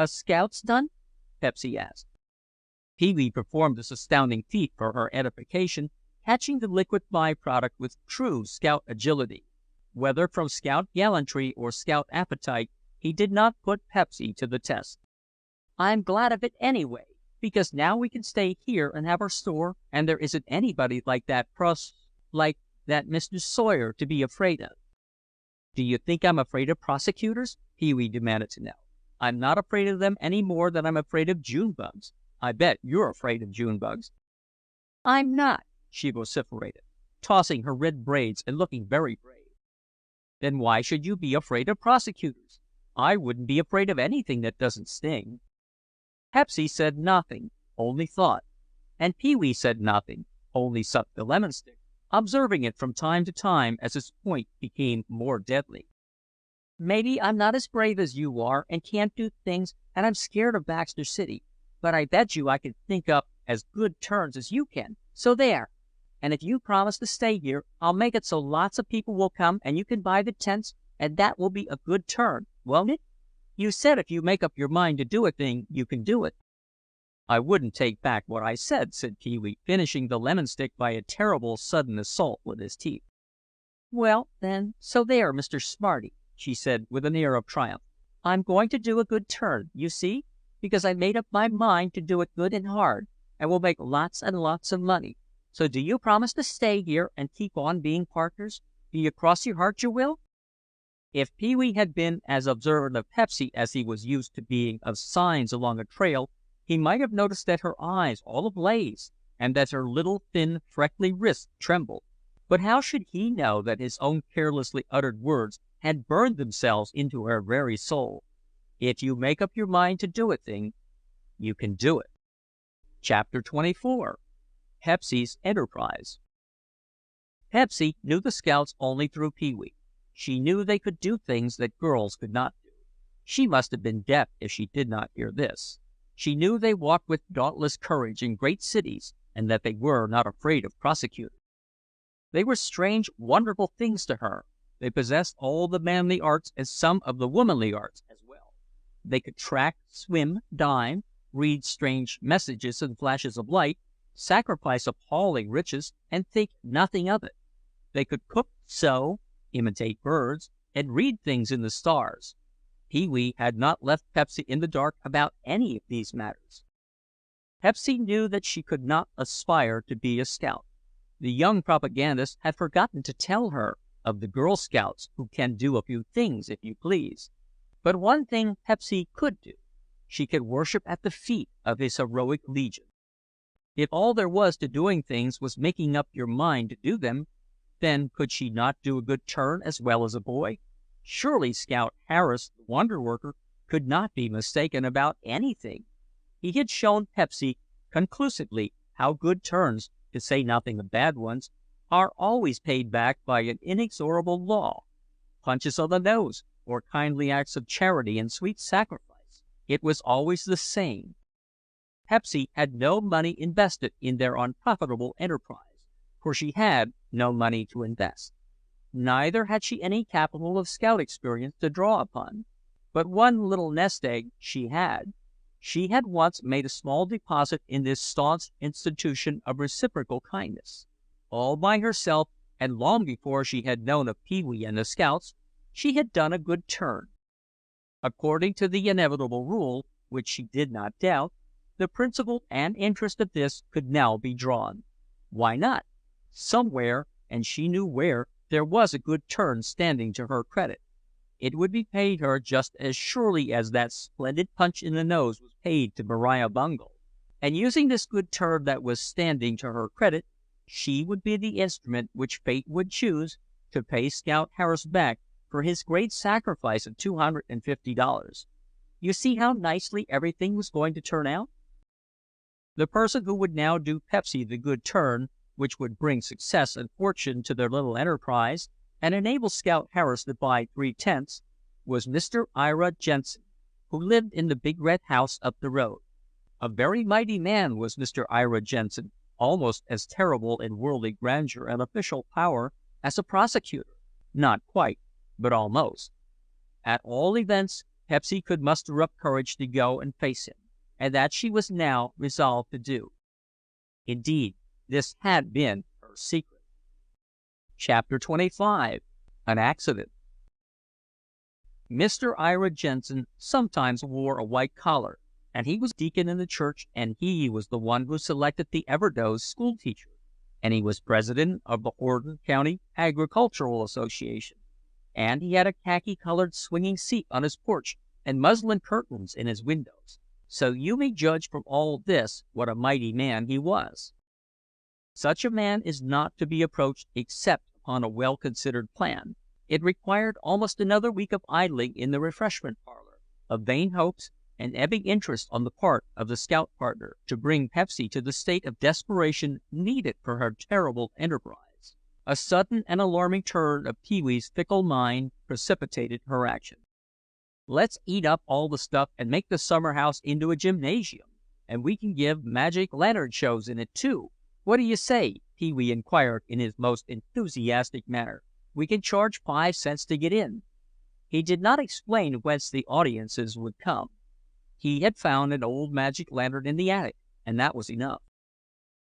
scout stunt?" Pepsy asked. Pee-wee performed this astounding feat for her edification, catching the liquid byproduct with true scout agility. Whether from scout gallantry or scout appetite, he did not put Pepsy to the test. "I'm glad of it anyway, because now we can stay here and have our store, and there isn't anybody like that Mr. Sawyer to be afraid of." "Do you think I'm afraid of prosecutors?" Pee-wee demanded to know. "I'm not afraid of them any more than I'm afraid of June bugs. I bet you're afraid of June bugs." "I'm not," she vociferated, tossing her red braids and looking very brave. "Then why should you be afraid of prosecutors? I wouldn't be afraid of anything that doesn't sting." Pepsy said nothing, only thought, and Pee-wee said nothing, only sucked the lemon stick, observing it from time to time as its point became more deadly. "Maybe I'm not as brave as you are and can't do things, and I'm scared of Baxter City, but I bet you I can think up as good turns as you can, so there. And if you promise to stay here, I'll make it so lots of people will come and you can buy the tents, and that will be a good turn, won't it? You said if you make up your mind to do a thing, you can do it." "I wouldn't take back what I said," said Pee-wee, finishing the lemon stick by a terrible sudden assault with his teeth. "Well, then, so there, Mr. Smarty," she said with an air of triumph. "I'm going to do a good turn, you see, because I made up my mind to do it good and hard, and we'll make lots and lots of money. So do you promise to stay here and keep on being partners? Do you cross your heart you will?" If Pee-wee had been as observant of Pepsy as he was used to being of signs along a trail, he might have noticed that her eyes all ablaze, and that her little thin freckly wrists trembled. But how should he know that his own carelessly uttered words had burned themselves into her very soul? If you make up your mind to do a thing, you can do it. Chapter 24. Pepsy's Enterprise. Pepsy knew the Scouts only through Pee-wee. She knew they could do things that girls could not do. She must have been deaf if she did not hear this. She knew they walked with dauntless courage in great cities, and that they were not afraid of prosecutors. They were strange, wonderful things to her. They possessed all the manly arts and some of the womanly arts as well. They could track, swim, dive, read strange messages in flashes of light, sacrifice appalling riches, and think nothing of it. They could cook, sew, imitate birds, and read things in the stars. Pee-wee had not left Pepsy in the dark about any of these matters. Pepsy knew that she could not aspire to be a scout. The young propagandist had forgotten to tell her of the Girl Scouts who can do a few things, if you please. But one thing Pepsy could do. She could worship at the feet of his heroic legion. If all there was to doing things was making up your mind to do them, then could she not do a good turn as well as a boy? Surely Scout Harris, the wonder worker, could not be mistaken about anything. He had shown Pepsy conclusively how good turns, to say nothing of bad ones, are always paid back by an inexorable law. Punches on the nose, or kindly acts of charity and sweet sacrifice. It was always the same. Pepsy had no money invested in their unprofitable enterprise, for she had no money to invest. Neither had she any capital of scout experience to draw upon. But one little nest egg she had. She had once made a small deposit in this staunch institution of reciprocal kindness. All by herself, and long before she had known of Pee-wee and the Scouts, she had done a good turn. According to the inevitable rule, which she did not doubt, the principal and interest of this could now be drawn. Why not? Somewhere, and she knew where, there was a good turn standing to her credit. It would be paid her just as surely as that splendid punch in the nose was paid to Maria Bungle. And using this good turn that was standing to her credit, she would be the instrument which fate would choose to pay Scout Harris back for his great sacrifice of $250. You see how nicely everything was going to turn out? The person who would now do Pepsy the good turn, which would bring success and fortune to their little enterprise, and enable Scout Harris to buy 3/10, was Mr. Ira Jensen, who lived in the big red house up the road. A very mighty man was Mr. Ira Jensen, almost as terrible in worldly grandeur and official power as a prosecutor. Not quite, but almost. At all events, Pepsy could muster up courage to go and face him, and that she was now resolved to do. Indeed, this had been her secret. Chapter 25. An Accident. Mr. Ira Jensen sometimes wore a white collar, and he was deacon in the church, and he was the one who selected the Everdoze school teacher, and he was president of the Horden County Agricultural Association, and he had a khaki-colored swinging seat on his porch and muslin curtains in his windows. So you may judge from all this what a mighty man he was. Such a man is not to be approached except upon a well-considered plan. It required almost another week of idling in the refreshment parlor, of vain hopes, and ebbing interest on the part of the scout partner, to bring Pepsy to the state of desperation needed for her terrible enterprise. A sudden and alarming turn of Pee-wee's fickle mind precipitated her action. "Let's eat up all the stuff and make the summer house into a gymnasium, and we can give magic lantern shows in it, too. What do you say?" Pee-wee inquired in his most enthusiastic manner. "We can charge 5 cents to get in." He did not explain whence the audiences would come. He had found an old magic lantern in the attic, and that was enough.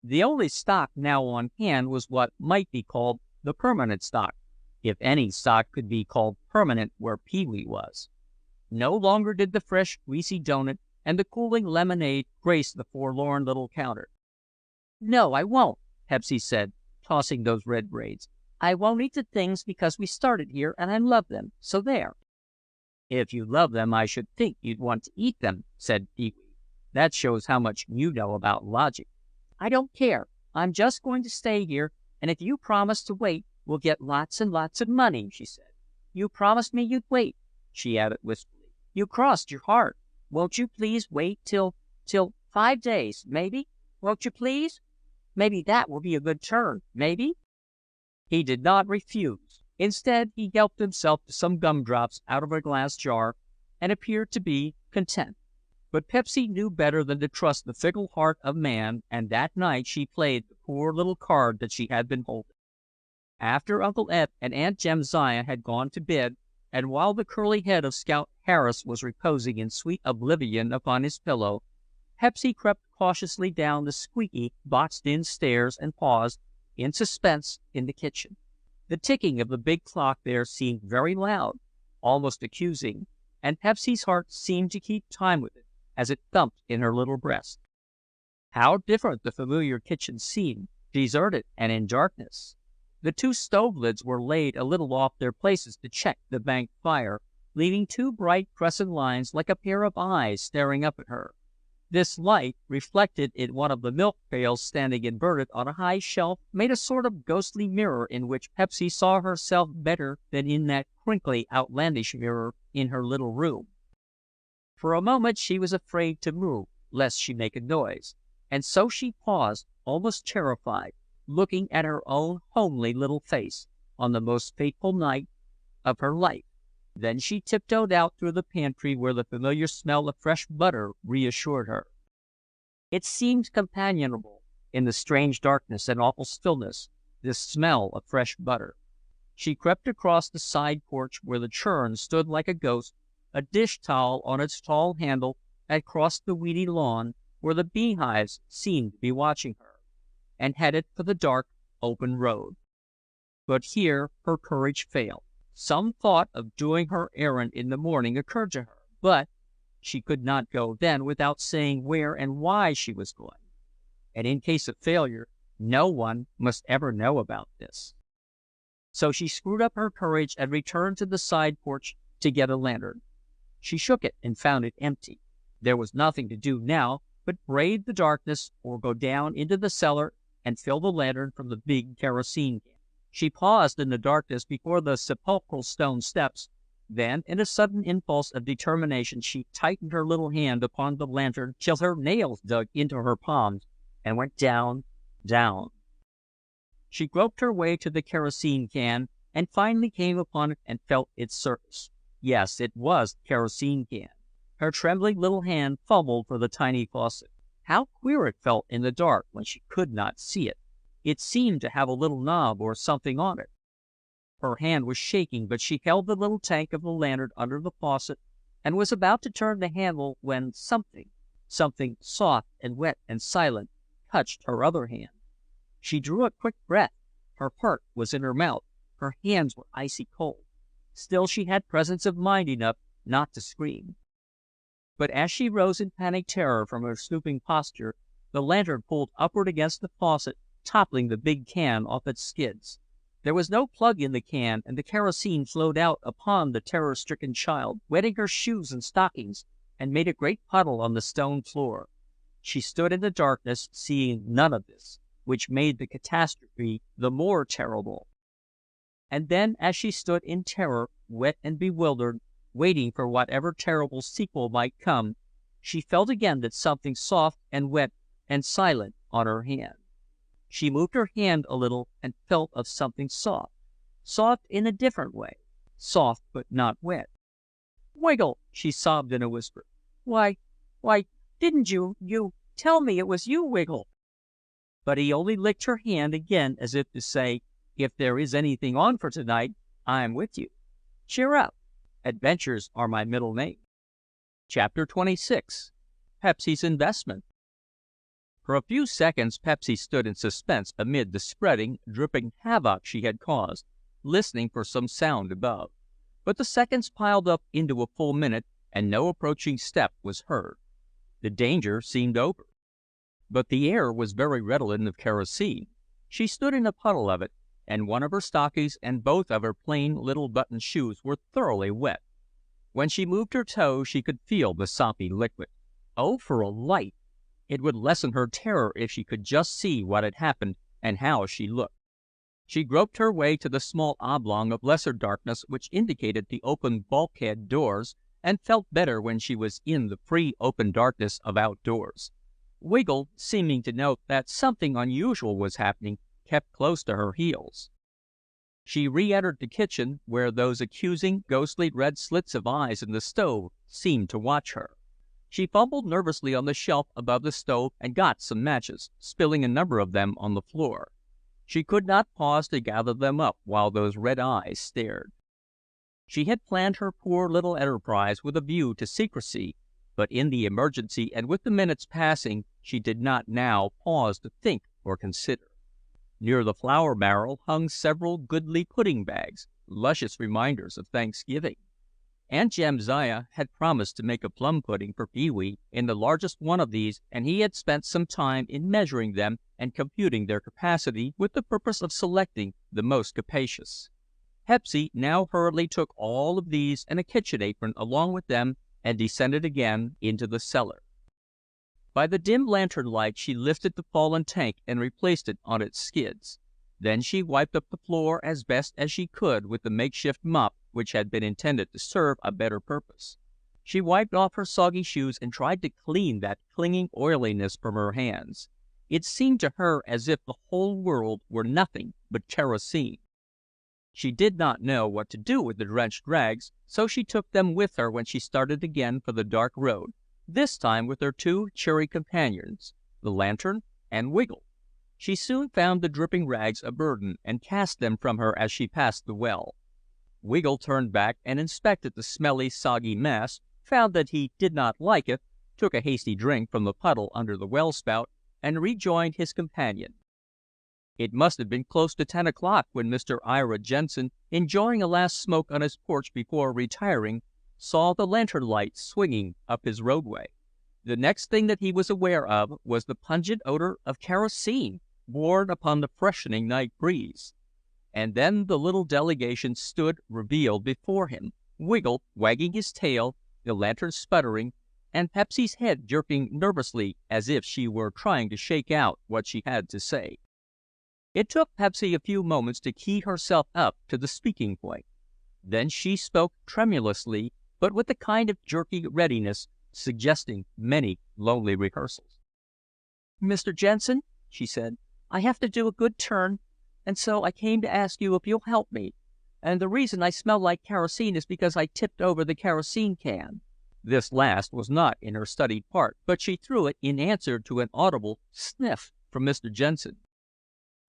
The only stock now on hand was what might be called the permanent stock, if any stock could be called permanent where Pee-wee was. No longer did the fresh, greasy doughnut and the cooling lemonade grace the forlorn little counter. "No, I won't," Pepsy said, tossing those red braids. "I won't eat the things because we started here and I love them, so there." "If you love them, I should think you'd want to eat them," said Pee-wee. "That shows how much you know about logic." "I don't care. I'm just going to stay here "And if you promise to wait, we'll get lots and lots of money," she said. "You promised me you'd wait," she added wistfully. "You crossed your heart. Won't you please wait till 5 days, maybe? Won't you please? Maybe that will be a good turn, maybe?" He did not refuse. Instead, he helped himself to some gumdrops out of a glass jar, and appeared to be content. But Pepsy knew better than to trust the fickle heart of man, and that night she played the poor little card that she had been holding. After Uncle Eb and Aunt Jamsiah had gone to bed, and while the curly head of Scout Harris was reposing in sweet oblivion upon his pillow, Pepsy crept cautiously down the squeaky, boxed-in stairs and paused, in suspense, in the kitchen. The ticking of the big clock there seemed very loud, almost accusing, and Pepsy's heart seemed to keep time with it as it thumped in her little breast. How different the familiar kitchen seemed, deserted and in darkness! The 2 stove lids were laid a little off their places to check the banked fire, leaving 2 bright crescent lines like a pair of eyes staring up at her. This light, reflected in one of the milk pails standing inverted on a high shelf, made a sort of ghostly mirror in which Pepsy saw herself better than in that crinkly, outlandish mirror in her little room. For a moment she was afraid to move, lest she make a noise, and so she paused, almost terrified, looking at her own homely little face on the most fateful night of her life. Then she tiptoed out through the pantry, where the familiar smell of fresh butter reassured her. It seemed companionable in the strange darkness and awful stillness, this smell of fresh butter. She crept across the side porch, where the churn stood like a ghost, a dish towel on its tall handle, and crossed the weedy lawn, where the beehives seemed to be watching her, and headed for the dark, open road. But here her courage failed. Some thought of doing her errand in the morning occurred to her, but she could not go then without saying where and why she was going. And in case of failure, no one must ever know about this. So she screwed up her courage and returned to the side porch to get a lantern. She shook it and found it empty. There was nothing to do now but brave the darkness or go down into the cellar and fill the lantern from the big kerosene can. She paused in the darkness before the sepulchral stone steps. Then, in a sudden impulse of determination, she tightened her little hand upon the lantern till her nails dug into her palms, and went down, down. She groped her way to the kerosene can, and finally came upon it and felt its surface. Yes, it was the kerosene can. Her trembling little hand fumbled for the tiny faucet. How queer it felt in the dark when she could not see it. It seemed to have a little knob or something on it. Her hand was shaking, but she held the little tank of the lantern under the faucet, and was about to turn the handle when something soft and wet and silent, touched her other hand. She drew a quick breath. Her heart was in her mouth. Her hands were icy cold. Still she had presence of mind enough not to scream. But as she rose in panic terror from her stooping posture, the lantern pulled upward against the faucet, toppling the big can off its skids. There was no plug in the can, and the kerosene flowed out upon the terror-stricken child, wetting her shoes and stockings, and made a great puddle on the stone floor. She stood in the darkness, seeing none of this, which made the catastrophe the more terrible. And then, as she stood in terror, wet and bewildered, waiting for whatever terrible sequel might come, she felt again that something soft and wet and silent on her hand. She moved her hand a little and felt of something soft, soft in a different way, soft but not wet. "Wiggle," she sobbed in a whisper. Why, didn't you tell me it was you, Wiggle?" But he only licked her hand again as if to say, "If there is anything on for tonight, I'm with you. Cheer up. Adventures are my middle name." Chapter 26. Pepsy's Investment. For a few seconds Pepsy stood in suspense amid the spreading, dripping havoc she had caused, listening for some sound above. But the seconds piled up into a full minute, and no approaching step was heard. The danger seemed over. But the air was very redolent of kerosene. She stood in a puddle of it, and one of her stockings and both of her plain little button shoes were thoroughly wet. When she moved her toes she could feel the soppy liquid. Oh, for a light! It would lessen her terror if she could just see what had happened and how she looked. She groped her way to the small oblong of lesser darkness which indicated the open bulkhead doors, and felt better when she was in the free open darkness of outdoors. Wiggle, seeming to note that something unusual was happening, kept close to her heels. She re-entered the kitchen, where those accusing, ghostly red slits of eyes in the stove seemed to watch her. She fumbled nervously on the shelf above the stove and got some matches, spilling a number of them on the floor. She could not pause to gather them up while those red eyes stared. She had planned her poor little enterprise with a view to secrecy, but in the emergency and with the minutes passing, she did not now pause to think or consider. Near the flour barrel hung several goodly pudding bags, luscious reminders of Thanksgiving. Aunt Jamsiah had promised to make a plum pudding for Pee-wee in the largest one of these, and he had spent some time in measuring them and computing their capacity with the purpose of selecting the most capacious. Pepsy now hurriedly took all of these and a kitchen apron along with them and descended again into the cellar. By the dim lantern light she lifted the fallen tank and replaced it on its skids. Then she wiped up the floor as best as she could with the makeshift mop which had been intended to serve a better purpose. She wiped off her soggy shoes and tried to clean that clinging oiliness from her hands. It seemed to her as if the whole world were nothing but kerosene. She did not know what to do with the drenched rags, so she took them with her when she started again for the dark road, this time with her two cheery companions, the lantern and Wiggle. She soon found the dripping rags a burden and cast them from her as she passed the well. Wiggle turned back and inspected the smelly, soggy mess, found that he did not like it, took a hasty drink from the puddle under the well spout, and rejoined his companion. It must have been close to 10 o'clock when Mr. Ira Jensen, enjoying a last smoke on his porch before retiring, saw the lantern light swinging up his roadway. The next thing that he was aware of was the pungent odor of kerosene borne upon the freshening night breeze. And then the little delegation stood revealed before him, Wiggle wagging his tail, the lantern sputtering, and Pepsy's head jerking nervously as if she were trying to shake out what she had to say. It took Pepsy a few moments to key herself up to the speaking point. Then she spoke tremulously, but with a kind of jerky readiness, suggesting many lonely rehearsals. "Mr. Jensen," she said, "I have to do a good turn, and so I came to ask you if you'll help me. And the reason I smell like kerosene is because I tipped over the kerosene can." This last was not in her studied part, but she threw it in answer to an audible sniff from Mr. Jensen.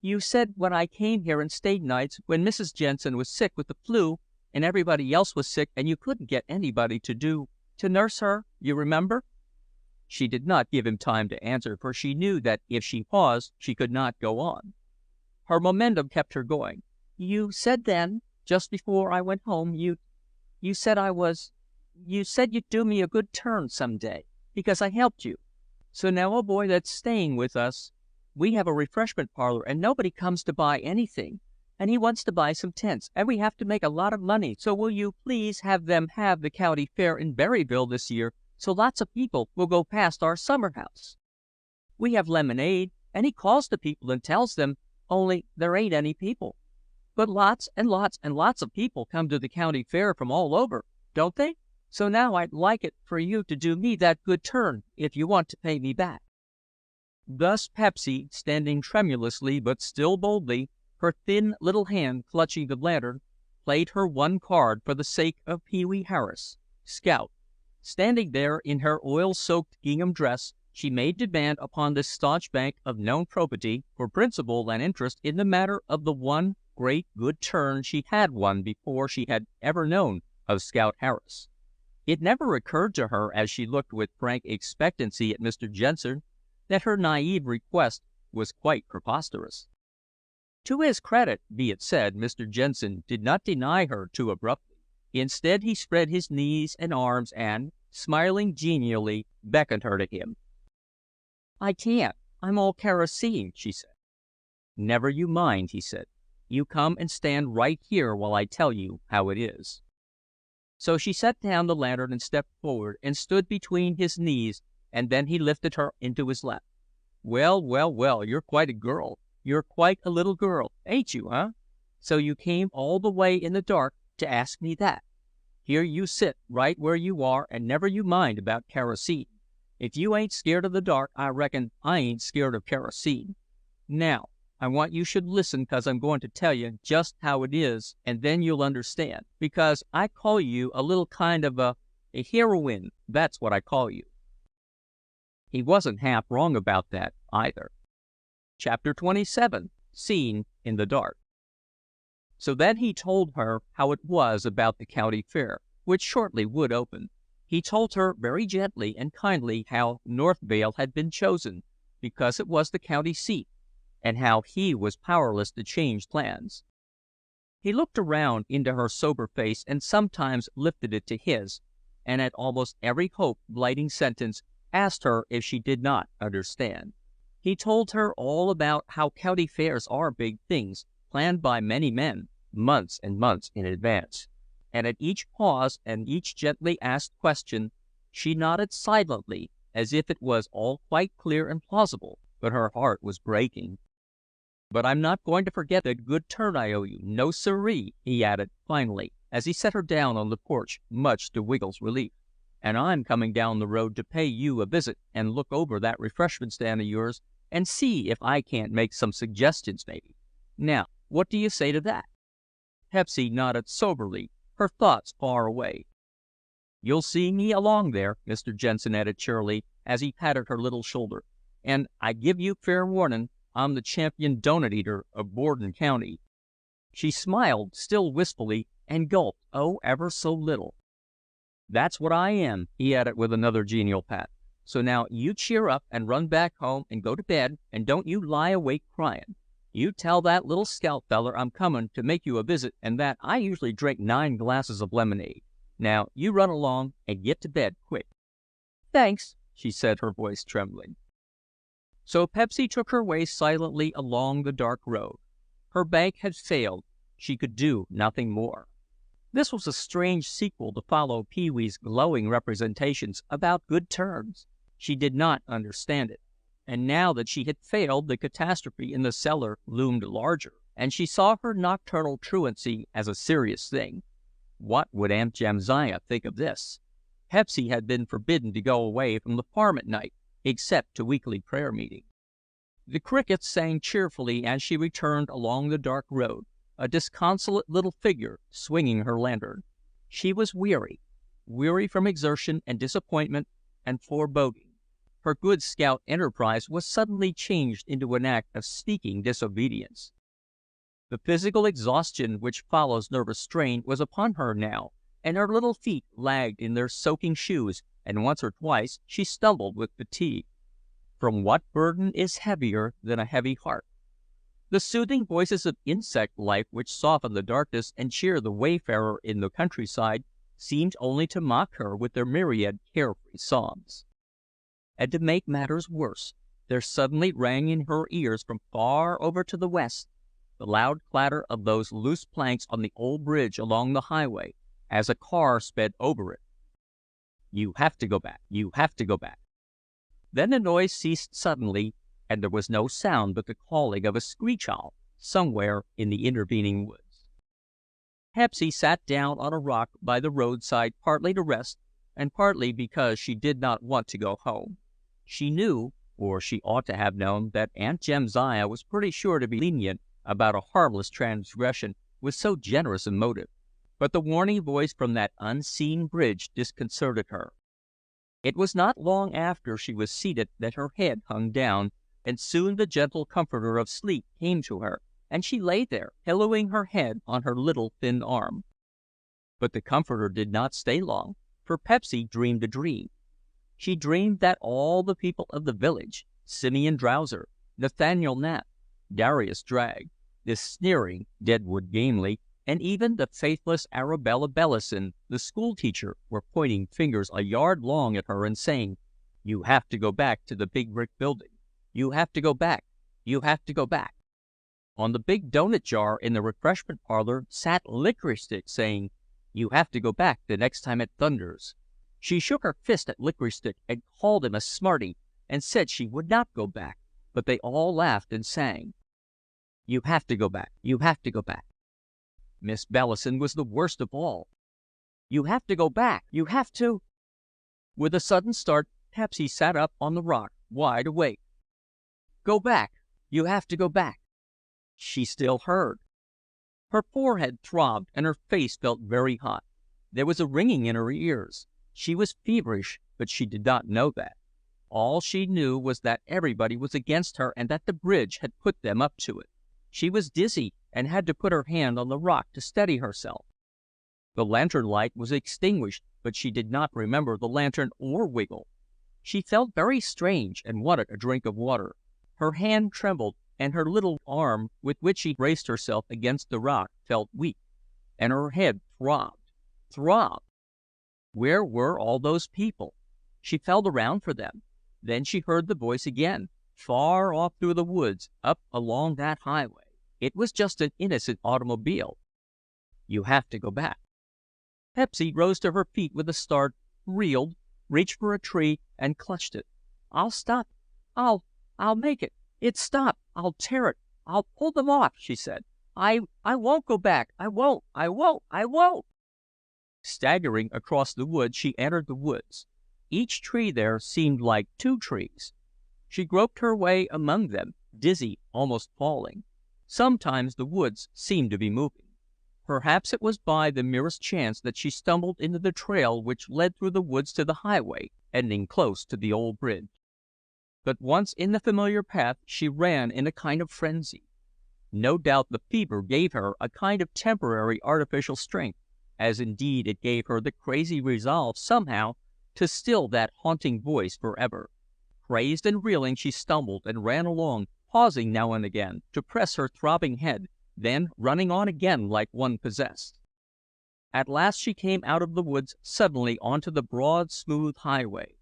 "You said when I came here and stayed nights when Mrs. Jensen was sick with the flu, and everybody else was sick, and you couldn't get anybody to nurse her, you remember?" She did not give him time to answer, for she knew that if she paused she could not go on. Her momentum kept her going. "You said then, just before I went home, you said you'd do me a good turn some day, because I helped you. So now a boy that's staying with us, we have a refreshment parlor, and nobody comes to buy anything, and he wants to buy some tents, and we have to make a lot of money, so will you please have them have the county fair in Berryville this year, so lots of people will go past our summer house. We have lemonade," and he calls to people and tells them, only there ain't any people. But lots and lots and lots of people come to the county fair from all over, don't they? So now I'd like it for you to do me that good turn, if you want to pay me back." Thus Pepsy, standing tremulously but still boldly, her thin little hand clutching the lantern, played her one card for the sake of Pee-wee Harris, Scout. Standing there in her oil-soaked gingham dress, she made demand upon this staunch bank of known probity for principal and interest in the matter of the one great good turn she had won before she had ever known of Scout Harris. It never occurred to her, as she looked with frank expectancy at Mr. Jensen, that her naive request was quite preposterous. To his credit, be it said, Mr. Jensen did not deny her too abruptly. Instead, he spread his knees and arms and, smiling genially, beckoned her to him. "I can't. I'm all kerosene," she said. "Never you mind," he said. "You come and stand right here while I tell you how it is." So she set down the lantern and stepped forward and stood between his knees, and then he lifted her into his lap. "Well, well, well, you're quite a girl. You're quite a little girl, ain't you, huh? So you came all the way in the dark to ask me that. Here you sit right where you are, and never you mind about kerosene. If you ain't scared of the dark, I reckon I ain't scared of kerosene. Now, I want you should listen, 'cause I'm going to tell you just how it is, and then you'll understand. Because I call you a little kind of a heroine, that's what I call you." He wasn't half wrong about that, either. Chapter 27. Scene in the Dark. So then he told her how it was about the county fair, which shortly would open. He told her very gently and kindly how Northvale had been chosen, because it was the county seat, and how he was powerless to change plans. He looked around into her sober face and sometimes lifted it to his, and at almost every hope-blighting sentence asked her if she did not understand. He told her all about how county fairs are big things, planned by many men, months and months in advance. And at each pause and each gently asked question, she nodded silently, as if it was all quite clear and plausible, but her heart was breaking. "But I'm not going to forget the good turn I owe you, no siree," he added, finally, as he set her down on the porch, much to Wiggle's relief. "And I'm coming down the road to pay you a visit, and look over that refreshment stand of yours, and see if I can't make some suggestions, maybe. Now, what do you say to that?" Pepsy nodded soberly, her thoughts far away. "You'll see me along there," Mr. Jensen added cheerily, as he patted her little shoulder. "And I give you fair warning, I'm the champion doughnut-eater of Borden County." She smiled, still wistfully, and gulped, oh, ever so little. "That's what I am," he added with another genial pat. "So now you cheer up and run back home and go to bed, and don't you lie awake crying. You tell that little scout feller I'm coming to make you a visit, and that I usually drink 9 glasses of lemonade. Now you run along and get to bed quick." "Thanks," she said, her voice trembling. So Pepsy took her way silently along the dark road. Her bank had failed. She could do nothing more. This was a strange sequel to follow Pee-wee's glowing representations about good turns. She did not understand it. And now that she had failed, the catastrophe in the cellar loomed larger, and she saw her nocturnal truancy as a serious thing. What would Aunt Jamsiah think of this? Pepsy had been forbidden to go away from the farm at night, except to weekly prayer meeting. The crickets sang cheerfully as she returned along the dark road, a disconsolate little figure swinging her lantern. She was weary from exertion and disappointment and foreboding. Her good scout enterprise was suddenly changed into an act of sneaking disobedience. The physical exhaustion which follows nervous strain was upon her now, and her little feet lagged in their soaking shoes, and once or twice she stumbled with fatigue. From what burden is heavier than a heavy heart? The soothing voices of insect life which soften the darkness and cheer the wayfarer in the countryside seemed only to mock her with their myriad carefree songs. And to make matters worse, there suddenly rang in her ears from far over to the west the loud clatter of those loose planks on the old bridge along the highway as a car sped over it. "You have to go back. You have to go back." Then the noise ceased suddenly, and there was no sound but the calling of a screech owl somewhere in the intervening woods. Pepsy sat down on a rock by the roadside, partly to rest, and partly because she did not want to go home. She knew, or she ought to have known, that Aunt Jamsiah was pretty sure to be lenient about a harmless transgression with so generous a motive. But the warning voice from that unseen bridge disconcerted her. It was not long after she was seated that her head hung down, and soon the gentle comforter of sleep came to her, and she lay there, pillowing her head on her little thin arm. But the comforter did not stay long, for Pepsy dreamed a dream. She dreamed that all the people of the village, Simeon Drowser, Nathaniel Knapp, Darius Dragg, the sneering Deadwood Gamely, and even the faithless Arabella Bellison, the schoolteacher, were pointing fingers a yard long at her and saying, "You have to go back to the big brick building. You have to go back. You have to go back." On the big doughnut jar in the refreshment parlor sat Licorice Stick saying, "You have to go back the next time it thunders." She shook her fist at Licorice Stick and called him a smarty, and said she would not go back, but they all laughed and sang. You have to go back. You have to go back." Miss Bellison was the worst of all. "You have to go back. You have to—" With a sudden start, Pepsy sat up on the rock, wide awake. "Go back. You have to go back." She still heard. Her forehead throbbed, and her face felt very hot. There was a ringing in her ears. She was feverish, but she did not know that. All she knew was that everybody was against her and that the bridge had put them up to it. She was dizzy and had to put her hand on the rock to steady herself. The lantern light was extinguished, but she did not remember the lantern or Wiggle. She felt very strange and wanted a drink of water. Her hand trembled, and her little arm, with which she braced herself against the rock, felt weak, and her head throbbed. Where were all those people? She felt around for them. Then she heard the voice again, far off through the woods, up along that highway. It was just an innocent automobile. "You have to go back." Pepsy rose to her feet with a start, reeled, reached for a tree, and clutched it. "I'll stop. I'll make it. It's stopped. I'll tear it. I'll pull them off," she said. I won't go back. I won't. Staggering across the woods, she entered the woods. Each tree there seemed like two trees. She groped her way among them, dizzy, almost falling. Sometimes the woods seemed to be moving. Perhaps it was by the merest chance that she stumbled into the trail which led through the woods to the highway, ending close to the old bridge. But once in the familiar path, she ran in a kind of frenzy. No doubt the fever gave her a kind of temporary artificial strength, as indeed it gave her the crazy resolve somehow to still that haunting voice forever. Crazed and reeling, she stumbled and ran along, pausing now and again to press her throbbing head, then running on again like one possessed. At last she came out of the woods suddenly onto the broad, smooth highway.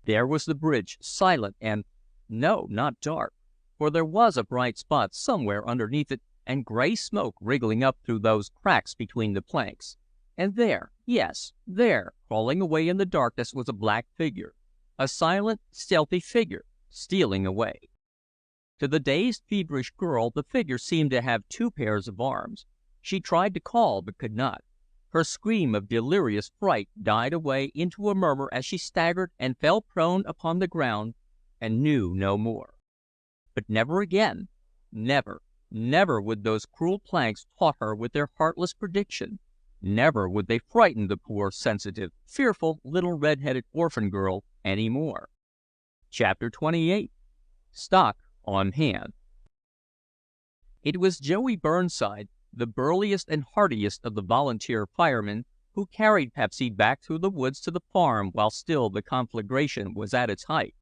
There was the bridge, silent and, no, not dark, for there was a bright spot somewhere underneath it, and gray smoke wriggling up through those cracks between the planks. And there, yes, there, crawling away in the darkness, was a black figure, a silent, stealthy figure, stealing away. To the dazed, feverish girl, the figure seemed to have two pairs of arms. She tried to call, but could not. Her scream of delirious fright died away into a murmur as she staggered and fell prone upon the ground and knew no more. But never again, never, never would those cruel planks taunt her with their heartless prediction. Never would they frighten the poor, sensitive, fearful little red-headed orphan girl any more. Chapter 28. Stock on Hand. It was Joey Burnside, the burliest and hardiest of the volunteer firemen, who carried Pepsy back through the woods to the farm while still the conflagration was at its height.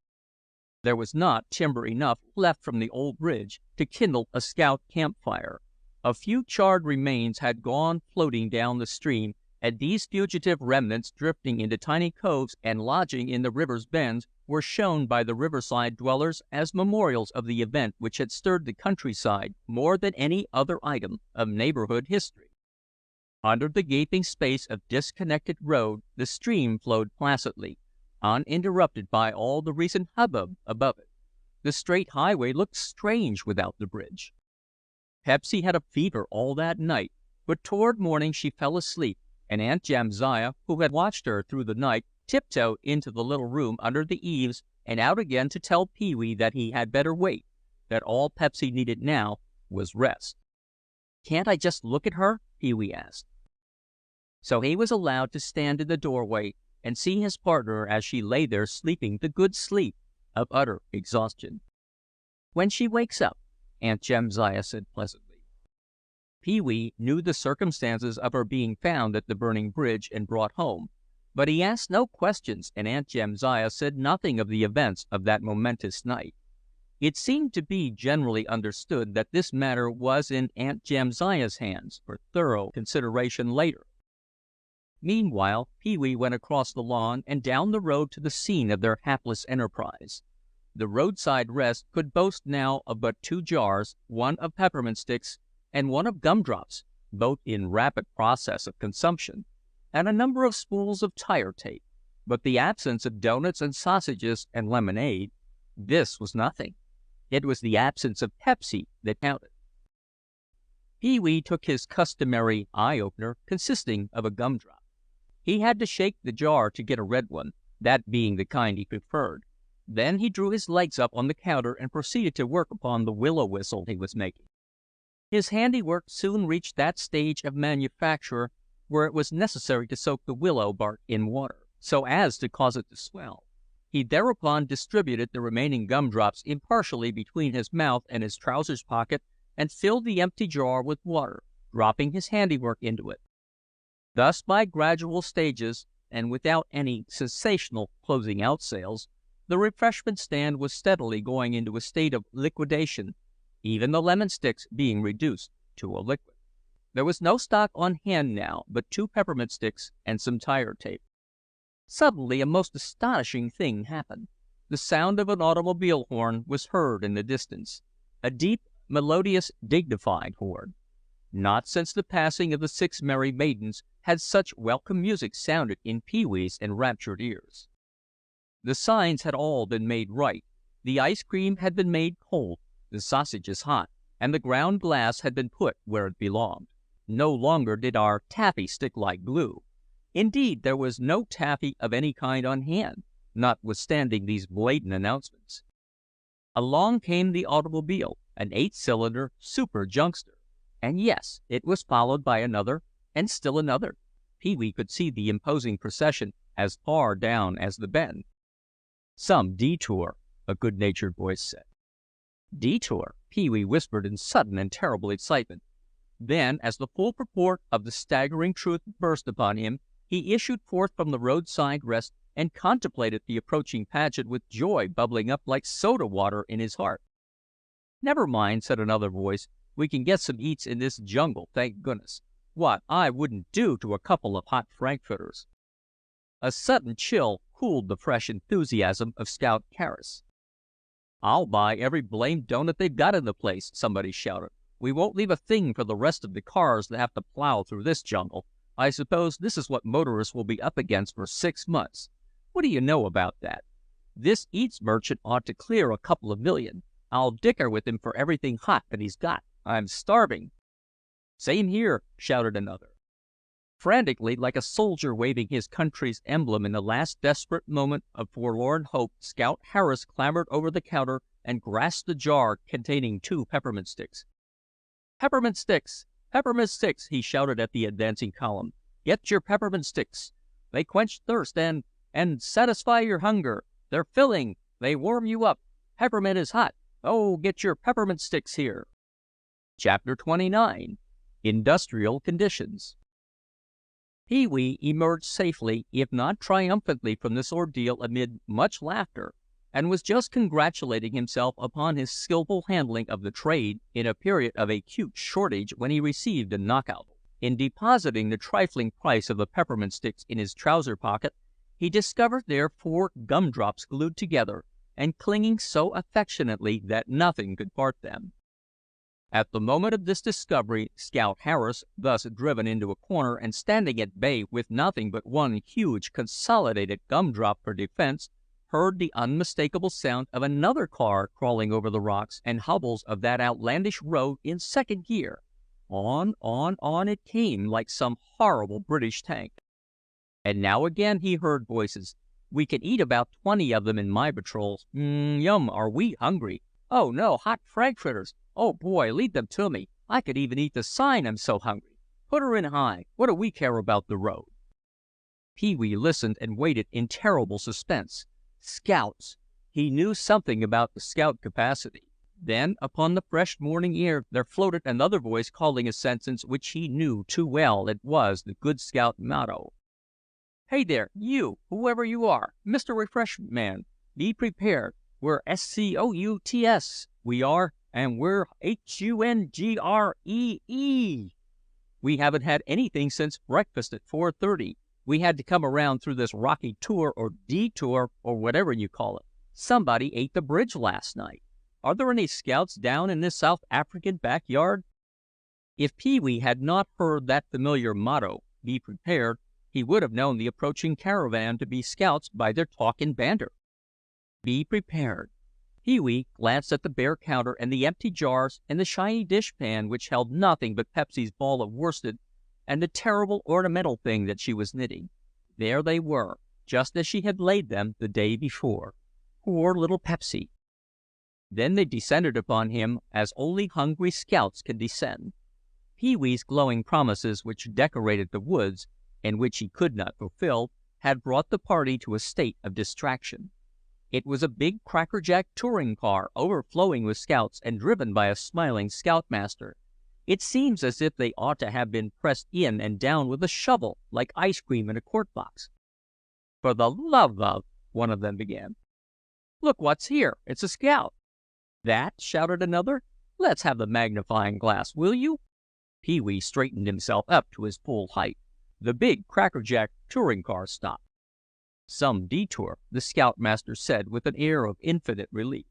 There was not timber enough left from the old bridge to kindle a scout campfire. A few charred remains had gone floating down the stream, and these fugitive remnants, drifting into tiny coves and lodging in the river's bends, were shown by the riverside dwellers as memorials of the event which had stirred the countryside more than any other item of neighborhood history. Under the gaping space of disconnected road, the stream flowed placidly, uninterrupted by all the recent hubbub above it. The straight highway looked strange without the bridge. Pepsy had a fever all that night, but toward morning she fell asleep, and Aunt Jamsiah, who had watched her through the night, tiptoed into the little room under the eaves and out again to tell Pee-wee that he had better wait, that all Pepsy needed now was rest. "Can't I just look at her?" Pee-wee asked. So he was allowed to stand in the doorway and see his partner as she lay there sleeping the good sleep of utter exhaustion. "When she wakes up," Aunt Jamsiah said pleasantly. Pee-wee knew the circumstances of her being found at the burning bridge and brought home, but he asked no questions, and Aunt Jamsiah said nothing of the events of that momentous night. It seemed to be generally understood that this matter was in Aunt Jamsiah's hands for thorough consideration later. Meanwhile, Pee-wee went across the lawn and down the road to the scene of their hapless enterprise. The roadside rest could boast now of but two jars, one of peppermint sticks and one of gumdrops, both in rapid process of consumption, and a number of spools of tire tape. But the absence of doughnuts and sausages and lemonade, this was nothing. It was the absence of Pepsy that counted. Pee-wee took his customary eye-opener, consisting of a gumdrop. He had to shake the jar to get a red one, that being the kind he preferred. Then he drew his legs up on the counter and proceeded to work upon the willow whistle he was making. His handiwork soon reached that stage of manufacture where it was necessary to soak the willow bark in water, so as to cause it to swell. He thereupon distributed the remaining gumdrops impartially between his mouth and his trousers pocket, and filled the empty jar with water, dropping his handiwork into it. Thus, by gradual stages, and without any sensational closing out sales, the refreshment stand was steadily going into a state of liquidation, even the lemon sticks being reduced to a liquid. There was no stock on hand now but 2 peppermint sticks and some tire tape. Suddenly a most astonishing thing happened. The sound of an automobile horn was heard in the distance, a deep, melodious, dignified horn. Not since the passing of the 6 merry maidens had such welcome music sounded in Pee-wee's enraptured ears. The signs had all been made right. The ice cream had been made cold, the sausages hot, and the ground glass had been put where it belonged. No longer did our taffy stick like glue. Indeed, there was no taffy of any kind on hand, notwithstanding these blatant announcements. Along came the automobile, an 8-cylinder super junkster, and yes, it was followed by another, and still another. Pee-wee could see the imposing procession as far down as the bend. "Some detour," a good-natured voice said. "Detour?" Pee-wee whispered in sudden and terrible excitement. Then, as the full purport of the staggering truth burst upon him, he issued forth from the roadside rest and contemplated the approaching pageant with joy bubbling up like soda water in his heart. "Never mind," said another voice. "We can get some eats in this jungle, thank goodness. What I wouldn't do to a couple of hot frankfurters." A sudden chill cooled the fresh enthusiasm of Scout Harris. "I'll buy every blamed doughnut they've got in the place," somebody shouted. "We won't leave a thing for the rest of the cars that have to plow through this jungle. I suppose this is what motorists will be up against for 6 months. What do you know about that? This eats merchant ought to clear a couple of million. I'll dicker with him for everything hot that he's got. I'm starving." "Same here," shouted another. Frantically, like a soldier waving his country's emblem in the last desperate moment of forlorn hope, Scout Harris clambered over the counter and grasped the jar containing 2 peppermint sticks. "Peppermint sticks! Peppermint sticks!" he shouted at the advancing column. "Get your peppermint sticks! They quench thirst and satisfy your hunger. They're filling. They warm you up. Peppermint is hot. Oh, get your peppermint sticks here." Chapter 29. Industrial Conditions. Pee-wee emerged safely, if not triumphantly, from this ordeal amid much laughter, and was just congratulating himself upon his skillful handling of the trade in a period of acute shortage when he received a knockout. In depositing the trifling price of the peppermint sticks in his trouser pocket, he discovered there 4 gumdrops glued together and clinging so affectionately that nothing could part them. At the moment of this discovery, Scout Harris, thus driven into a corner and standing at bay with nothing but one huge consolidated gumdrop for defense, heard the unmistakable sound of another car crawling over the rocks and hobbles of that outlandish road in 2nd gear. On it came like some horrible British tank. And now again he heard voices. "We can eat about 20 of them in my patrols. Yum, are we hungry? Oh no, hot frankfurters! Oh boy, lead them to me. I could even eat the sign, I'm so hungry. Put her in high. What do we care about the road?" Pee-wee listened and waited in terrible suspense. Scouts! He knew something about the scout capacity. Then, upon the fresh morning air, there floated another voice calling a sentence which he knew too well it was the good scout motto. "Hey there, you, whoever you are, Mr. Refreshment Man, be prepared. We're SCOUTS, we are, and we're HUNGREE. We haven't had anything since breakfast at 4:30. We had to come around through this rocky tour or detour or whatever you call it. Somebody ate the bridge last night. Are there any scouts down in this South African backyard?" If Pee-wee had not heard that familiar motto, "Be prepared," he would have known the approaching caravan to be scouts by their talk and banter. Be prepared. Pee-wee glanced at the bare counter and the empty jars and the shiny dishpan which held nothing but Pepsy's ball of worsted and the terrible ornamental thing that she was knitting. There they were, just as she had laid them the day before. Poor little Pepsy! Then they descended upon him as only hungry scouts can descend. Pee-wee's glowing promises which decorated the woods, and which he could not fulfill, had brought the party to a state of distraction. It was a big crackerjack touring car, overflowing with scouts and driven by a smiling scoutmaster. It seems as if they ought to have been pressed in and down with a shovel, like ice cream in a quart box. "For the love of," one of them began. "Look what's here! It's a scout!" "That?" shouted another. "Let's have the magnifying glass, will you?" Pee-wee straightened himself up to his full height. The big crackerjack touring car stopped. "Some detour," the scoutmaster said with an air of infinite relief.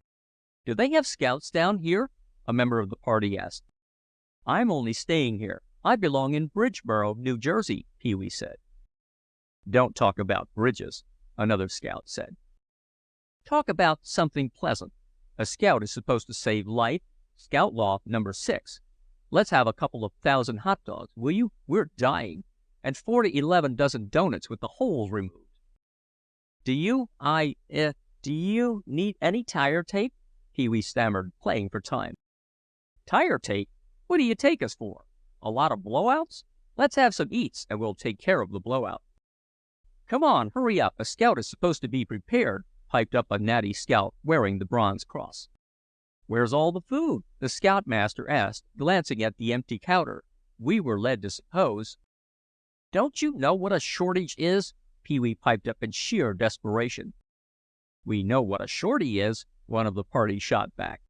"Do they have scouts down here?" a member of the party asked. "I'm only staying here. I belong in Bridgeboro, New Jersey," Pee-wee said. "Don't talk about bridges," another scout said. "Talk about something pleasant. A scout is supposed to save life. Scout Law number 6. Let's have a couple of 1,000 hot dogs, will you? We're dying. And 4 to 11 dozen doughnuts with the holes removed." Do you need any tire tape?" Pee-wee stammered, playing for time. "Tire tape? What do you take us for? A lot of blowouts? Let's have some eats, and we'll take care of the blowout." "Come on, hurry up. A scout is supposed to be prepared," piped up a natty scout wearing the bronze cross. "Where's all the food?" the scoutmaster asked, glancing at the empty counter. We were led to suppose. "Don't you know what a shortage is?" Pee-wee piped up in sheer desperation. "We know what a shorty is," one of the party shot back.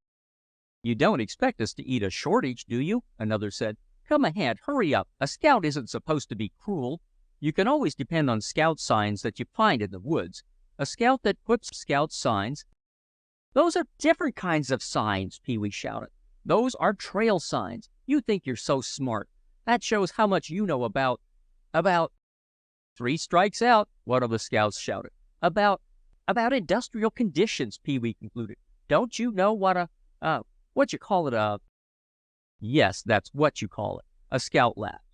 "You don't expect us to eat a shortage, do you?" another said. "Come ahead, hurry up. A scout isn't supposed to be cruel. You can always depend on scout signs that you find in the woods. A scout that puts scout signs—" "Those are different kinds of signs," Pee-wee shouted. "Those are trail signs. You think you're so smart. That shows how much you know about—" "3 strikes out," one of the scouts shouted. About industrial conditions," Pee-wee concluded. "Don't you know what "Yes, that's what you call it," a scout laughed.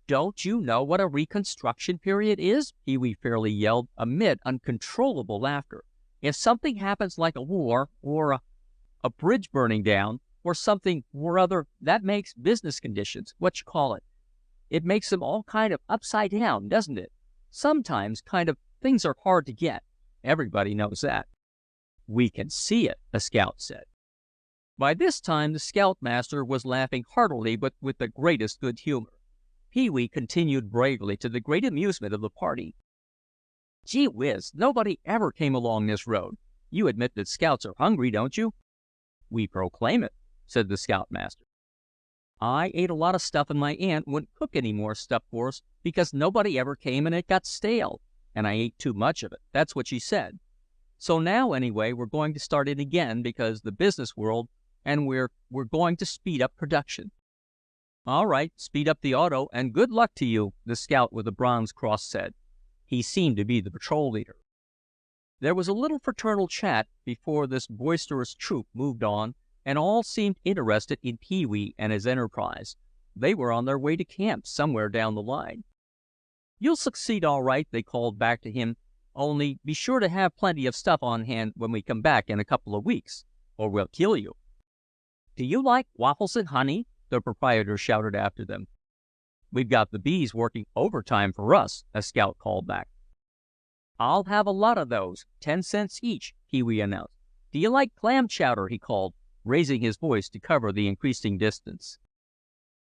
"Don't you know what a reconstruction period is?" Pee-wee fairly yelled, amid uncontrollable laughter. "If something happens like a war, or a bridge burning down, or something or other, that makes business conditions, it makes them all kind of upside down, doesn't it? Sometimes things are hard to get. Everybody knows that." "We can see it," a scout said. By this time the scoutmaster was laughing heartily, but with the greatest good humor. Pee-wee continued bravely, to the great amusement of the party. "Gee whiz, nobody ever came along this road. You admit that scouts are hungry, don't you?" "We proclaim it," said the scoutmaster. "I ate a lot of stuff and my aunt wouldn't cook any more stuff for us because nobody ever came and it got stale, and I ate too much of it. That's what she said. So now, anyway, we're going to start in again because the business world, and we're going to speed up production." "All right, speed up the auto, and good luck to you," the scout with the bronze cross said. He seemed to be the patrol leader. There was a little fraternal chat before this boisterous troop moved on, and all seemed interested in Pee-wee and his enterprise. They were on their way to camp somewhere down the line. "You'll succeed all right," they called back to him. "Only be sure to have plenty of stuff on hand when we come back in a couple of weeks, or we'll kill you." "Do you like waffles and honey?" the proprietor shouted after them. "We've got the bees working overtime for us," a scout called back. "I'll have a lot of those, 10 cents each," Pee-wee announced. "Do you like clam chowder?" he called, raising his voice to cover the increasing distance.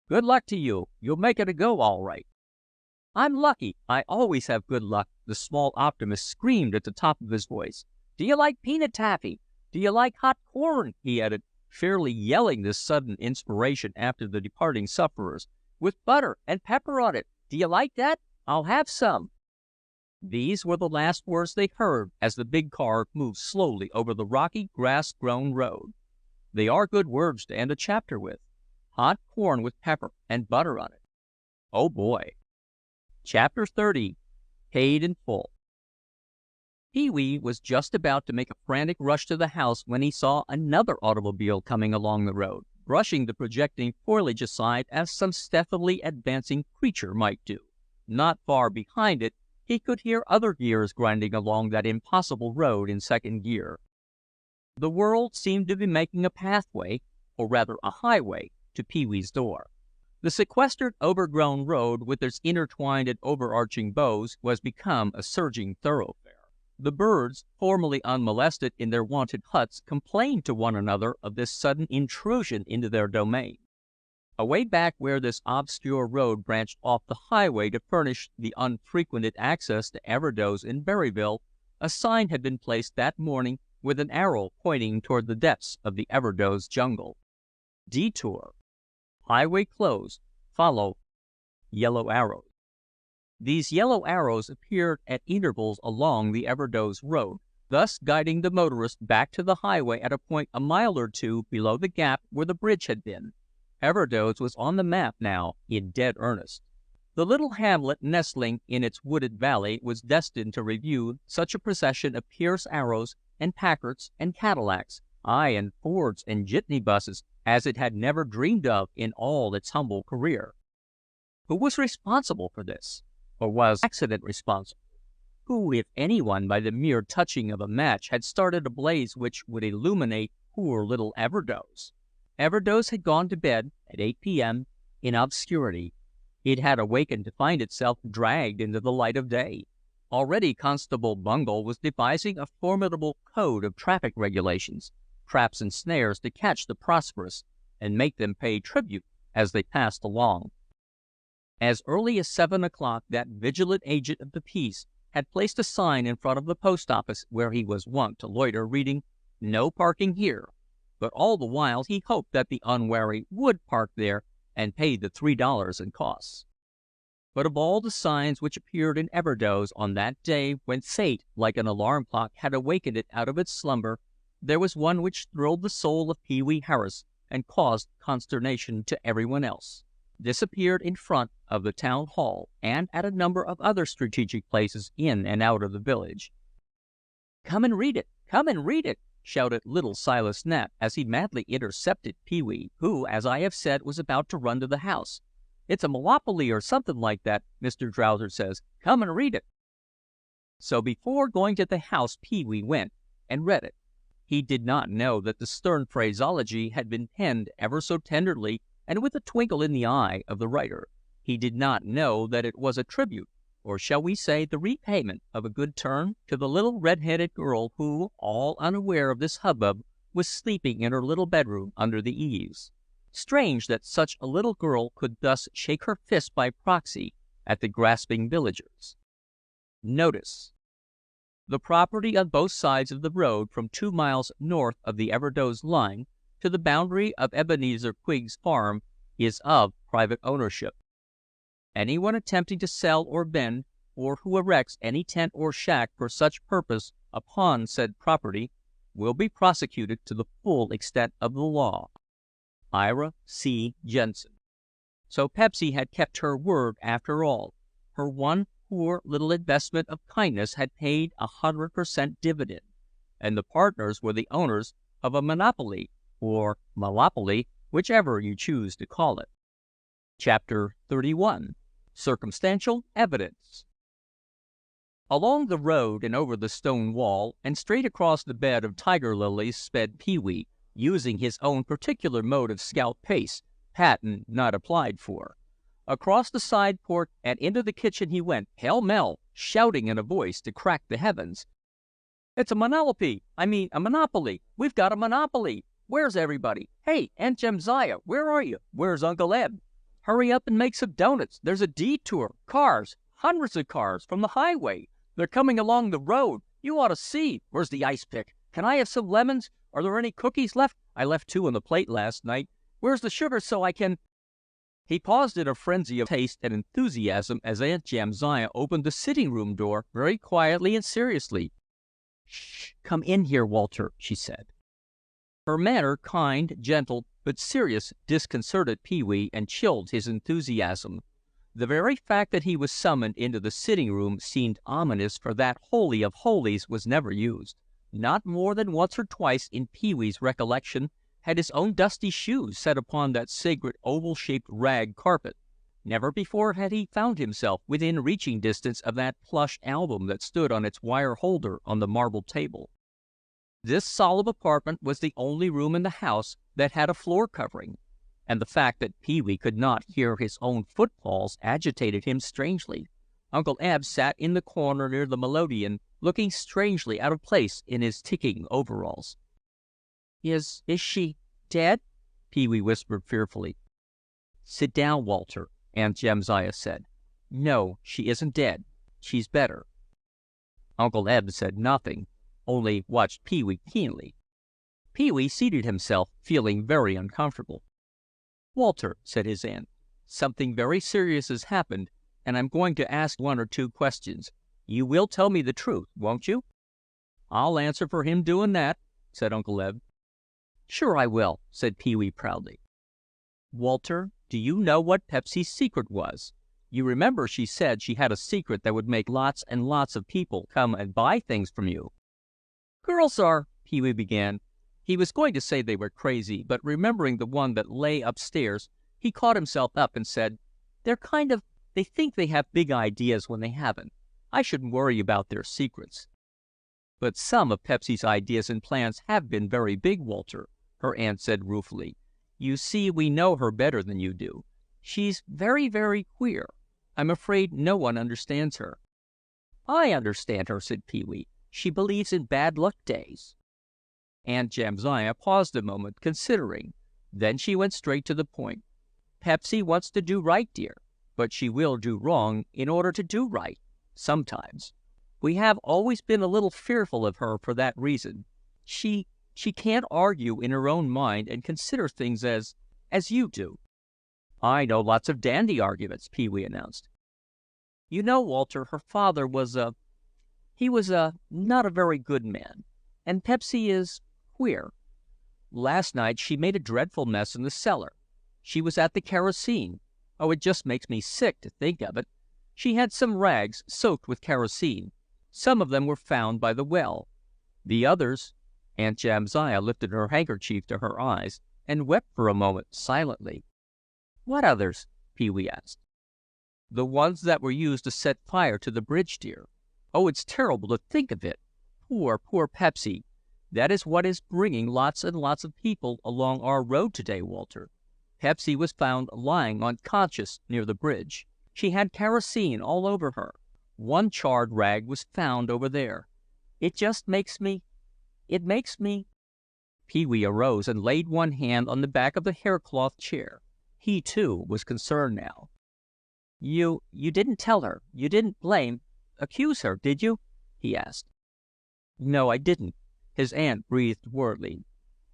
"Good luck to you. You'll make it a go all right." "I'm lucky. I always have good luck," the small optimist screamed at the top of his voice. "Do you like peanut taffy? Do you like hot corn?" he added, fairly yelling this sudden inspiration after the departing sufferers. "With butter and pepper on it. Do you like that? I'll have some." These were the last words they heard as the big car moved slowly over the rocky, grass-grown road. They are good words to end a chapter with. Hot corn with pepper and butter on it. Oh boy. Chapter 30. Paid in Full. Pee-wee was just about to make a frantic rush to the house when he saw another automobile coming along the road, brushing the projecting foliage aside as some stealthily advancing creature might do. Not far behind it, he could hear other gears grinding along that impossible road in second gear. The world seemed to be making a pathway, or rather a highway, to Pee-wee's door. The sequestered, overgrown road, with its intertwined and overarching boughs, was become a surging thoroughfare. The birds, formerly unmolested in their wonted huts, complained to one another of this sudden intrusion into their domain. Away back where this obscure road branched off the highway to furnish the unfrequented access to Everdoze in Berryville, a sign had been placed that morning with an arrow pointing toward the depths of the Everdoze jungle. Detour. Highway closed. Follow yellow arrows. These yellow arrows appeared at intervals along the Everdoze road, thus guiding the motorist back to the highway at a point a mile or two below the gap where the bridge had been. Everdoze was on the map now, in dead earnest. The little hamlet nestling in its wooded valley was destined to review such a procession of Pierce Arrows and Packards and Cadillacs, aye, and Fords and jitney buses, as it had never dreamed of in all its humble career. Who was responsible for this? Or was accident responsible? Who, if anyone, by the mere touching of a match, had started a blaze which would illuminate poor little Everdoze? Everdoze had gone to bed at 8 p.m. in obscurity. It had awakened to find itself dragged into the light of day. Already Constable Bungle was devising a formidable code of traffic regulations, traps and snares to catch the prosperous and make them pay tribute as they passed along. As early as 7 o'clock, that vigilant agent of the peace had placed a sign in front of the post office where he was wont to loiter, reading, "No parking here." But all the while he hoped that the unwary would park there and pay the $3 in costs. But of all the signs which appeared in Everdoze on that day when fate, like an alarm clock, had awakened it out of its slumber, there was one which thrilled the soul of Pee-wee Harris and caused consternation to everyone else. This appeared in front of the town hall and at a number of other strategic places in and out of the village. "Come and read it! Come and read it!" shouted little Silas Knapp as he madly intercepted Pee-wee, who, as I have said, was about to run to the house. "It's a monopoly or something like that, Mr. Drowser says. Come and read it." So before going to the house Pee-wee went and read it. He did not know that the stern phraseology had been penned ever so tenderly and with a twinkle in the eye of the writer. He did not know that it was a tribute, or shall we say the repayment of a good turn, to the little red-headed girl who, all unaware of this hubbub, was sleeping in her little bedroom under the eaves. Strange that such a little girl could thus shake her fist by proxy at the grasping villagers. Notice: the property on both sides of the road from 2 miles north of the Everdoze line to the boundary of Ebenezer Quigg's farm is of private ownership. Anyone attempting to sell or vend, or who erects any tent or shack for such purpose upon said property, will be prosecuted to the full extent of the law. Ira C. Jensen. So Pepsy had kept her word after all. Her one poor little investment of kindness had paid 100% dividend, and the partners were the owners of a monopoly, or malopoly, whichever you choose to call it. Chapter 31. Circumstantial Evidence. Along the road and over the stone wall and straight across the bed of tiger lilies sped Pee-wee, using his own particular mode of scout pace, patent not applied for. Across the side porch and into the kitchen he went, pell-mell, shouting in a voice to crack the heavens. "It's a monopoly! A monopoly! We've got a monopoly! Where's everybody? Hey, Aunt Jamsiah, where are you? Where's Uncle Eb? Hurry up and make some donuts. There's a detour. Cars, hundreds of cars, from the highway. They're coming along the road. You ought to see. Where's the ice pick? Can I have some lemons? Are there any cookies left? I left 2 on the plate last night. Where's the sugar so I can—" He paused in a frenzy of haste and enthusiasm as Aunt Jamsiah opened the sitting-room door very quietly and seriously. "Shh! Come in here, Walter," she said. Her manner, kind, gentle, but serious, disconcerted Pee-wee and chilled his enthusiasm. The very fact that he was summoned into the sitting-room seemed ominous, for that holy of holies was never used. Not more than once or twice in Pee-wee's recollection had his own dusty shoes set upon that sacred oval-shaped rag carpet. Never before had he found himself within reaching distance of that plush album that stood on its wire holder on the marble table. This solemn apartment was the only room in the house that had a floor covering, and the fact that Pee-wee could not hear his own footfalls agitated him strangely. Uncle Eb sat in the corner near the melodeon, looking strangely out of place in his ticking overalls. Is she dead?" Pee-wee whispered fearfully. "Sit down, Walter," Aunt Jamsiah said. "No, she isn't dead. She's better." Uncle Eb said nothing, only watched Pee-wee keenly. Pee-wee seated himself, feeling very uncomfortable. "Walter," said his aunt, "something very serious has happened, and I'm going to ask one or two questions. You will tell me the truth, won't you?" "I'll answer for him doing that," said Uncle Eb. "Sure I will," said Pee-wee proudly. "Walter, do you know what Pepsy's secret was? You remember she said she had a secret that would make lots and lots of people come and buy things from you." "Girls are—" Pee-wee began. He was going to say they were crazy, but remembering the one that lay upstairs, he caught himself up and said, They think they have big ideas when they haven't. I shouldn't worry about their secrets." "But some of Pepsy's ideas and plans have been very big, Walter," her aunt said ruefully. "You see, we know her better than you do. She's very, very queer. I'm afraid no one understands her." "I understand her," said Pee-wee. "She believes in bad luck days." Aunt Jamsiah paused a moment, considering. Then she went straight to the point. "Pepsy wants to do right, dear, but she will do wrong in order to do right, sometimes. We have always been a little fearful of her for that reason. She can't argue in her own mind and consider things as you do." "I know lots of dandy arguments," Pee-wee announced. "You know, Walter, her father was not a very good man, and Pepsy is queer. Last night she made a dreadful mess in the cellar. She was at the kerosene. Oh, it just makes me sick to think of it. She had some rags soaked with kerosene. Some of them were found by the well. The others—" Aunt Jamsiah lifted her handkerchief to her eyes and wept for a moment silently. "What others?" Pee-wee asked. "The ones that were used to set fire to the bridge, dear. Oh, it's terrible to think of it. Poor, poor Pepsy. That is what is bringing lots and lots of people along our road today, Walter. Pepsy was found lying unconscious near the bridge. She had kerosene all over her. One charred rag was found over there. It makes me—" Pee-wee arose and laid one hand on the back of the haircloth chair. He, too, was concerned now. You didn't tell her, you didn't accuse her, did you?" he asked. "No, I didn't." His aunt breathed worriedly.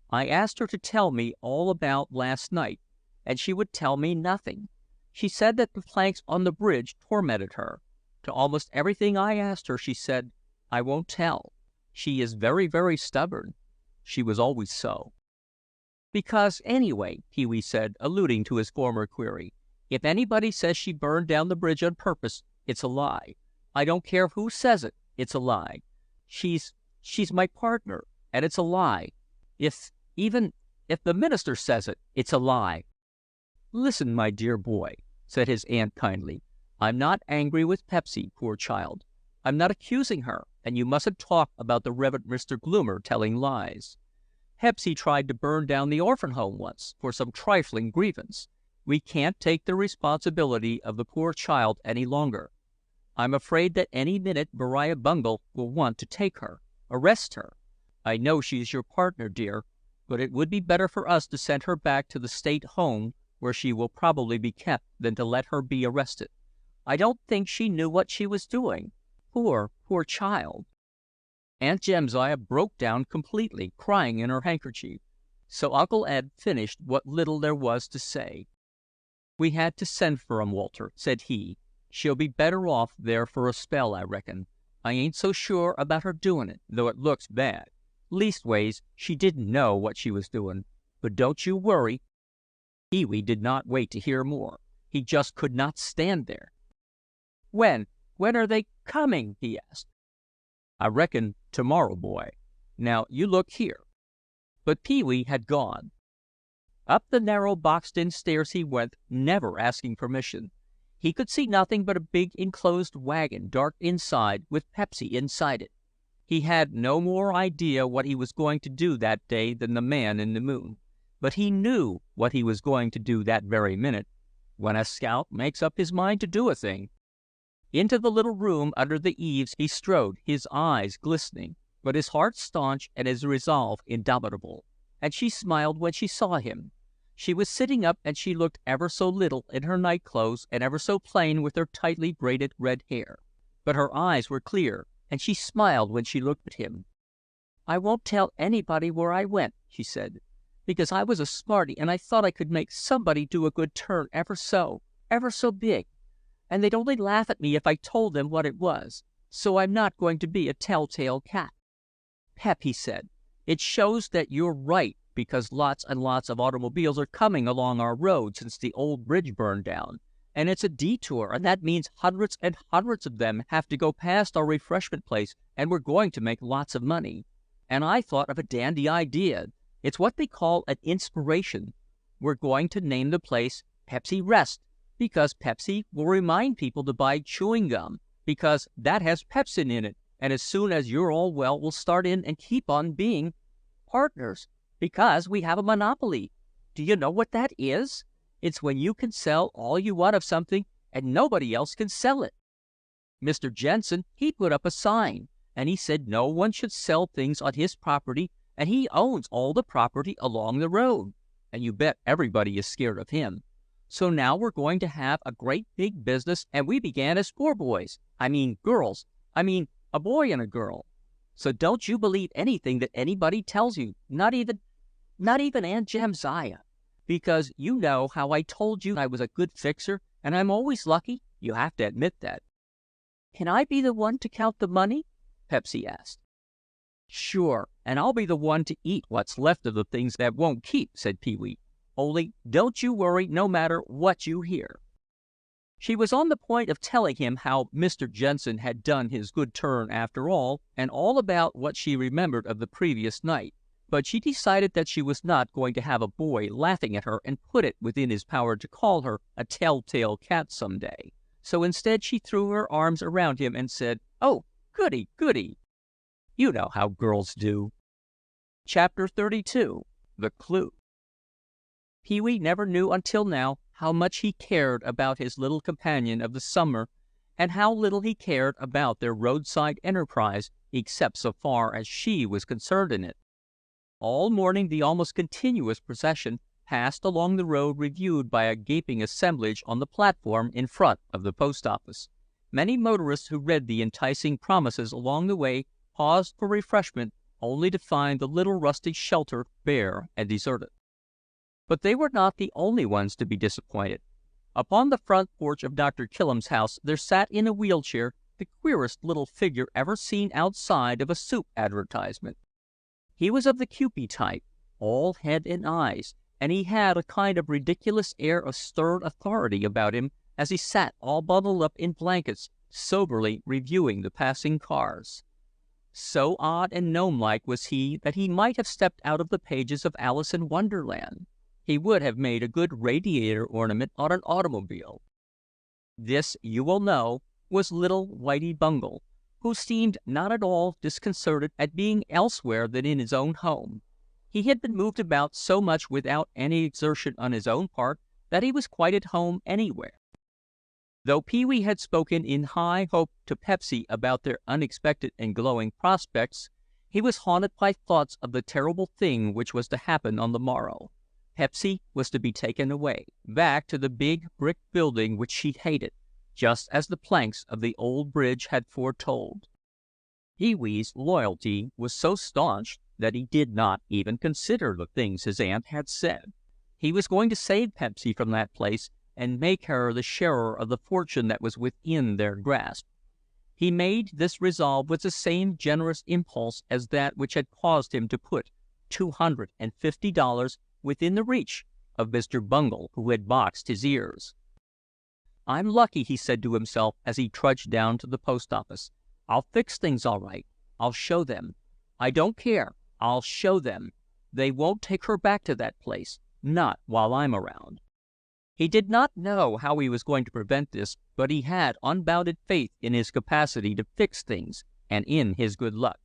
"I asked her to tell me all about last night, and she would tell me nothing. She said that the planks on the bridge tormented her. To almost everything I asked her, she said, 'I won't tell.' She is very, very stubborn. She was always so." "Because, anyway," Pee-wee said, alluding to his former query, "if anybody says she burned down the bridge on purpose, it's a lie. I don't care who says it, it's a lie. She's my partner, and it's a lie. Even if the minister says it, it's a lie." "Listen, my dear boy," said his aunt kindly. "I'm not angry with Pepsy, poor child. I'm not accusing her, and you mustn't talk about the Reverend Mr. Gloomer telling lies. Pepsy tried to burn down the orphan home once for some trifling grievance. We can't take the responsibility of the poor child any longer. I'm afraid that any minute Beriah Bungle will want to take her, arrest her. I know she's your partner, dear, but it would be better for us to send her back to the state home where she will probably be kept than to let her be arrested. I don't think she knew what she was doing. Poor, poor child." Aunt Jamsiah broke down completely, crying in her handkerchief. So Uncle Eb finished what little there was to say. "We had to send for 'em, Walter," said he. "She'll be better off there for a spell, I reckon. I ain't so sure about her doing it, though it looks bad. Leastways, she didn't know what she was doing. But don't you worry." Pee-wee did not wait to hear more. He just could not stand there. When are they coming?" he asked. "I reckon tomorrow, boy. Now you look here." But Pee-wee had gone. Up the narrow boxed-in stairs he went, never asking permission. He could see nothing but a big enclosed wagon, dark inside, with Pepsy inside it. He had no more idea what he was going to do that day than the man in the moon. But he knew what he was going to do that very minute, when a scout makes up his mind to do a thing. Into the little room under the eaves he strode, his eyes glistening, but his heart staunch and his resolve indomitable. And she smiled when she saw him. She was sitting up, and she looked ever so little in her night clothes and ever so plain with her tightly braided red hair. But her eyes were clear, and she smiled when she looked at him. "I won't tell anybody where I went," she said, "because I was a smarty, and I thought I could make somebody do a good turn ever so big. And they'd only laugh at me if I told them what it was. So I'm not going to be a telltale cat." "Pep," he said, "it shows that you're right, because lots and lots of automobiles are coming along our road since the old bridge burned down. And it's a detour, and that means hundreds and hundreds of them have to go past our refreshment place, and we're going to make lots of money. And I thought of a dandy idea. It's what they call an inspiration. We're going to name the place Pepsy Rest, because Pepsi will remind people to buy chewing gum, because that has pepsin in it, and as soon as you're all well, we'll start in and keep on being partners, because we have a monopoly. Do you know what that is? It's when you can sell all you want of something, and nobody else can sell it. Mr. Jensen, he put up a sign, and he said no one should sell things on his property, and he owns all the property along the road, and you bet everybody is scared of him. So now we're going to have a great big business, and we began as poor boys. Girls. A boy and a girl. So don't you believe anything that anybody tells you, not even Aunt Jamsiah. Because you know how I told you I was a good fixer, and I'm always lucky. You have to admit that." "Can I be the one to count the money?" Pepsy asked. "Sure, and I'll be the one to eat what's left of the things that won't keep," said Pee-wee. "Only don't you worry no matter what you hear." She was on the point of telling him how Mr. Jensen had done his good turn after all, and all about what she remembered of the previous night. But she decided that she was not going to have a boy laughing at her and put it within his power to call her a telltale cat some day. So instead she threw her arms around him and said, "Oh, goody, goody." You know how girls do. Chapter 32. The Clew. Pee-wee never knew until now how much he cared about his little companion of the summer, and how little he cared about their roadside enterprise, except so far as she was concerned in it. All morning the almost continuous procession passed along the road, reviewed by a gaping assemblage on the platform in front of the post office. Many motorists who read the enticing promises along the way paused for refreshment, only to find the little rustic shelter bare and deserted. But they were not the only ones to be disappointed. Upon the front porch of Dr. Killam's house there sat in a wheelchair the queerest little figure ever seen outside of a soup advertisement. He was of the Cupid type, all head and eyes, and he had a kind of ridiculous air of stern authority about him as he sat all bundled up in blankets, soberly reviewing the passing cars. So odd and gnome-like was he that he might have stepped out of the pages of Alice in Wonderland. He would have made a good radiator ornament on an automobile. This, you will know, was little Whitey Bungle, who seemed not at all disconcerted at being elsewhere than in his own home. He had been moved about so much without any exertion on his own part that he was quite at home anywhere. Though Pee-wee had spoken in high hope to Pepsy about their unexpected and glowing prospects, he was haunted by thoughts of the terrible thing which was to happen on the morrow. Pepsy was to be taken away, back to the big brick building which she hated, just as the planks of the old bridge had foretold. Pee-wee's loyalty was so staunch that he did not even consider the things his aunt had said. He was going to save Pepsy from that place and make her the sharer of the fortune that was within their grasp. He made this resolve with the same generous impulse as that which had caused him to put $250 within the reach of Mr. Bungle, who had boxed his ears. "I'm lucky," he said to himself as he trudged down to the post office. "I'll fix things all right. I'll show them. I don't care. I'll show them. They won't take her back to that place. Not while I'm around." He did not know how he was going to prevent this, but he had unbounded faith in his capacity to fix things and in his good luck.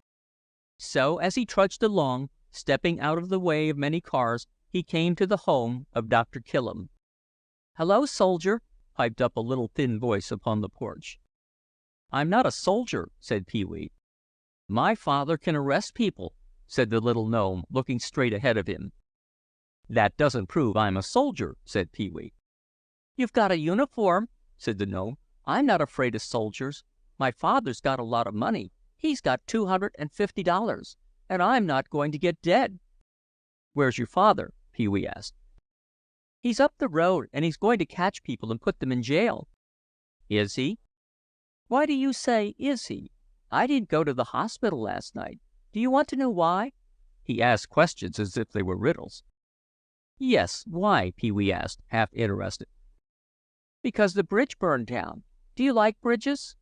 So, as he trudged along, stepping out of the way of many cars, he came to the home of Dr. Killam. "Hello, soldier," piped up a little thin voice upon the porch. "I'm not a soldier," said Pee-wee. "My father can arrest people," said the little gnome, looking straight ahead of him. "That doesn't prove I'm a soldier," said Pee-wee. "You've got a uniform," said the gnome. "I'm not afraid of soldiers. My father's got a lot of money. He's got $250, and I'm not going to get dead." "Where's your father?" Pee-wee asked. "He's up the road, and he's going to catch people and put them in jail." "Is he?" "Why do you say, 'is he?' I didn't go to the hospital last night. Do you want to know why?" He asked questions as if they were riddles. "Yes, why?" Pee-wee asked, half interested. "Because the bridge burned down. Do you like bridges?"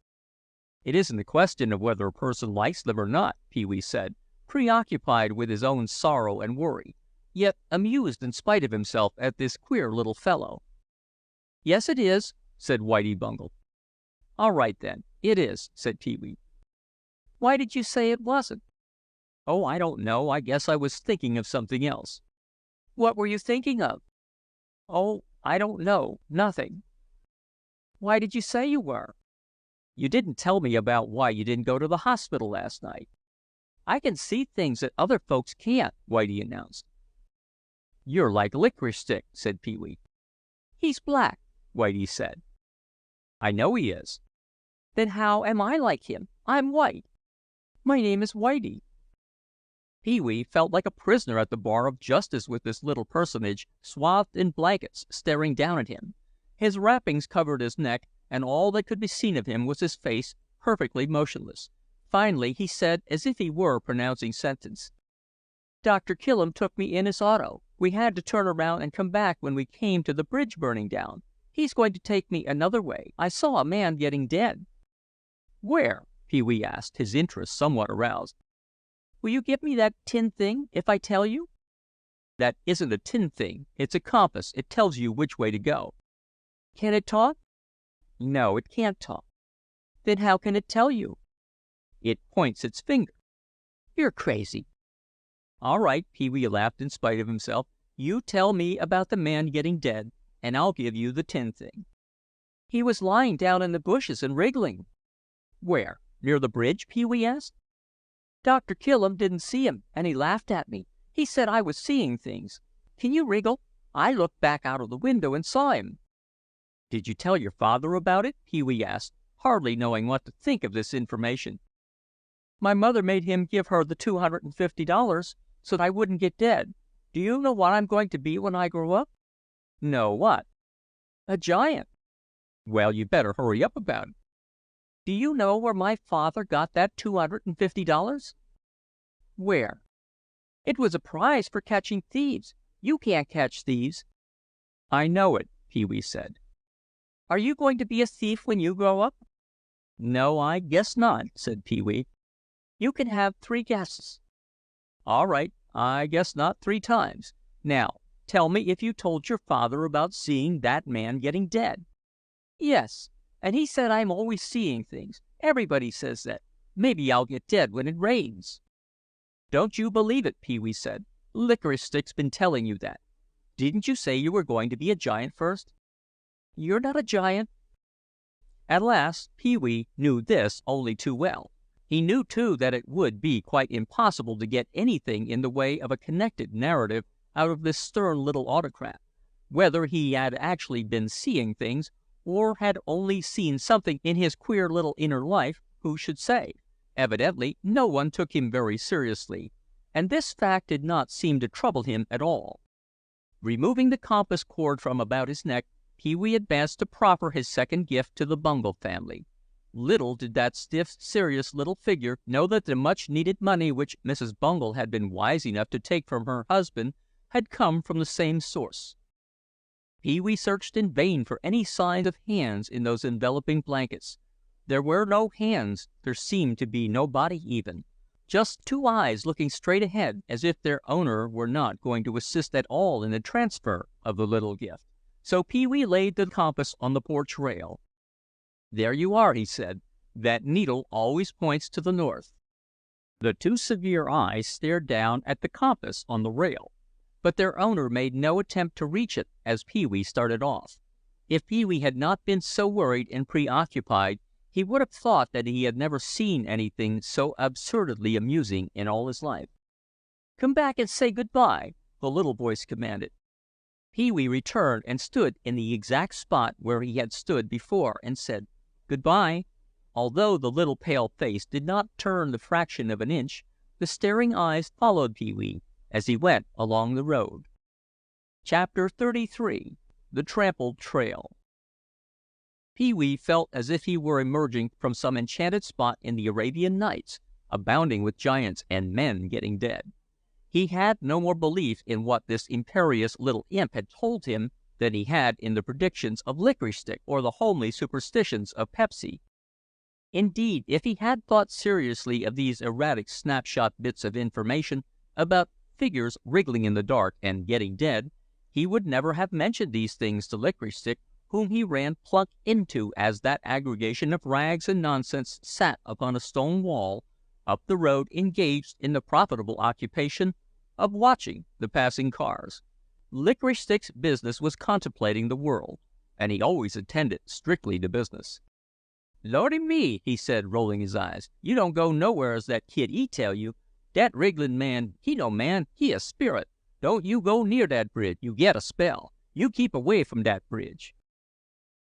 "It isn't a question of whether a person likes them or not," Pee-wee said, preoccupied with his own sorrow and worry, yet amused in spite of himself at this queer little fellow. "Yes, it is," said Whitey Bungle. "All right, then, it is," said Pee-wee. "Why did you say it wasn't?" "Oh, I don't know. I guess I was thinking of something else." "What were you thinking of?" "Oh, I don't know. Nothing." "Why did you say you were?" "You didn't tell me about why you didn't go to the hospital last night." "I can see things that other folks can't," Whitey announced. "You're like Licorice Stick," said Pee-wee. "He's black," Whitey said. "I know he is." "Then how am I like him? I'm white. My name is Whitey." Pee-wee felt like a prisoner at the bar of justice with this little personage, swathed in blankets, staring down at him. His wrappings covered his neck, and all that could be seen of him was his face, perfectly motionless. Finally he said, as if he were pronouncing sentence, "Dr. Killam took me in his auto. We had to turn around and come back when we came to the bridge burning down. He's going to take me another way. I saw a man getting dead." "Where?" Pee-wee asked, his interest somewhat aroused. "Will you give me that tin thing if I tell you?" "That isn't a tin thing. It's a compass. It tells you which way to go." "Can it talk?" "No, it can't talk." "Then how can it tell you?" "It points its finger." "You're crazy." "All right," Pee-wee laughed in spite of himself. "You tell me about the man getting dead, and I'll give you the tin thing." "He was lying down in the bushes and wriggling." "Where? Near the bridge?" Pee-wee asked. "Dr. Killam didn't see him, and he laughed at me. He said I was seeing things. Can you wriggle? I looked back out of the window and saw him." "Did you tell your father about it?" Pee-wee asked, hardly knowing what to think of this information. "My mother made him give her the $250 so that I wouldn't get dead. Do you know what I'm going to be when I grow up?" "No, what?" "A giant." "Well, you better hurry up about it." "Do you know where my father got that $250? "Where?" "It was a prize for catching thieves. You can't catch thieves." "I know it," Pee-wee said. "Are you going to be a thief when you grow up?" "No, I guess not," said Pee-wee. "You can have 3 guesses." "All right, I guess not 3 times. Now, tell me if you told your father about seeing that man getting dead." "Yes, and he said I'm always seeing things. Everybody says that. Maybe I'll get dead when it rains." "Don't you believe it," Pee-wee said. "Licorice Stick's been telling you that. Didn't you say you were going to be a giant first?" "You're not a giant." At last Pee-wee knew this only too well. He knew, too, that it would be quite impossible to get anything in the way of a connected narrative out of this stern little autocrat. Whether he had actually been seeing things, or had only seen something in his queer little inner life, who should say? Evidently no one took him very seriously, and this fact did not seem to trouble him at all. Removing the compass cord from about his neck, Pee-wee advanced to proffer his second gift to the Bungle family. Little did that stiff, serious little figure know that the much-needed money which Mrs. Bungle had been wise enough to take from her husband had come from the same source. Pee-wee searched in vain for any signs of hands in those enveloping blankets. There were no hands, there seemed to be no body even. Just two eyes looking straight ahead as if their owner were not going to assist at all in the transfer of the little gift. So Pee-wee laid the compass on the porch rail. "There you are," he said. "That needle always points to the north." The two severe eyes stared down at the compass on the rail, but their owner made no attempt to reach it as Pee-wee started off. If Pee-wee had not been so worried and preoccupied, he would have thought that he had never seen anything so absurdly amusing in all his life. "Come back and say good-bye," the little voice commanded. Pee-wee returned and stood in the exact spot where he had stood before and said, "Good-bye." Although the little pale face did not turn the fraction of an inch, the staring eyes followed Pee-wee as he went along the road. Chapter 33. The Trampled Trail. Pee-wee felt as if he were emerging from some enchanted spot in the Arabian Nights, abounding with giants and men getting dead. He had no more belief in what this imperious little imp had told him than he had in the predictions of Licorice Stick or the homely superstitions of Pepsy. Indeed, if he had thought seriously of these erratic snapshot bits of information about figures wriggling in the dark and getting dead, he would never have mentioned these things to Licorice Stick, whom he ran plunk into as that aggregation of rags and nonsense sat upon a stone wall up the road engaged in the profitable occupation of watching the passing cars. Licorice Stick's business was contemplating the world, and he always attended strictly to business. "Lordy me," he said, rolling his eyes, "you don't go nowhere as that kid he tell you. Dat wrigglin' man, he no man, he a spirit. Don't you go near dat bridge, you get a spell. You keep away from dat bridge."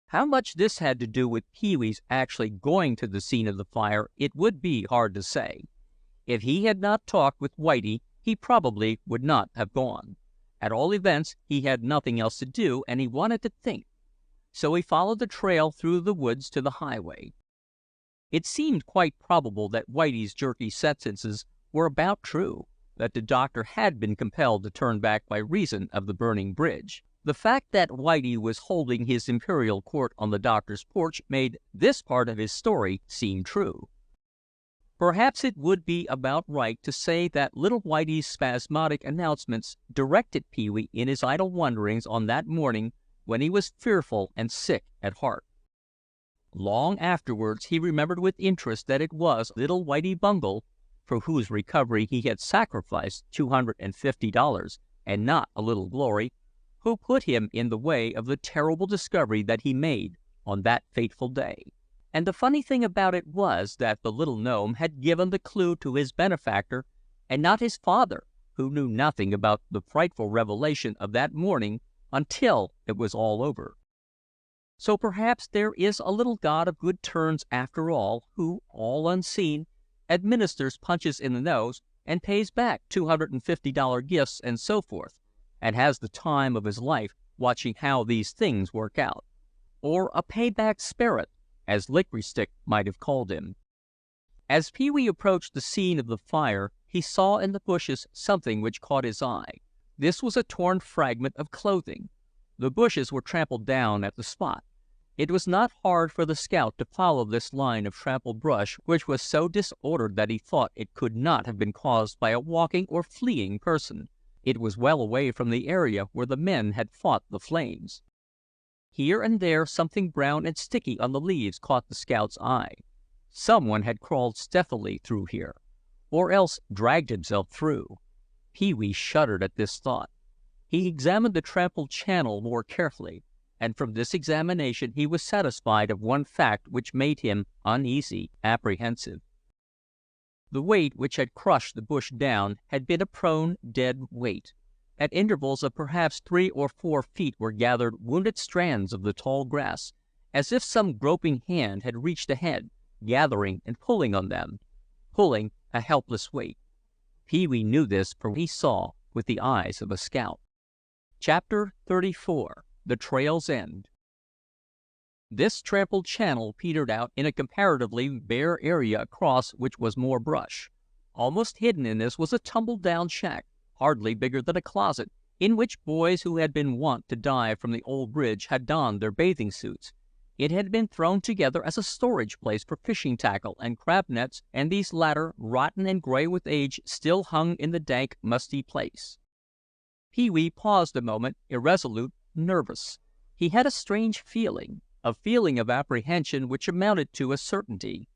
How much this had to do with Pee-wee's actually going to the scene of the fire, it would be hard to say. If he had not talked with Whitey, he probably would not have gone. At all events, he had nothing else to do, and he wanted to think. So he followed the trail through the woods to the highway. It seemed quite probable that Whitey's jerky sentences were about true, that the doctor had been compelled to turn back by reason of the burning bridge. The fact that Whitey was holding his imperial court on the doctor's porch made this part of his story seem true. Perhaps it would be about right to say that little Whitey's spasmodic announcements directed Pee-wee in his idle wanderings on that morning when he was fearful and sick at heart. Long afterwards he remembered with interest that it was little Whitey Bungle, for whose recovery he had sacrificed $250 and not a little glory, who put him in the way of the terrible discovery that he made on that fateful day. And the funny thing about it was that the little gnome had given the clue to his benefactor, and not his father, who knew nothing about the frightful revelation of that morning until it was all over. So perhaps there is a little god of good turns after all, who, all unseen, administers punches in the nose and pays back $250 gifts and so forth, and has the time of his life watching how these things work out. Or a payback spirit, as Licorice Stick might have called him. As Pee-wee approached the scene of the fire, he saw in the bushes something which caught his eye. This was a torn fragment of clothing. The bushes were trampled down at the spot. It was not hard for the scout to follow this line of trampled brush, which was so disordered that he thought it could not have been caused by a walking or fleeing person. It was well away from the area where the men had fought the flames. Here and there something brown and sticky on the leaves caught the scout's eye. Someone had crawled stealthily through here, or else dragged himself through. Pee-wee shuddered at this thought. He examined the trampled channel more carefully, and from this examination he was satisfied of one fact which made him uneasy, apprehensive. The weight which had crushed the bush down had been a prone, dead weight. At intervals of perhaps 3 or 4 feet were gathered wounded strands of the tall grass, as if some groping hand had reached ahead, gathering and pulling on them, pulling a helpless weight. Pee-wee knew this, for he saw with the eyes of a scout. Chapter 34. The Trail's End. This trampled channel petered out in a comparatively bare area across which was more brush. Almost hidden in this was a tumble-down shack, hardly bigger than a closet, in which boys who had been wont to dive from the old bridge had donned their bathing suits. It had been thrown together as a storage place for fishing tackle and crab nets, and these latter, rotten and gray with age, still hung in the dank, musty place. Pee-wee paused a moment, irresolute, nervous. He had a strange feeling, a feeling of apprehension which amounted to a certainty.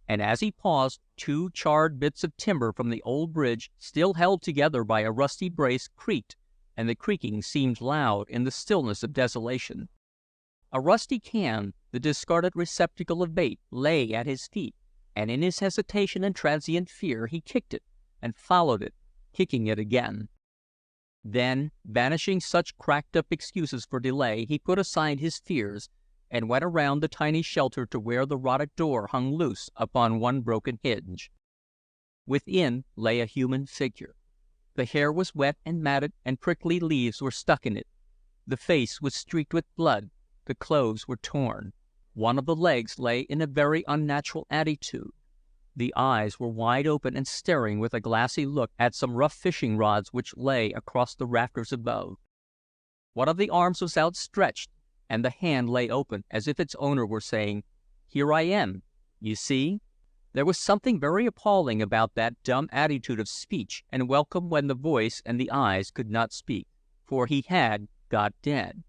And as he paused, two charred bits of timber from the old bridge, still held together by a rusty brace, creaked, and the creaking seemed loud in the stillness of desolation. A rusty can, the discarded receptacle of bait, lay at his feet, and in his hesitation and transient fear he kicked it, and followed it, kicking it again. Then, banishing such cracked-up excuses for delay, he put aside his fears, and went around the tiny shelter to where the rotted door hung loose upon one broken hinge. Within lay a human figure. The hair was wet and matted, and prickly leaves were stuck in it. The face was streaked with blood. The clothes were torn. One of the legs lay in a very unnatural attitude. The eyes were wide open and staring with a glassy look at some rough fishing rods which lay across the rafters above. One of the arms was outstretched, and the hand lay open as if its owner were saying, "Here I am, you see?" There was something very appalling about that dumb attitude of speech and welcome when the voice and the eyes could not speak, for he had got dead.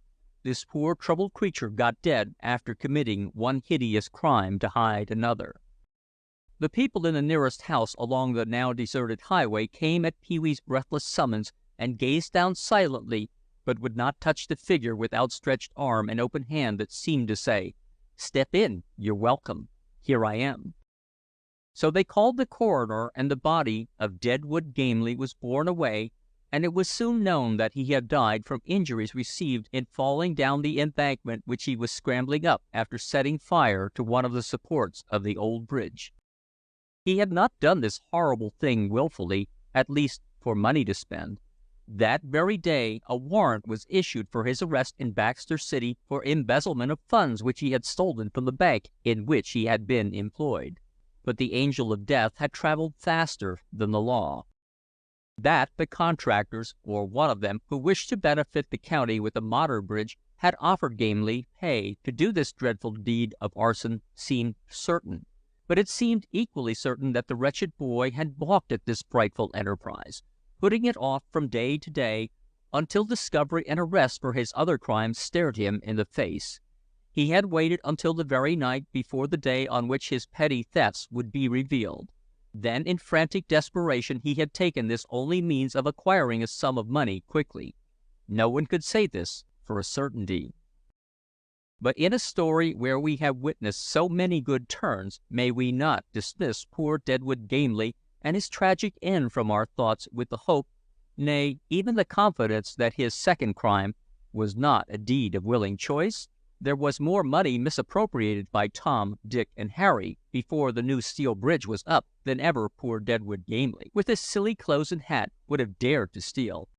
This poor troubled creature got dead after committing one hideous crime to hide another. The people in the nearest house along the now deserted highway came at Pee-wee's breathless summons and gazed down silently, but would not touch the figure with outstretched arm and open hand that seemed to say, "Step in, you're welcome. Here I am." So they called the coroner, and the body of Deadwood Gamely was borne away, and it was soon known that he had died from injuries received in falling down the embankment which he was scrambling up after setting fire to one of the supports of the old bridge. He had not done this horrible thing willfully, at least for money to spend. That very day a warrant was issued for his arrest in Baxter City for embezzlement of funds which he had stolen from the bank in which he had been employed. But the angel of death had traveled faster than the law. That the contractors, or one of them, who wished to benefit the county with a modern bridge, had offered Gamely pay to do this dreadful deed of arson seemed certain. But it seemed equally certain that the wretched boy had balked at this frightful enterprise, putting it off from day to day, until discovery and arrest for his other crimes stared him in the face. He had waited until the very night before the day on which his petty thefts would be revealed. Then, in frantic desperation, he had taken this only means of acquiring a sum of money quickly. No one could say this for a certainty. But in a story where we have witnessed so many good turns, may we not dismiss poor Deadwood Gamely and his tragic end from our thoughts with the hope, nay, even the confidence, that his second crime was not a deed of willing choice? There was more money misappropriated by Tom, Dick, and Harry before the new steel bridge was up than ever poor Deadwood Gamely, with his silly clothes and hat, would have dared to steal.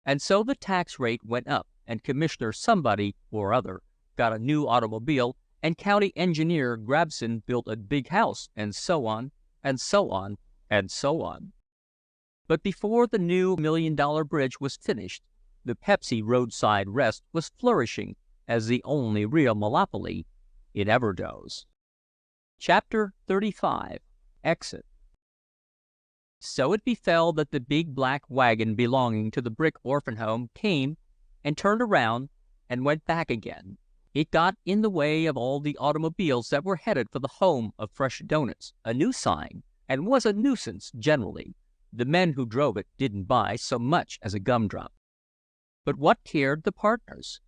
And so the tax rate went up, and Commissioner Somebody or other got a new automobile, and County Engineer Grabson built a big house, and so on, and so on, and so on. But before the new $1,000,000 bridge was finished, the Pepsy roadside rest was flourishing as the only real monopoly it ever does. Chapter 35. Exit. So it befell that the big black wagon belonging to the brick orphan home came and turned around and went back again. It got in the way of all the automobiles that were headed for the home of fresh doughnuts, a new sign, and was a nuisance generally. The men who drove it didn't buy so much as a gumdrop. But what cared the partners?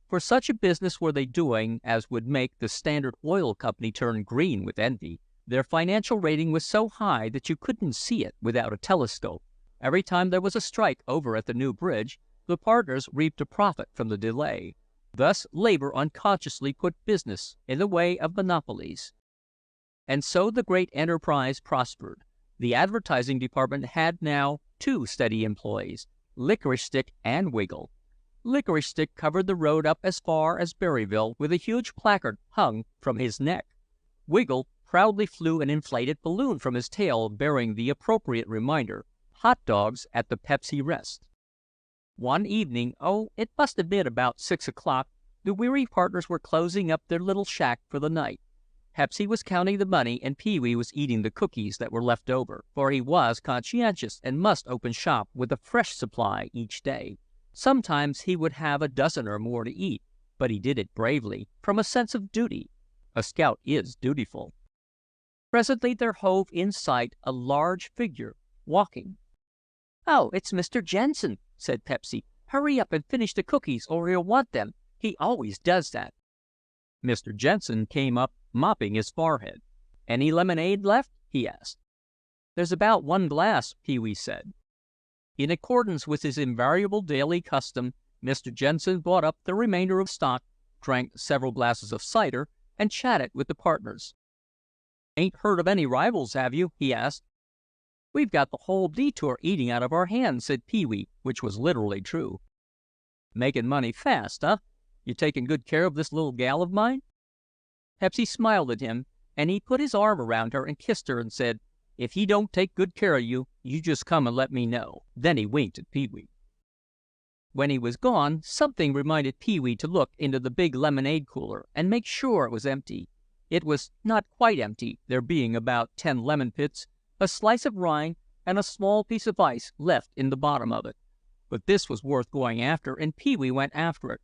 For such a business were they doing as would make the Standard Oil Company turn green with envy. Their financial rating was so high that you couldn't see it without a telescope. Every time there was a strike over at the new bridge, the partners reaped a profit from the delay. Thus labor unconsciously put business in the way of monopolies. And so the great enterprise prospered. The advertising department had now 2 steady employees, Licorice Stick and Wiggle. Licorice Stick covered the road up as far as Berryville with a huge placard hung from his neck. Wiggle proudly flew an inflated balloon from his tail bearing the appropriate reminder, "Hot dogs at the Pepsy Rest." One evening, it must have been about 6 o'clock, the weary partners were closing up their little shack for the night. Pepsy was counting the money, and Pee-wee was eating the cookies that were left over, for he was conscientious and must open shop with a fresh supply each day. Sometimes he would have a dozen or more to eat, but he did it bravely, from a sense of duty. A scout is dutiful. Presently there hove in sight a large figure, walking. "Oh, it's Mr. Jensen," said Pepsy. "Hurry up and finish the cookies, or he'll want them. He always does that." Mr. Jensen came up, mopping his forehead. "Any lemonade left?" he asked. "There's about one glass," Pee-wee said. In accordance with his invariable daily custom, Mr. Jensen bought up the remainder of stock, drank several glasses of cider, and chatted with the partners. "Ain't heard of any rivals, have you?" he asked. "We've got the whole detour eating out of our hands," said Pee-wee, which was literally true. "Making money fast, huh? You taking good care of this little gal of mine?" Pepsy smiled at him, and he put his arm around her and kissed her and said, "If he don't take good care of you, you just come and let me know." Then he winked at Pee-wee. When he was gone, something reminded Pee-wee to look into the big lemonade cooler and make sure it was empty. It was not quite empty, there being about 10 lemon pits, a slice of rind, and a small piece of ice left in the bottom of it. But this was worth going after, and Pee-wee went after it.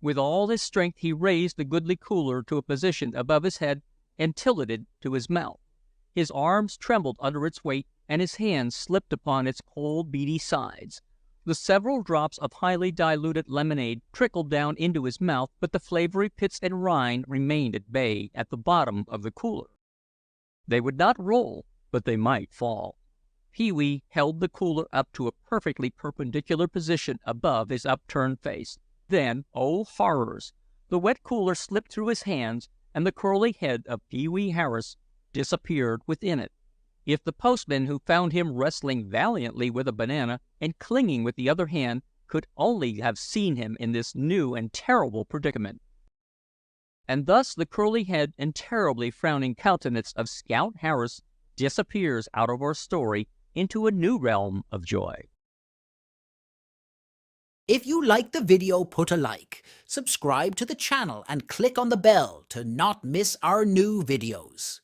With all his strength he raised the goodly cooler to a position above his head and tilted it to his mouth. His arms trembled under its weight, and his hands slipped upon its cold, beady sides. The several drops of highly diluted lemonade trickled down into his mouth, but the flavory pits and rind remained at bay at the bottom of the cooler. They would not roll, but they might fall. Pee-wee held the cooler up to a perfectly perpendicular position above his upturned face. Then, oh horrors! The wet cooler slipped through his hands, and the curly head of Pee-wee Harris disappeared within it. If the postman, who found him wrestling valiantly with a banana and clinging with the other hand, could only have seen him in this new and terrible predicament. And thus the curly head and terribly frowning countenance of Scout Harris disappears out of our story into a new realm of joy. If you like the video, put a like, subscribe to the channel, and click on the bell to not miss our new videos.